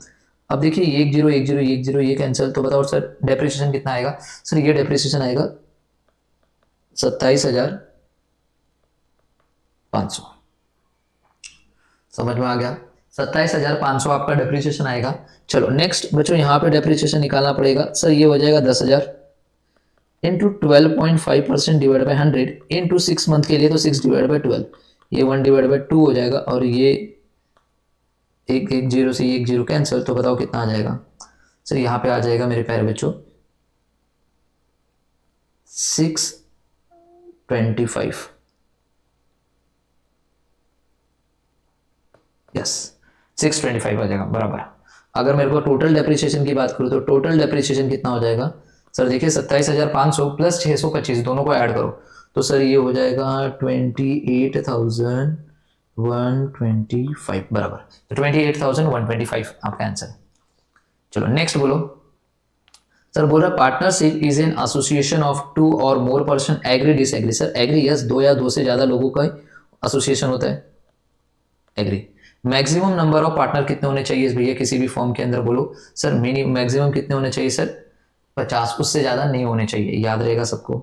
अब देखिए 1 0 1 0 1 0 ये कैंसिल, तो बताओ सर डेप्रिसिएशन कितना आएगा? सर ये डेप्रिसिएशन आएगा 27,500। समझ में आ गया? 27,500 आपका डेप्रिसिएशन आएगा। चलो नेक्स्ट बच्चों, यहाँ पे डेप्रिसिएशन निकालना पड़ेगा। सर ये हो जाएगा 10,000 into 12.5% divide by 100 into 6 month के लिए, तो 6 डिवाइड बाई 12, ये 1 डिवाइड बाई 2 हो जाएगा, और ये 1 0 से 1 0 कैंसिल। तो बताओ कितना आ जाएगा सर? यहाँ पे आ जाएगा मेरे प्यारे बच्चों 625। यस 625 आ जाएगा बराबर। अगर मेरे को टोटल डेप्रिसिएशन की बात करूँ तो टोटल डेप्रिसिएशन कितना हो जाएगा सर? देखिए 27,500 प्लस 625 दोनों को ऐड करो, तो सर ये हो जाएगा 28,125 बराबर। तो 28,125 आपका आंसर। चलो नेक्स्ट बोलो। सर बोल रहा partnership is an association of 2 और more person agree disagree. Sir agree yes, 2 या 2 से ज्यादा लोगों का एसोसिएशन होता है, agree. Maximum number of partner कितने होने चाहिए भैया किसी भी फॉर्म के अंदर? बोलो सर मिनिमम मैक्सिमम कितने होने चाहिए सर? 50, उससे ज्यादा नहीं होने चाहिए। याद रहेगा सबको?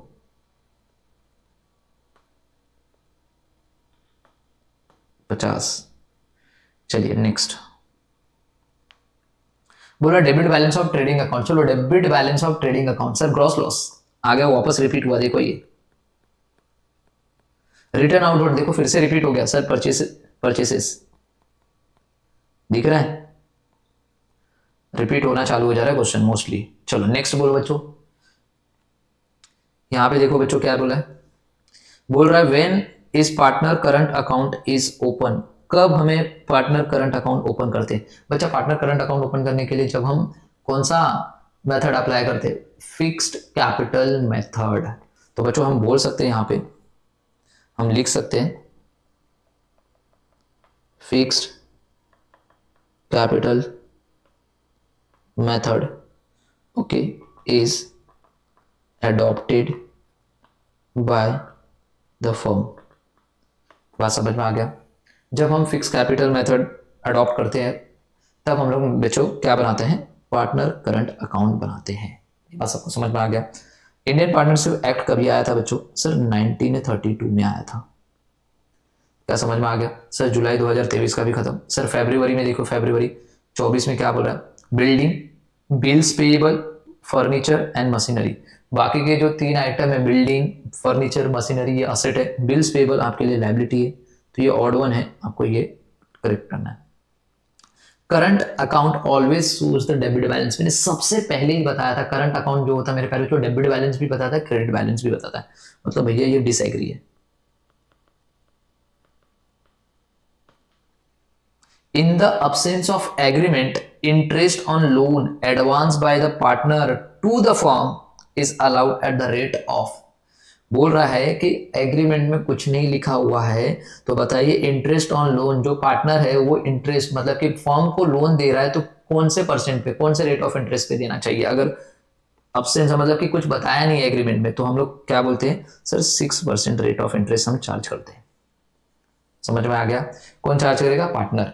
$50। चलिए नेक्स्ट बोला debit balance of trading account. चलो debit balance of trading account sir gross loss आ गया, वापस रिपीट हुआ। देखो ये रिटर्न आउटवर्ड, देखो फिर से रिपीट हो गया सर। परचेसेस दिख रहा है, रिपीट होना चालू हो जा रहा है क्वेश्चन मोस्टली। चलो नेक्स्ट बोलो बच्चों। यहां पे देखो बच्चों क्या बोला है, बोल रहा है when is partner current account is open. कब हमें पार्टनर करंट अकाउंट ओपन करते हैं बच्चा? पार्टनर करंट अकाउंट ओपन करने के लिए जब हम कौन सा मेथड अप्लाई करते हैं? Fixed capital method. तो बच्चों हम बोल सकते हैं, यहां पे हम लिख सकते हैं fixed capital method okay is adopted by the firm. बात समझ में आ गया? जब हम फिक्स कैपिटल मेथड अडॉप्ट करते हैं तब हम लोग बच्चों क्या बनाते हैं? पार्टनर करंट अकाउंट बनाते हैं। बात सबको समझ में आ गया? इंडियन पार्टनरशिप एक्ट कभी आया था बच्चों? सर 1932 में आया था। क्या समझ में आ गया? सर जुलाई 2023 का भी खत्म। सर फरवरी में देखो, फरवरी 24 में क्या बोल रहा है? Building, bills payable, furniture and machinery. बाकी के जो 3 आइटम है, बिल्डिंग, फर्नीचर, मशीनरी, ये असेट है। बिल्स पेएबल आपके लिए लायबिलिटी है, तो ये ऑड वन है, आपको ये करेक्ट करना है। Current account always shows the debit balance. मैंने सबसे पहले ही बताया था करंट अकाउंट जो होता है मेरे पहले जो डेबिट बैलेंस भी बताता है, क्रेडिट बैलेंस भी बताता है। मतलब भैया ये डिसएग्री है। In the absence of agreement, interest on loan advanced by the partner to the firm is allowed at the rate of। बोल रहा है कि एग्रीमेंट में कुछ नहीं लिखा हुआ है, तो बताइए इंटरेस्ट ऑन लोन जो पार्टनर है वो इंटरेस्ट मतलब कि फर्म को लोन दे रहा है तो कौन से परसेंट पे, कौन से रेट ऑफ इंटरेस्ट पे देना चाहिए? अगर अब्सेंस मतलब कि कुछ बताया नहीं है एग्रीमेंट में, तो हम लोग क्या बोलते हैं? सर 6% रेट ऑफ इंटरेस्ट हम चार्ज करते हैं। समझ में आ गया? कौन चार्ज करेगा? पार्टनर।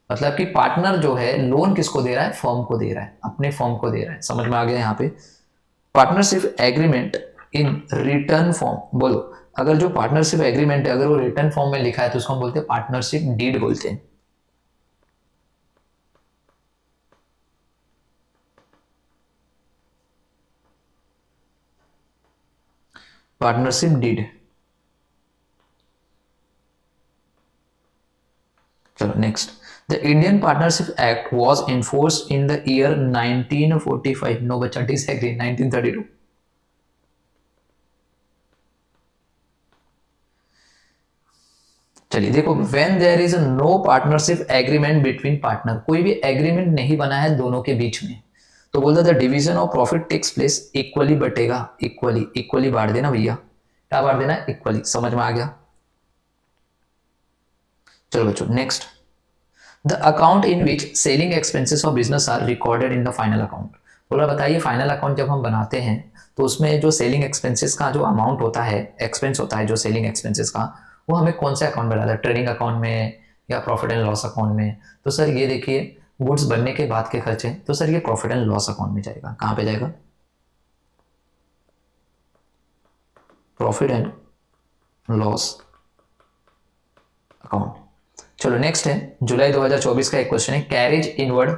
मतलब कि पार्टनर जो है लोन किसको दे रहा है? फर्म को दे रहा है, अपने फर्म को दे रहा है। समझ में आ गया? यहाँ पे partnership agreement in return form. बोलो, अगर जो पार्टनरशिप एग्रीमेंट है अगर वो रिटर्न फॉर्म में लिखा है तो उसको हम बोलते हैं पार्टनरशिप डीड बोलते हैं। Partnership deed. चलो next. The Indian partnership act was enforced in the year 1945। No बच्चा डिसएग्री, 1932। चलिए देखो, when there is no partnership agreement between partner, कोई भी एग्रीमेंट नहीं बना है दोनों के बीच में, तो बोलता the division of profit takes place equally बटेगा। इक्वली, इक्वली बांट देना भैया। क्या बांट देना? इक्वली। समझ में आ गया? चलो बच्चों next. The account in which selling expenses of business are recorded in the final account. बोला बताइए फाइनल अकाउंट जब हम बनाते हैं तो उसमें जो सेलिंग एक्सपेंसेस का जो अमाउंट होता है, एक्सपेंस होता है जो सेलिंग एक्सपेंसेस का, वो हमें कौन से अकाउंट में डालना है? ट्रेडिंग अकाउंट में या प्रॉफिट एंड लॉस अकाउंट में? तो सर ये देखिए, गुड्स बनने के बाद के खर्चे, तो सर ये प्रॉफिट एंड लॉस अकाउंट में जाएगा। कहां पे जाएगा? Profit and loss account. चलो नेक्स्ट है जुलाई 2024 का एक क्वेश्चन है, carriage inward,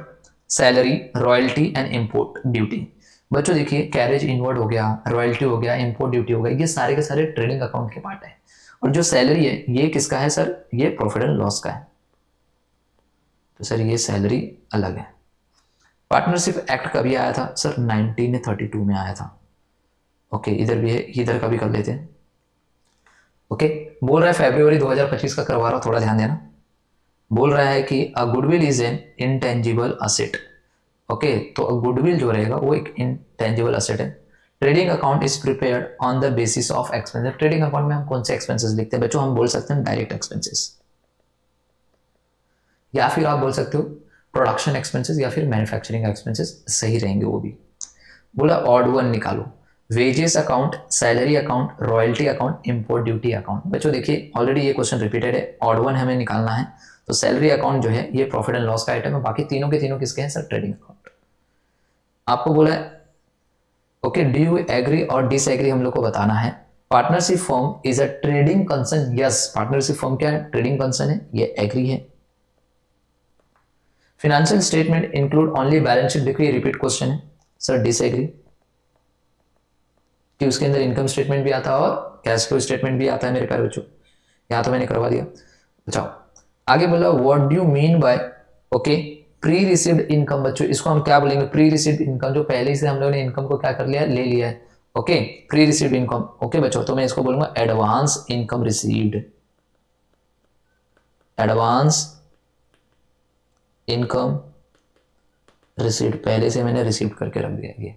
salary, royalty and import duty. बच्चों देखिए, कैरेज इनवर्ड हो गया, रॉयल्टी हो गया, इंपोर्ट ड्यूटी हो गया, ये सारे के सारे ट्रेडिंग अकाउंट के पार्ट है। और जो सैलरी है ये किसका है सर? ये प्रॉफिट एंड लॉस का है। तो सर ये सैलरी अलग है। पार्टनरशिप एक्ट कभी आया था? सर 1932 में आया था। ओके, इधर भी है, इधर का भी कर लेते हैं। ओके, बोल रहा है फरवरी 2025 का करवा रहा हूं, थोड़ा ध्यान देना। बोल रहा है कि a goodwill is an intangible asset. Okay, तो गुडविल जो रहेगा वो एक इनटेंजिबल असेट है। Trading account is prepared on the basis of expenses. Trading account में हम कौन से एक्सपेंसेस लिखते हैं बच्चों? हम बोल सकते हैं डायरेक्ट एक्सपेंसेस, या फिर आप बोल सकते हो प्रोडक्शन एक्सपेंसेस, या फिर मैन्युफैक्चरिंग एक्सपेंसेस, सही रहेंगे वो भी। बोला ऑड वन निकालो, wages account, salary account, royalty account, import duty account. बच्चों देखिए ऑलरेडी ये क्वेश्चन रिपीटेड है, ऑड वन हमें निकालना है। तो सैलरी अकाउंट जो है ये प्रॉफिट एंड लॉस का आइटम है, बाकी तीनों के तीनों किसके हैं सर? Trading account. आपको बोला है ओके, डू यू एग्री और डिसएग्री हम लोग को बताना है। Partnership firm is a trading concern. Yes, partnership firm क्या है? ट्रेडिंग कंसर्न है, ये एग्री है। Financial statement include only balance sheet. देखो ये रिपीट क्वेश्चन है, सर डिसएग्री, कि उसके अंदर इनकम स्टेटमेंट भी आता है और कैश फ्लो स्टेटमेंट भी आता है मेरे प्यारे बच्चों। यहां तो मैंने करवा दिया। बचाओ, आगे बोला what do you mean by okay pre received income. बच्चों इसको हम क्या बोलेंगे? प्री रिसीव्ड इनकम, जो पहले से हम लोगों ने इनकम को क्या कर लिया? ले लिया है। Okay, pre received income. Okay बच्चों, तो मैं इसको बोलूंगा advance income received. Advance income receipt, पहले से मैंने रिसीव करके रख दिया ये।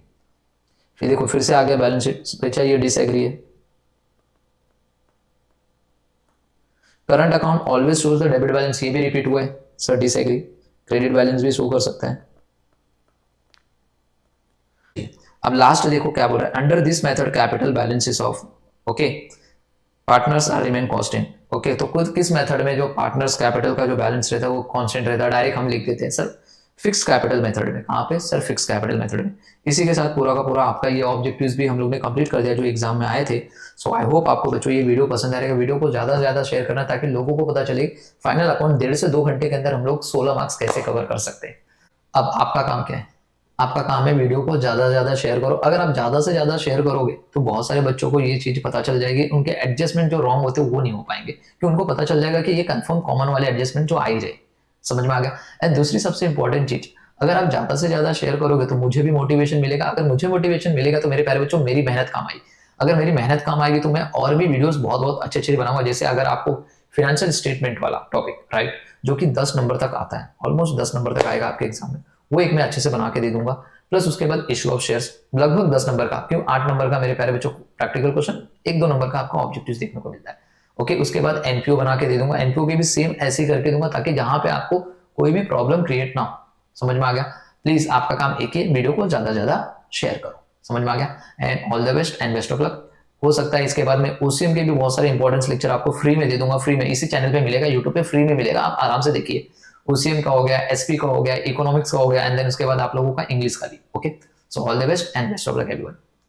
फिर देखो फिर से आ गया बैलेंस शीट पे, चाहिए डिसएग्री है। Current account always shows the debit balance, ये भी रिपीट हुआ है सर, डिसएग्री। क्रेडिट बैलेंस भी शो कर सकता है। अब लास्ट देखो क्या बोल रहा है, under this method capital balances of okay partners are remain constant. Okay, तो खुद किस मेथड में जो पार्टनर्स कैपिटल का जो बैलेंस रहता है वो कांस्टेंट रहता है, डायरेक्ट हम लिख देते हैं सर फिक्स कैपिटल मेथड में। कहाँ पे सर, फिक्स कैपिटल मेथड में। इसी के साथ पूरा का पूरा आपका ये ऑब्जेक्टिव्स भी हम लोग ने कंप्लीट कर दिया जो एग्जाम में आए थे। सो आई होप आपको बच्चों ये वीडियो पसंद आएगा। वीडियो को ज्यादा से ज्यादा शेयर करना ताकि लोगों को पता चले फाइनल अकाउंट 1.5 से 2 घंटे के अंदर हम लोग 16 मार्क्स कैसे कवर कर सकते हैं। अब आपका काम क्या है, आपका काम है वीडियो को ज्यादा से ज्यादा शेयर करो। अगर आप ज्यादा से ज्यादा शेयर करोगे तो बहुत सारे बच्चों को ये चीज पता चल जाएगी, उनके एडजस्टमेंट जो रॉन्ग होते हैं वो नहीं हो पाएंगे, कि उनको पता चल जाएगा कि ये कंफर्म कॉमन वाले एडजस्टमेंट जो आ ही जाए। समझ में आ गया। एंड दूसरी सबसे इंपॉर्टेंट चीज, अगर आप ज्यादा से ज्यादा शेयर करोगे तो मुझे भी मोटिवेशन मिलेगा। अगर मुझे मोटिवेशन मिलेगा तो मेरे प्यारे बच्चों मेरी मेहनत काम आएगी। अगर मेरी मेहनत काम आएगी तो मैं और भी वीडियोस बहुत बहुत अच्छे अच्छे बनाऊंगा। जैसे अगर आपको फाइनेंशियल स्टेटमेंट वाला टॉपिक राइट, जो कि 10 नंबर तक आता है, ऑलमोस्ट 10 नंबर तक आएगा आपके एग्जाम में, वो एक मैं अच्छे से बना के दे दूंगा। प्लस उसके बाद इशू ऑफ शेयर्स लगभग 10 नंबर का, क्यों 8 नंबर का मेरे प्यारे बच्चों प्रैक्टिकल क्वेश्चन, 1-2 नंबर का आपका ऑब्जेक्टिव देखने को मिलता है। ओके, उसके बाद एनपीओ बना के दे दूंगा। एनपीओ की भी सेम ऐसे ही करके दूंगा ताकि जहां पे आपको कोई भी प्रॉब्लम क्रिएट ना हो। समझ में आ गया। प्लीज आपका काम एक ही, वीडियो को ज्यादा ज्यादा शेयर करो। समझ में आ गया। And all the best and best of luck. हो सकता है इसके बाद में ओसीएम के भी बहुत सारे इंपॉर्टेंस लेक्चर आपको फ्री में दे दूंगा। फ्री में इसी चैनल पे मिलेगा, यूट्यूब पे फ्री में मिलेगा, आप आराम से देखिए। ओसीएम का हो गया, एसपी का हो गया, इकोनॉमिक्स का हो गया, एंड देन उसके बाद आप लोगों का इंग्लिश का भी। Okay, so all the best and best of luck everyone.